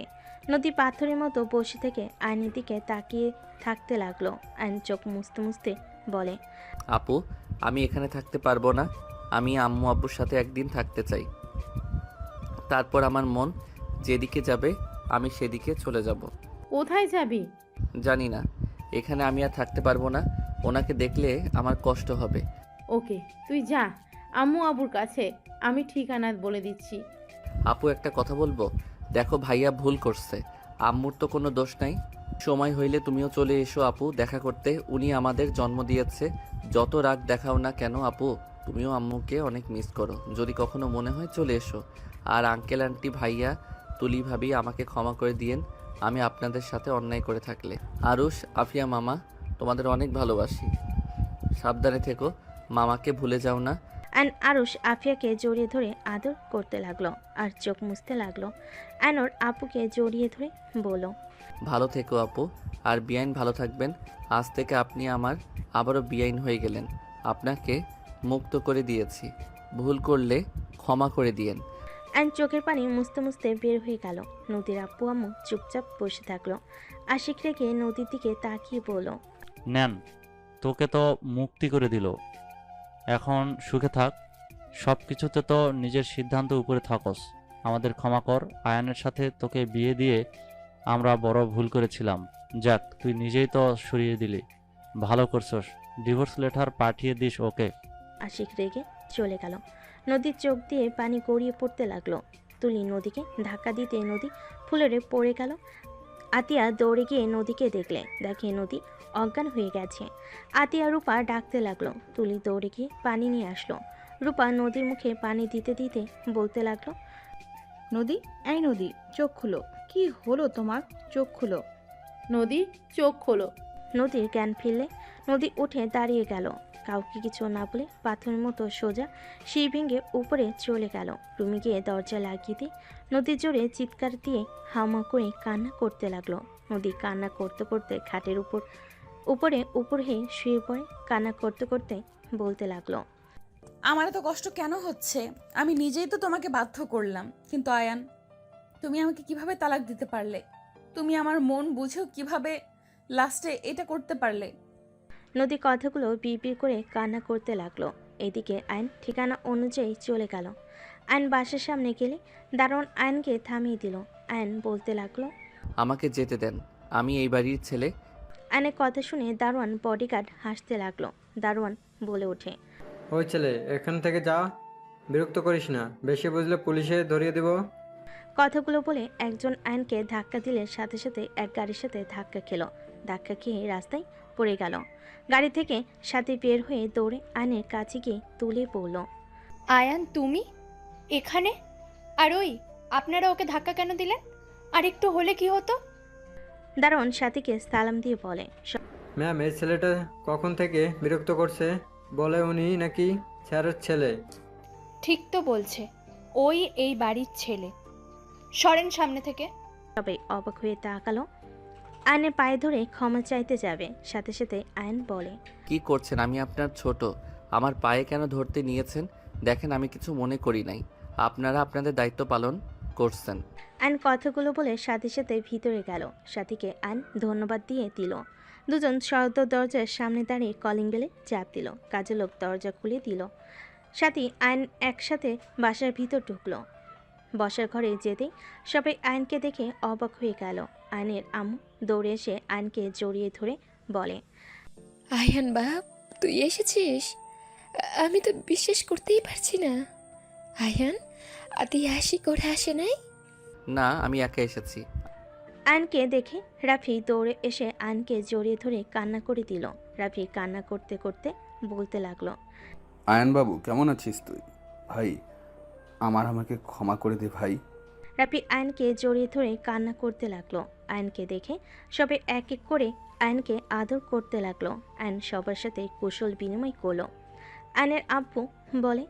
নদী পাথরের মতো বসে থেকে আইনের দিকে তাকিয়ে থাকতে লাগলো। আইন চোখ মুছতে মুছতে বলে, আপু, আমি এখানে থাকতে পারবো না। আমি আম্মু আব্বুর সাথে একদিন থাকতে চাই। তারপর আমার মন যেদিকে যাবে আমি সেদিকে চলে যাব। কোথায় যাবি? জানি না, এখানে আমি আর থাকতে পারবো না। ওনাকে দেখলে আমার কষ্ট হবে। ওকে, তুই যা আম্মু আবুর কাছে, আমি ঠিকানা বলে দিচ্ছি। আপু, একটা কথা বলবো? দেখো, ভাইয়া ভুল করছে। আম্মুর তো কোনো দোষ নাই। সময় হইলে তুমিও চলে এসো আপু, দেখা করতে। উনি আমাদের জন্ম দিয়েছে। যত রাগ দেখাও না কেন আপু, তুমিও আম্মুকে অনেক মিস করো। যদি কখনো মনে হয় চলে এসো। আর আঙ্কেল আন্টি, ভাইয়া, তুলি ভাবি, আমাকে ক্ষমা করে দিয়েন আমি আপনাদের সাথে অন্যায় করে থাকলে। আরুষ, আফিয়া মামা, তোমাদের অনেক ভালোবাসি। সাবধানে থেকো, মামাকে ভুলে যাও না। আইন আরুষ আফিয়াকে জড়িয়ে ধরে আদর করতে লাগলো আর চোখ মুছতে লাগলো। আইন ওর আপুকে জড়িয়ে ধরে বলল, ভালো থেকো আপু, আর বিআইন ভালো থাকবেন। আজ থেকে আপনি আমার আবারও বিআইন হয়ে গেলেন। আপনাকে মুক্ত করে দিয়েছি। ভুল করলে ক্ষমা করে দিয়েন। আইন চোখের পানি মুছতে মুছতে বের হয়ে গেল। নদীর আপু আম্মু চুপচাপ বসে থাকলো। আশিক রেখে নদীর দিকে তাকিয়ে বলল, নেন, তোকে তো মুক্তি করে দিল, এখন সুখে থাক। সব কিছুতে তো নিজের সিদ্ধান্ত উপরে থাকস। আমাদের ক্ষমা কর। আয়ানের সাথে তোকে বিয়ে দিয়ে আমরা বড় ভুল করেছিলাম। যাক, তুই নিজেই তো সরিয়ে দিলি, ভালো করছস। ডিভোর্স লেটার পাঠিয়ে দিস ওকে। আশিক রেগে চলে গেল। নদীর চোখ দিয়ে পানি গড়িয়ে পড়তে লাগলো। তুলি নদীকে ধাক্কা দিতে নদী ফুলরে পড়ে গেল। আতিয়া দৌড়ে গিয়ে নদীকে দেখে নদী অজ্ঞান হয়ে গেছে। আতিয়া রূপা ডাকতে লাগলো। তুলি দৌড়ে গিয়ে পানি নিয়ে আসলো। রূপা নদীর মুখে পানি দিতে দিতে বলতে লাগলো, নদী, এই নদী, চোখ খুলো। কি হলো তোমার? চোখ খুলো। নদী, চোখ খোলো। নদীর জ্ঞান ফিরলে নদী উঠে দাঁড়িয়ে গেল। কাউকে কিছু না বলে পাথরের মতো সোজা সিঁড়ি ভেঙে উপরে চলে গেল। রুমে গিয়ে দরজা লাগিয়ে দিয়ে নদীর জোরে চিৎকার দিয়ে হাউমাউ করে কান্না করতে লাগলো। নদী কান্না করতে করতে খাটের উপর হয়ে শুয়ে পড়ে। কান্না করতে করতে বলতে লাগলো, আমার এত কষ্ট কেন হচ্ছে? আমি নিজেই তো তোমাকে বাধ্য করলাম। কিন্তু আয়ান, তুমি আমাকে কিভাবে তালাক দিতে পারলে? তুমি আমার মন বুঝেও কিভাবে লাস্টে এটা করতে পারলে? নদী কথাগুলো বিড়বিড় করে কান্না করতে লাগলো। এদিকে আইন ঠিকানা অনুযায়ী চলে গেল। আইন বাসার সামনে গেলে দারোয়ান আইনকে থামিয়ে দিল। আইন বলতে লাগলো, আমাকে যেতে দেন, আমি এই বাড়ির ছেলে। আইনের কথা শুনে দারোয়ান বডিগার্ড হাসতে লাগলো। দারোয়ান বলে ওঠে, ওই ছেলে, এখান থেকে যা, বিরক্ত করিস না। বেশি বুঝলে পুলিশে ধরিয়ে দেব। কথাগুলো বলে একজন আইনকে ধাক্কা দিলে সাথে সাথে এক গাড়ির সাথে ধাক্কা খেলো। ধাক্কা খেয়ে রাস্তায় পড়ে গেল। গাড়ি থেকে সাথে বের হয়ে দৌড়ে আইনের কাছে গিয়ে তুলে পড়ল। আয়ান, তুমি এখানে? আর ওই, আপনারা ওকে ধাক্কা কেন দিলেন? আর একটু হলে কি হতো? দারোয়ান সাথীকে সালাম দিয়ে বলে, ম্যাম, এই ছেলেটা কখন থেকে বিরক্ত করছে? বলে উনি নাকি স্যারের ছেলে। ঠিক তো বলছে, ওই এই বাড়ির ছেলে। সরেন সামনে থেকে। সবাই অবাক হয়ে তাকালো। আইনের পায়ে ধরে ক্ষমা চাইতে যাবে, সাথে সাথে আইন বলে, কি করছেন? আমি আপনার ছোট, আমার পায়ে কেন ধরতে নিয়েছেন? দেখেন, আমি কিছু মনে করি নাই। আপনারা আপনাদের দায়িত্ব পালন করছেন। আইন কথাগুলো বলে সাথে সাথে ভিতরে গেল। সাথীকে আইন ধন্যবাদ দিয়ে দিল। দুজন সদর দরজার সামনে দাঁড়িয়ে কলিং বেলে চাপ দিল। কাজের লোক দরজা খুলে দিল। সাথী আইন একসাথে বাসার ভিতর ঢুকলো। বসার ঘরে যেতেই সবাই আইনকে দেখে অবাক হয়ে গেল। আইনের আম্মু দৌড়ে এসে আইনকে জড়িয়ে ধরে বলে, আয়ান বাপ, তুই এসেছিস? আমি তো বিশ্বাস করতেই পারছি না। আয়ান, তুই আসি করে আসে নাই? না, আমি একা এসেছি। আয়নকে দেখে রাফি দৌড়ে এসে আয়নকে জড়িয়ে ধরে কান্না করে দিল। রাফি কান্না করতে করতে বলতে লাগলো, আয়ানবাবু কেমন আছিস তুই? ভাই আমাকে ক্ষমা করে দে ভাই। রাফি আয়নকে জড়িয়ে ধরে কান্না করতে লাগলো। আয়নকে দেখে সবে এক এক করে আয়নকে আদর করতে লাগলো। আয়ন সবার সাথে কুশল বিনিময় করলো। আয়নের আব্বু বলে,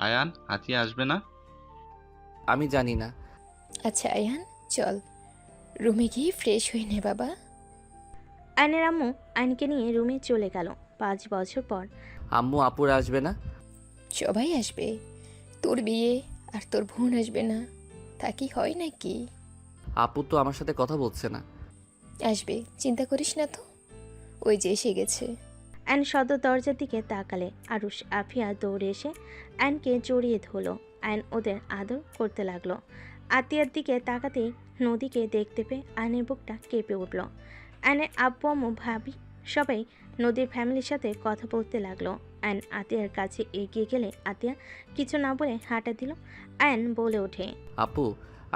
আয়ান আতিয়া আসবে না? আমি জানি না। আচ্ছা আয়ান, চল রুমে গিয়ে ফ্রেশ হয়ে নে বাবা। আয়নের আম্মু আয়নকে নিয়ে রুমে চলে গেল। 5 বছর পর আম্মু আপুর আসবে না? সবাই আসবে, তোর বিয়ে আর তোর বোন আসবে না, তা কি হয় নাকি? আপু তো আমার সাথে কথা বলছে না। আসবে, চিন্তা করিস না তো, ওই যে এসে গেছে। আয়ন সদর দরজার দিকে তাকালে আরুষ আফিয়া দৌড়ে এসে আয়নকে জড়িয়ে ধরলো। আয়ন ওদের আদর করতে লাগলো। আতিয়ার দিকে তাকাতেই নদীকে দেখতে পেয়ে আয়নের বুকটা কেঁপে উঠল। আয়নের আব্বু আম্মু ভাবি সবাই নদীর ফ্যামিলির সাথে কথা বলতে লাগলো। আয়ন আতিয়ার কাছে এগিয়ে গেলে আতিয়া কিছু না বলে হাঁটা দিল। আয়ন বলে ওঠে, আপু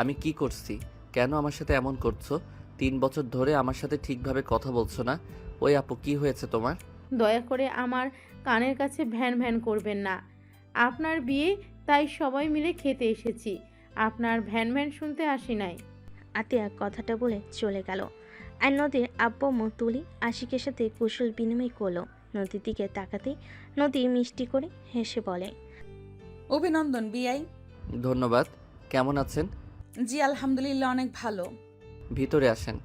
আমি কি করছি? কেন আমার সাথে এমন করছো? 3 বছর ধরে আমার সাথে ঠিকভাবে কথা বলছো না। ওই আপু কি হয়েছে তোমার? দয়া করে আমার কানের কাছে ভ্যান ভ্যান করবেন না। আপনার বিয়ে, তাই সবাই মিলে খেতে এসেছি, আপনার ভ্যান ভ্যান শুনতে আসি নাই। আতিয়া কথাটা বলে চলে গেল। আর নদীর আব্বু আম্মু তুলি আশিকের সাথে কুশল বিনিময় করলো। নদীর দিকে তাকাতেই নদী মিষ্টি করে হেসে বলে, অভিনন্দন বিআই। ধন্যবাদ। কেমন আছেন? জি আলহামদুলিল্লাহ, অনেক ভালো। ভিতরে আসেন।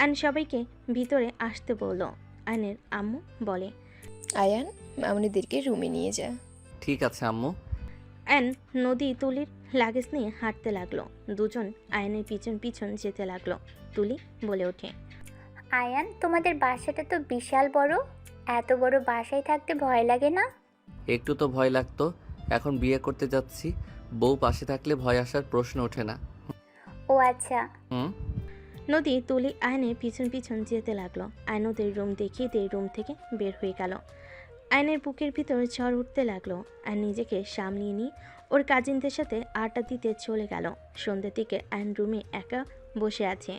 আয়ন সবাইকে ভিতরে আসতে বলল। আয়নের আম্মু বলে, আয়ান মামুনিদেরকে রুমে নিয়ে যা। ঠিক আছে আম্মু। আয়ন নদী তুলির লাগেজ নিয়ে হাঁটতে লাগলো। দুজন আয়নের পিছন পিছন যেতে লাগলো। তুলি বলে ওঠে, আয়ান, তোমাদের বাসাটা তো বিশাল বড়, এত বড় বাসায় থাকতে ভয় লাগে না? একটু তো ভয় লাগতো, এখন বিয়ে করতে যাচ্ছি, বউ পাশে থাকলে ভয় আসার প্রশ্ন ওঠে না। ও আচ্ছা। হুম। নদী তুলি আয়নের পিছন পিছন যেতে লাগলো। আয়ন ওদের রুম দেখিয়ে দিয়ে রুম থেকে বের হয়ে গেল। আয়নের বুকের ভিতর ঝড় উঠতে লাগলো। আর নিজেকে সামলিয়ে নিয়ে ওর কাজিনদের সাথে আড্ডা দিতে চলে গেল। সন্ধ্যের দিকে আয়ন রুমে একা বসে আছে,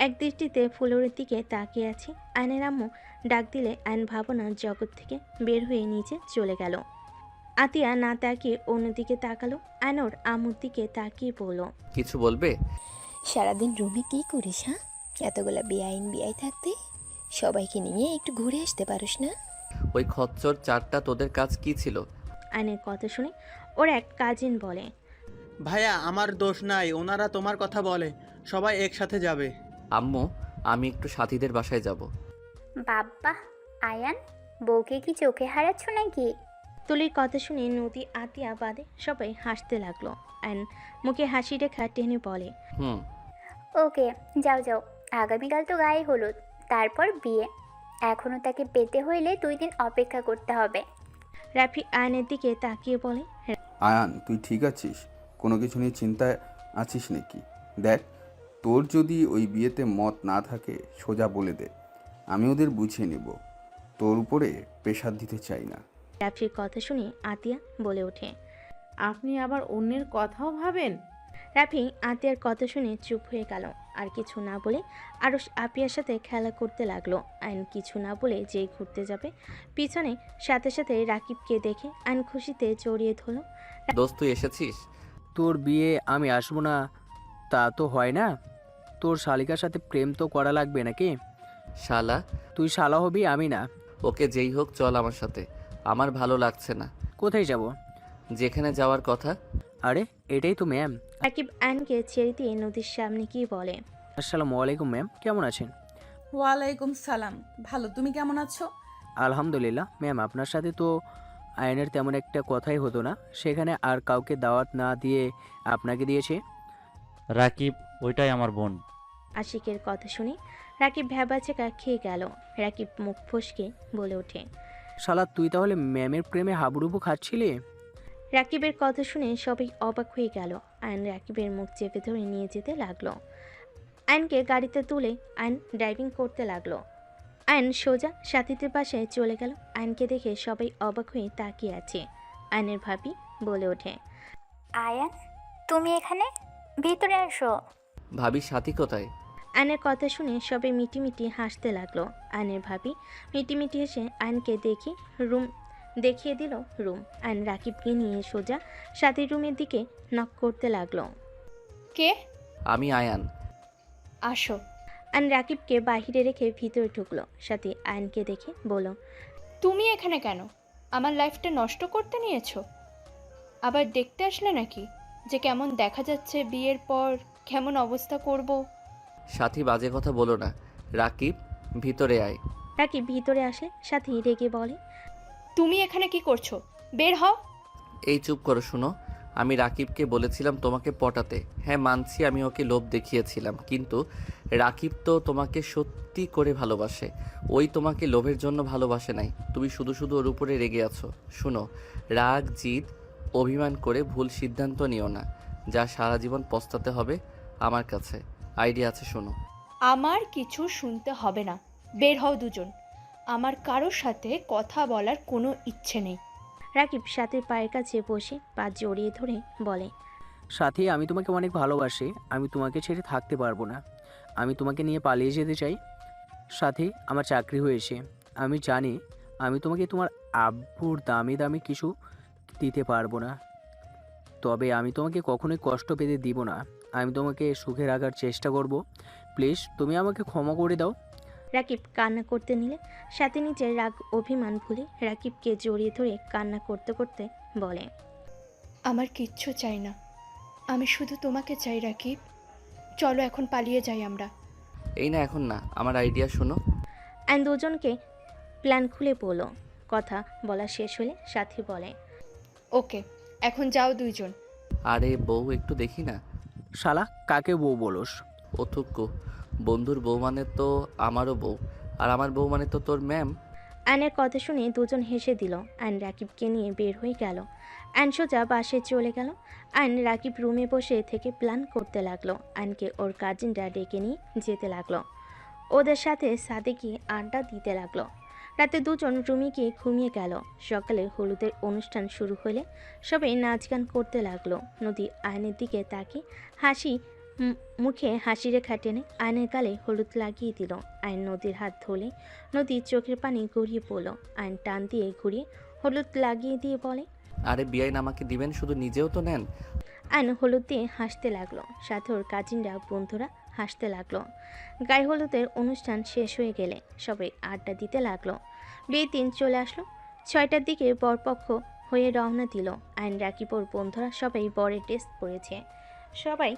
এক দৃষ্টিতে ফ্লোরের দিকে তাকিয়ে আছে। আয়নের আম্মু ডাক দিলে আয়ন ভাবনার জগৎ থেকে বের হয়ে নিচে চলে গেল। আতিয়া না তাকিয়ে অন্যদিকে তাকালো। আয়ন ওর আম্মুর দিকে তাকিয়ে বলল, কিছু বলবে? সারাদিন রুমে কি করিস? হ্যাঁ, এতগুলা বিআই থাকতে সবাইকে নিয়ে একটু ঘুরে আসতে পারিস না? ওই খচ্চর চারটা তোদের কাজ কি ছিল? আয়নের কথা শুনে ওর এক কাজিন বলে, ভাইয়া আমার দোষ নাই, ওনারা তোমার কথা বলে, সবাই একসাথে যাবে। আম্মু আমি একটু সাথীদের বাসায় যাব। বাবা, আয়ান বউকে কি চোখে হারাচ্ছ নাকি? তুলির কথা শুনে নদী আতিয়া বাদে সবাই হাসতে লাগলো। আয়ন মুখে হাসি রেখা টেনে বলে, হুম। ওকে, যাও যাও, আগামীকাল তো গায়ে হলুদ, তারপর বিয়ে। এখনও তাকে পেতে হইলে 2 দিন অপেক্ষা করতে হবে। রাফি আয়নের দিকে তাকিয়ে বলে, আয়ান তুই ঠিক আছিস? কোনো কিছু নিয়ে চিন্তায় আছিস নাকি? দেখ, তোর যদি ওই বিয়েতে মত না থাকে সোজা বলে দে, আমি ওদের বুঝিয়ে নেব। তোর উপরে প্রেশার দিতে চাই না। রাফির কথা শুনে আতিয়া বলে ওঠে, আপনি আবার অন্যের কথাও ভাবেন? রাফি আতিয়ার কথা শুনে চুপ হয়ে গেল। আর কিছু না বলে আরুষ আপিয়ার সাথে খেলা করতে লাগলো। আইন কিছু না বলে যেই ঘুরতে যাবে, পিছনে সাথে সাথে রাকিবকে দেখে আইন খুশিতে জড়িয়ে ধরল। দোস্ত তুই এসেছিস? তোর বিয়ে আমি আসবো না তা তো হয় না, তোর শালিকার সাথে প্রেম তো করা লাগবে নাকি? শালা? তুই শালা হবি, আমি না। ওকে যেই হোক চল আমার সাথে, আমার ভালো লাগছে না। কোথায় যাব? যেখানে যাওয়ার কথা। আরে এটাই তো ম্যাম। রাকিব আইনকে ছেড়ে দিয়ে নদীর সামনে গিয়ে বলে, আসসালামু আলাইকুম ম্যাম, কেমন আছেন? ওয়ালাইকুম সালাম, ভালো। তুমি কেমন আছো? আলহামদুলিল্লাহ ম্যাম, আপনার সাথে তো আয়নের তেমন একটা কথাই হতো না, সেখানে আর কাউকে দাওয়াত না দিয়ে আপনাকে দিয়েছে। রাকিব ওইটাই আমার বোন। আশিকের কথা শুনে রাকিব ভ্যাবাচেকা খেয়ে গেল। রাকিব মুখ ফসকে বলে ওঠে, শালা তুই তাহলে ম্যামের প্রেমে হাবুডুবু খাচ্ছিলি? রাকিবের কথা শুনে সবাই অবাক হয়ে গেল। আয়ন রাকিবের মুখ চেপে ধরে নিয়ে যেতে লাগলো। আয়নকে গাড়িতে তুলে আয়ন ড্রাইভিং করতে লাগলো। আয়ন সোজা সাথীদের বাসায় চলে গেল। আয়নকে দেখে সবাই অবাক হয়ে তাকিয়ে আছে। আয়নের ভাবি বলে ওঠে, আয়ান তুমি এখানে? ভিতরে আসো। ভাবির সাথী কোথায়? আয়নের কথা শুনে সবে মিটিমিটি হাসতে লাগলো। আয়নের ভাবি মিটিমিটি হেসে আয়নকে দেখিয়ে দিল রুম। আয়ন রাকিবকে নিয়ে সোজা সাথীর রুমের দিকে নক করতে লাগলো। কে? আমি আয়ান। আসো। আয়ন রাকিবকে বাহিরে রেখে ভিতরে ঢুকলো। সাথী আয়নকে দেখে বলল, তুমি এখানে কেন? আমার লাইফটা নষ্ট করতে নিয়েছো? আবার দেখতে আসলে নাকি যে কেমন দেখা যাচ্ছে বিয়ের পর কেমন অবস্থা করব? সাথী বাজে কথা বলো না। রাকিব ভিতরে আয়। রাকিব ভিতরে আসে। সাথী রেগে বলে, তুমি এখানে কি করছো? বের হও। এই চুপ করো। শুনো, আমি রাকিবকে বলেছিলাম তোমাকে পটাতে। হ্যাঁ মানছি আমি ওকে লোভ দেখিয়েছিলাম, কিন্তু রাকিব তো তোমাকে সত্যি করে ভালোবাসে। ওই তোমাকে লোভের জন্য ভালোবাসে নাই। তুমি শুধু শুধু ওর উপরে রেগে আছো। শুনো, রাগ জিদ অভিমান করে ভুল সিদ্ধান্ত নিও না, যা সারা জীবন পস্তাতে হবে। আমার কাছে আইডিয়া আছে, শোনো। আমার কিছু শুনতে হবে না। বের হও দুজন। আমার কারোর সাথে কথা বলার কোনো ইচ্ছে নেই। রাকিব সাথীর পায়ের কাছে বসে পা জড়িয়ে ধরে বলে, সাথী, আমি তোমাকে অনেক ভালোবাসি। আমি তোমাকে ছেড়ে থাকতে পারবো না। আমি তোমাকে নিয়ে পালিয়ে যেতে চাই। সাথী, আমার চাকরি হয়েছে। আমি জানি আমি তোমাকে তোমার আব্বুর দামি দামি কিছু দিতে পারবো না, তবে আমি তোমাকে কখনোই কষ্ট পেতে দিব না। আমি তোমাকে সুখে রাখার চেষ্টা করব। প্লিজ তুমি আমাকে ক্ষমা করে দাও। রাকিব কান্না করতে নিলে সাথী নিজের রাগ অভিমান ভুলে রাকিবকে জড়িয়ে ধরে কান্না করতে করতে বলে, আমার কিচ্ছু চাই না, আমি শুধু তোমাকে চাই রাকিব। চলো এখন পালিয়ে যাই আমরা। এই না, এখন না, আমার আইডিয়া শোনো। আইন দুজনকে প্ল্যান খুলে বলল। কথা বলা শেষ হলে সাথী বলে, ওকে, এখন যাও দুইজন। আরে বউ একটু দেখি না। শালা, কাকে বউ বলোস? অথুক্কু, বন্ধুর বউ মানে তো আমারও বউ, আর আমার বউ মানে তো তোর ম্যাম। আয়নের কথা শুনে দুজন হেসে দিল। আয়ন রাকিবকে নিয়ে বের হয়ে গেল। আয়ন সোজা বাসে চলে গেল। আয়ন রাকিব রুমে বসে থেকে প্ল্যান করতে লাগলো। আয়নকে ওর কাজিনরা ডেকে নিয়ে যেতে লাগলো। ওদের সাথে সাদেকি আড্ডা দিতে লাগলো। রাতে দুজন রুমে গিয়ে ঘুমিয়ে গেল। সকালে হলুদের অনুষ্ঠান শুরু হলে সবাই নাচ গান করতে লাগলো। নদী আয়নের দিকে তাকিয়ে মুখে হাসি রেখা টেনে আয়নের গালে হলুদ লাগিয়ে দিল। আয়ন নদীর হাত ধরে নদীর চোখের পানি গড়িয়ে পড়ল। আয়ন টান দিয়ে ঘুরিয়ে হলুদ লাগিয়ে দিয়ে বলে, আরে বিয়াইন আমাকে দিবেন, শুধু নিজেও তো নেন। আয়ন হলুদ দিয়ে হাসতে লাগলো। সাথে ওর কাজিনরা বন্ধুরা হাসতে লাগলো। গায়ে হলুদের অনুষ্ঠান শেষ হয়ে গেলে সবাই আড্ডা দিতে লাগলো। বিয়ের দিন চলে আসলো। 6টার দিকে বরপক্ষ হয়ে রওনা দিল। আয়ন রাকিব ওর বন্ধুরা সবাই বরের ড্রেস পরেছে। সবাই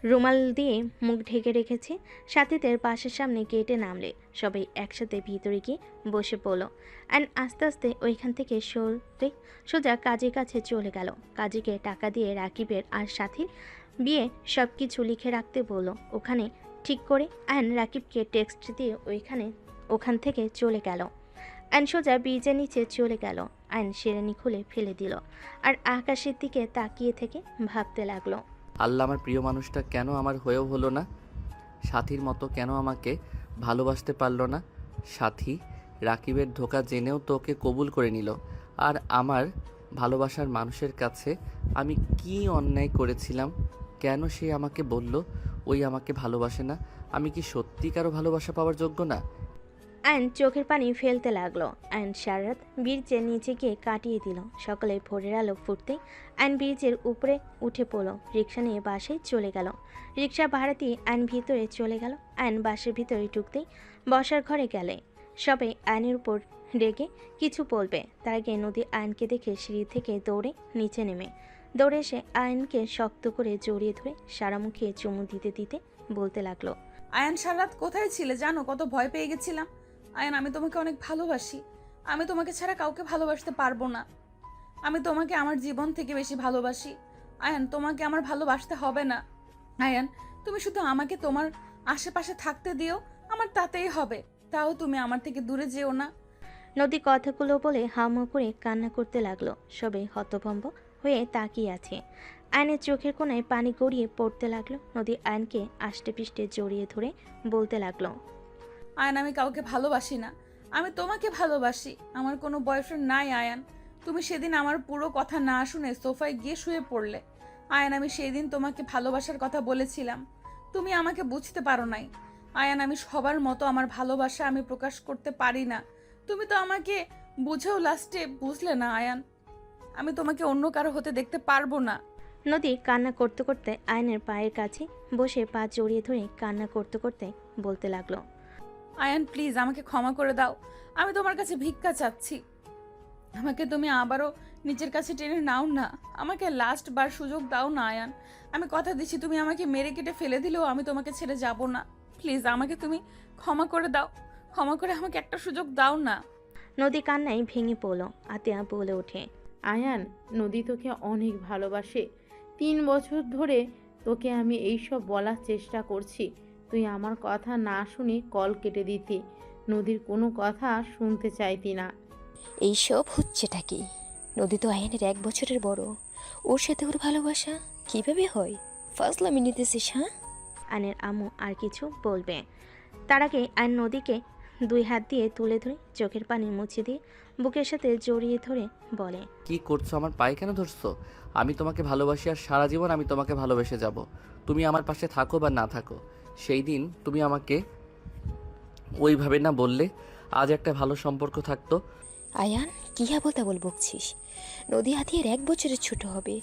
রুমাল দিয়ে মুখ ঢেকে রেখেছে। সাথীদের বাসার সামনে গেটে নামলে সবাই একসাথে ভিতরে গিয়ে বসে পড়ল। অ্যান্ড আস্তে আস্তে ওইখান থেকে সরে সোজা কাজীর কাছে চলে গেল। কাজীকে টাকা দিয়ে রাকিবের আর সাথীর বিয়ে সব কিছু লিখে রাখতে বলল। ওখানে ঠিক করে অ্যান রাকিবকে টেক্সট দিয়ে ওখান থেকে চলে গেল। অ্যান সোজা ব্রিজের নিচে চলে গেল। অ্যান শেরানি খুলে ফেলে দিল আর আকাশের দিকে তাকিয়ে থেকে ভাবতে লাগলো, আল্লাহ, আমার প্রিয় মানুষটা কেন আমার হয়েও হলো না? সাথীর মতো কেন আমাকে ভালোবাসতে পারলো না? সাথী রাকিবের ধোঁকা জেনেও তো ওকে কবুল করে নিল। আর আমার ভালোবাসার মানুষের কাছে আমি কি অন্যায় করেছিলাম? কেন সে আমাকে বলল ওই আমাকে ভালোবাসে না? আমি কি সত্যি কারো ভালোবাসা পাওয়ার যোগ্য না? আয়ন চোখের পানি ফেলতে লাগলো। আয়ন সারা রাত ব্রিজের নিচে গিয়ে কাটিয়ে দিল। সকালে ভোরের আলো ফুটতেই আয়ন ব্রিজের উপরে উঠে পড়ল। রিক্সা নিয়ে বাসায় চলে গেল। রিক্সা ভাড়া দিয়ে আয়ন ভিতরে চলে গেল। আয়ন বাসের ভিতরে ঢুকতেই বসার ঘরে গেলে সবাই আয়নের উপর রেগে কিছু বলবে। তার আগে নদী আয়নকে দেখে সিঁড়ি থেকে নিচে নেমে দৌড়ে এসে আয়নকে শক্ত করে জড়িয়ে ধরে সারা মুখে চুমু দিতে দিতে বলতে লাগলো, আয়ান সারা রাত কোথায় ছিলে জানো? কত ভয় পেয়ে গেছিলাম। আয়ান, আমি তোমাকে অনেক ভালোবাসি। আমি তোমাকে ছাড়া কাউকে ভালোবাসতে পারবো না। আমি তোমাকে আমার জীবন থেকে বেশি ভালোবাসি। আয়ান, তোমাকে আমার ভালোবাসতে হবে না। আয়ান, তুমি শুধু আমাকে তোমার আশেপাশে থাকতে দিও, আমার তাতেই হবে। তাও তুমি আমার থেকে দূরে যেও না। নদী কথাগুলো বলে হাউমাউ করে কান্না করতে লাগলো। সবাই হতভম্ব হয়ে তাকিয়ে আছে। আয়নের চোখের কোণায় পানি গড়িয়ে পড়তে লাগলো। নদী আয়নকে আষ্টে পিষ্টে জড়িয়ে ধরে বলতে লাগলো, আয়ান, আমি কাউকে ভালোবাসি না। আমি তোমাকে ভালোবাসি। আমার কোনো বয়ফ্রেন্ড নাই আয়ান। তুমি সেদিন আমার পুরো কথা না শুনে সোফায় গিয়ে শুয়ে পড়লে। আয়ান, আমি সেই দিন তোমাকে ভালোবাসার কথা বলেছিলাম। তুমি আমাকে বুঝতে পারো নাই আয়ান। আমি সবার মতো আমার ভালোবাসা আমি প্রকাশ করতে পারি না। তুমি তো আমাকে বুঝেও লাস্টে বুঝলে না আয়ান। আমি তোমাকে অন্য কারো হতে দেখতে পারবো না। নদী কান্না করতে করতে আয়নের পায়ের কাছে বসে পা জড়িয়ে ধরে কান্না করতে করতে বলতে লাগলো, আয়ান প্লিজ আমাকে ক্ষমা করে দাও। আমি তোমার কাছে ভিক্ষা চাচ্ছি। আমাকে তুমি আবারও নিজের কাছে টেনে নাও না। আমাকে লাস্ট বার সুযোগ দাও না আয়ান। আমি কথা দিচ্ছি, তুমি আমাকে মেরে কেটে ফেলে দিলেও আমি তোমাকে ছেড়ে যাব না। প্লিজ আমাকে তুমি ক্ষমা করে দাও। ক্ষমা করে আমাকে একটা সুযোগ দাও না। নদী কান্নায় ভেঙে পড়ল। আতিয়া বলে ওঠে, আয়ান, নদী তোকে অনেক ভালোবাসে। 3 বছর ধরে তোকে আমি এইসব বলার চেষ্টা করছি, তুই আমার কথা না শুনে কল কেটে দিতি। নদীর কোনো কথা শুনতে চাইতি না। এইসব হচ্ছেটা কি? নদী তো আয়ানের 1 বছরের বড়, ওর সাথে ওর ভালোবাসা কিভাবে হয়? ফাজলামি নিতেছিস? হ্যাঁ, আয়নের আম্মু আর কিছু বলবে তার আগে আয়ন নদীকে 2 হাত দিয়ে তুলে ধরে চোখের পানি মুছে দিয়ে বুকের সাথে জড়িয়ে ধরে বলে, কি করছো? আমার পায়ে কেন ধরছো? আমি তোমাকে ভালোবাসি আর সারা জীবন আমি তোমাকে ভালোবেসে যাব। তুমি আমার পাশে থাকো বা না থাকো, সেই দিন তুমি আমাকে ওইভাবে না বললে আজ একটা ভালো সম্পর্ক থাকতো। আয়ান কি আবল তাবল বকছিস? নদী হাতিয়ার 1 বছরের ছোট হবে।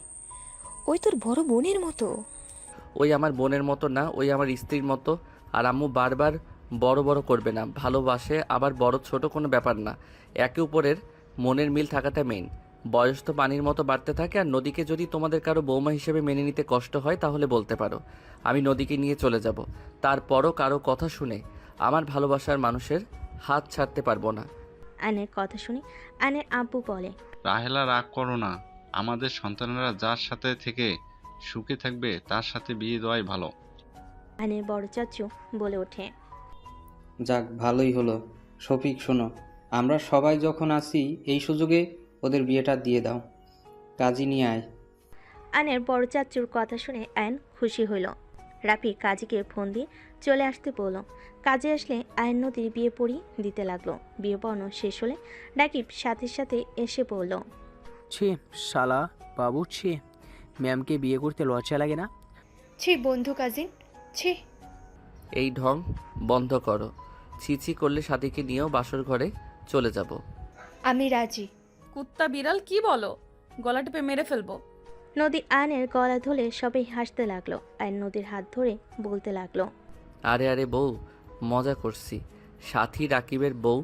ওই তোর বড় বোনের মতো। ওই আমার বোনের মতো না, ওই আমার স্ত্রীর মতো। আর আম্মু বারবার বড় বড় করবে না, ভালোবাসে আবার বড় ছোট কোনো ব্যাপার না। একে উপরের মনের মিল থাকাটা মেইন। বয়স তো পানির মতো বাড়তে থাকে। আর নদীকে যদি তোমাদের কারো বৌমা হিসেবে মেনে নিতে কষ্ট হয় তাহলে বলতে পারো, আমি নদীকে নিয়ে চলে যাব। তারপরও কারো কথা শুনে আমার ভালোবাসার মানুষের হাত ছাড়তে পারবো না। আয়নের কথা শুনে আয়নের আব্বু বলে, রাহেলা রাগ করো না, আমাদের সন্তানেরা যার সাথে থেকে সুখে থাকবে তার সাথে বিয়ে দেওয়াই ভালো। আয়নের বড় চাচু বলে ওঠে, যাক ভালোই হলো। শফিক শোনো, আমরা সবাই যখন আসি এই সুযোগে ওদের বিয়েটা দিয়ে দাও। কাজী নিয়ে আয়। আয়নের বড় চাচুর কথা শুনে আয়ন খুশি হইল। রাফি কাজীকে ফোন দিয়ে চলে আসতে বলল। কাজে আসলে আয়ন নদীর বিয়ে পড়িয়ে দিতে লাগলো। বিয়ে পড়ানো শেষ হলে রাকিব সাথে সাথে এসে পড়ল। ছি শালা বাবু, ছি, ম্যামকে বিয়ে করতে লজ্জা লাগে না? ছি বন্ধু কাজিন, ছি। এই ঢং বন্ধ করো। ছিছি করলে সাথীকে নিয়েও বাসর ঘরে চলে যাব। আমি রাজি। কুত্তা বিড়াল কি বলো? গলা টিপে মেরে ফেলবো। নদী আয়নের গলা ধরে সবাই হাসতে লাগলো। আয়ন নদীর হাত ধরে বলতে লাগলো, আরে আরে বউ, মজা করছি। সাথী রাকিবের বউ,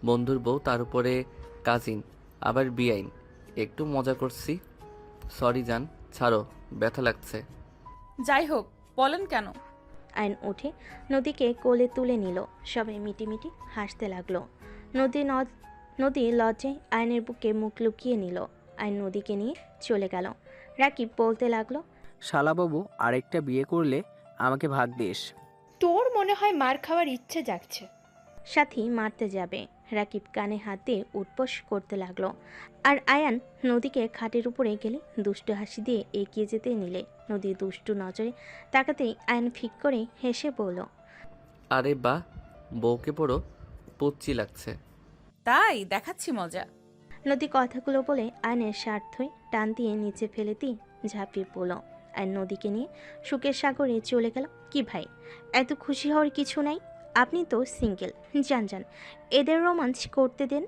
বন্ধুর বউ, তার উপরে কাজিন, আবার বিআইন। একটু মজা করছি। সরি জান, ছাড়ো, ব্যথা লাগছে। যাই হোক, বলেন কেন? আয়ন উঠে নদীকে কোলে তুলে নিল। সবাই মিটিমিটি হাসতে লাগলো। নদী লজ্জায় আয়নের বুকে মুখ লুকিয়ে নিল। আয়ন নদীকে নিয়ে চলে গেল। রাকিব বলতে লাগলো, শালা বাবু, আরেকটা বিয়ে করলে আমাকে ভাগ দিস। তোর মনে হয় মার খাওয়ার ইচ্ছে জাগছে। সাথী মারতে যাবে। রাকিব কানে হাত দিয়ে উঠবোস করতে লাগলো। আর আয়ান নদীকে খাটের উপরে গেলে দুষ্টু হাসি দিয়ে এগিয়ে যেতে নিলে নদী দুষ্টু নজরে তাকাতেই আয়ান ফিক করে হেসে বলল, আরে বাহ, বউকে পুরো পুচ্ছি লাগছে। তাই দেখাচ্ছি মজা। নদী কথাগুলো বলে আয়নের শার্ট ধরে টান দিয়ে নিচে ফেলে দিয়ে ঝাঁপিয়ে পড়ল। আয়ন নদীকে নিয়ে সুখের সাগরে চলে গেল। কি ভাই, এত খুশি হওয়ার কিছু নাই? আপনি তো সিঙ্গেল, যান যান, এদের রোমাঞ্চ করতে দেন।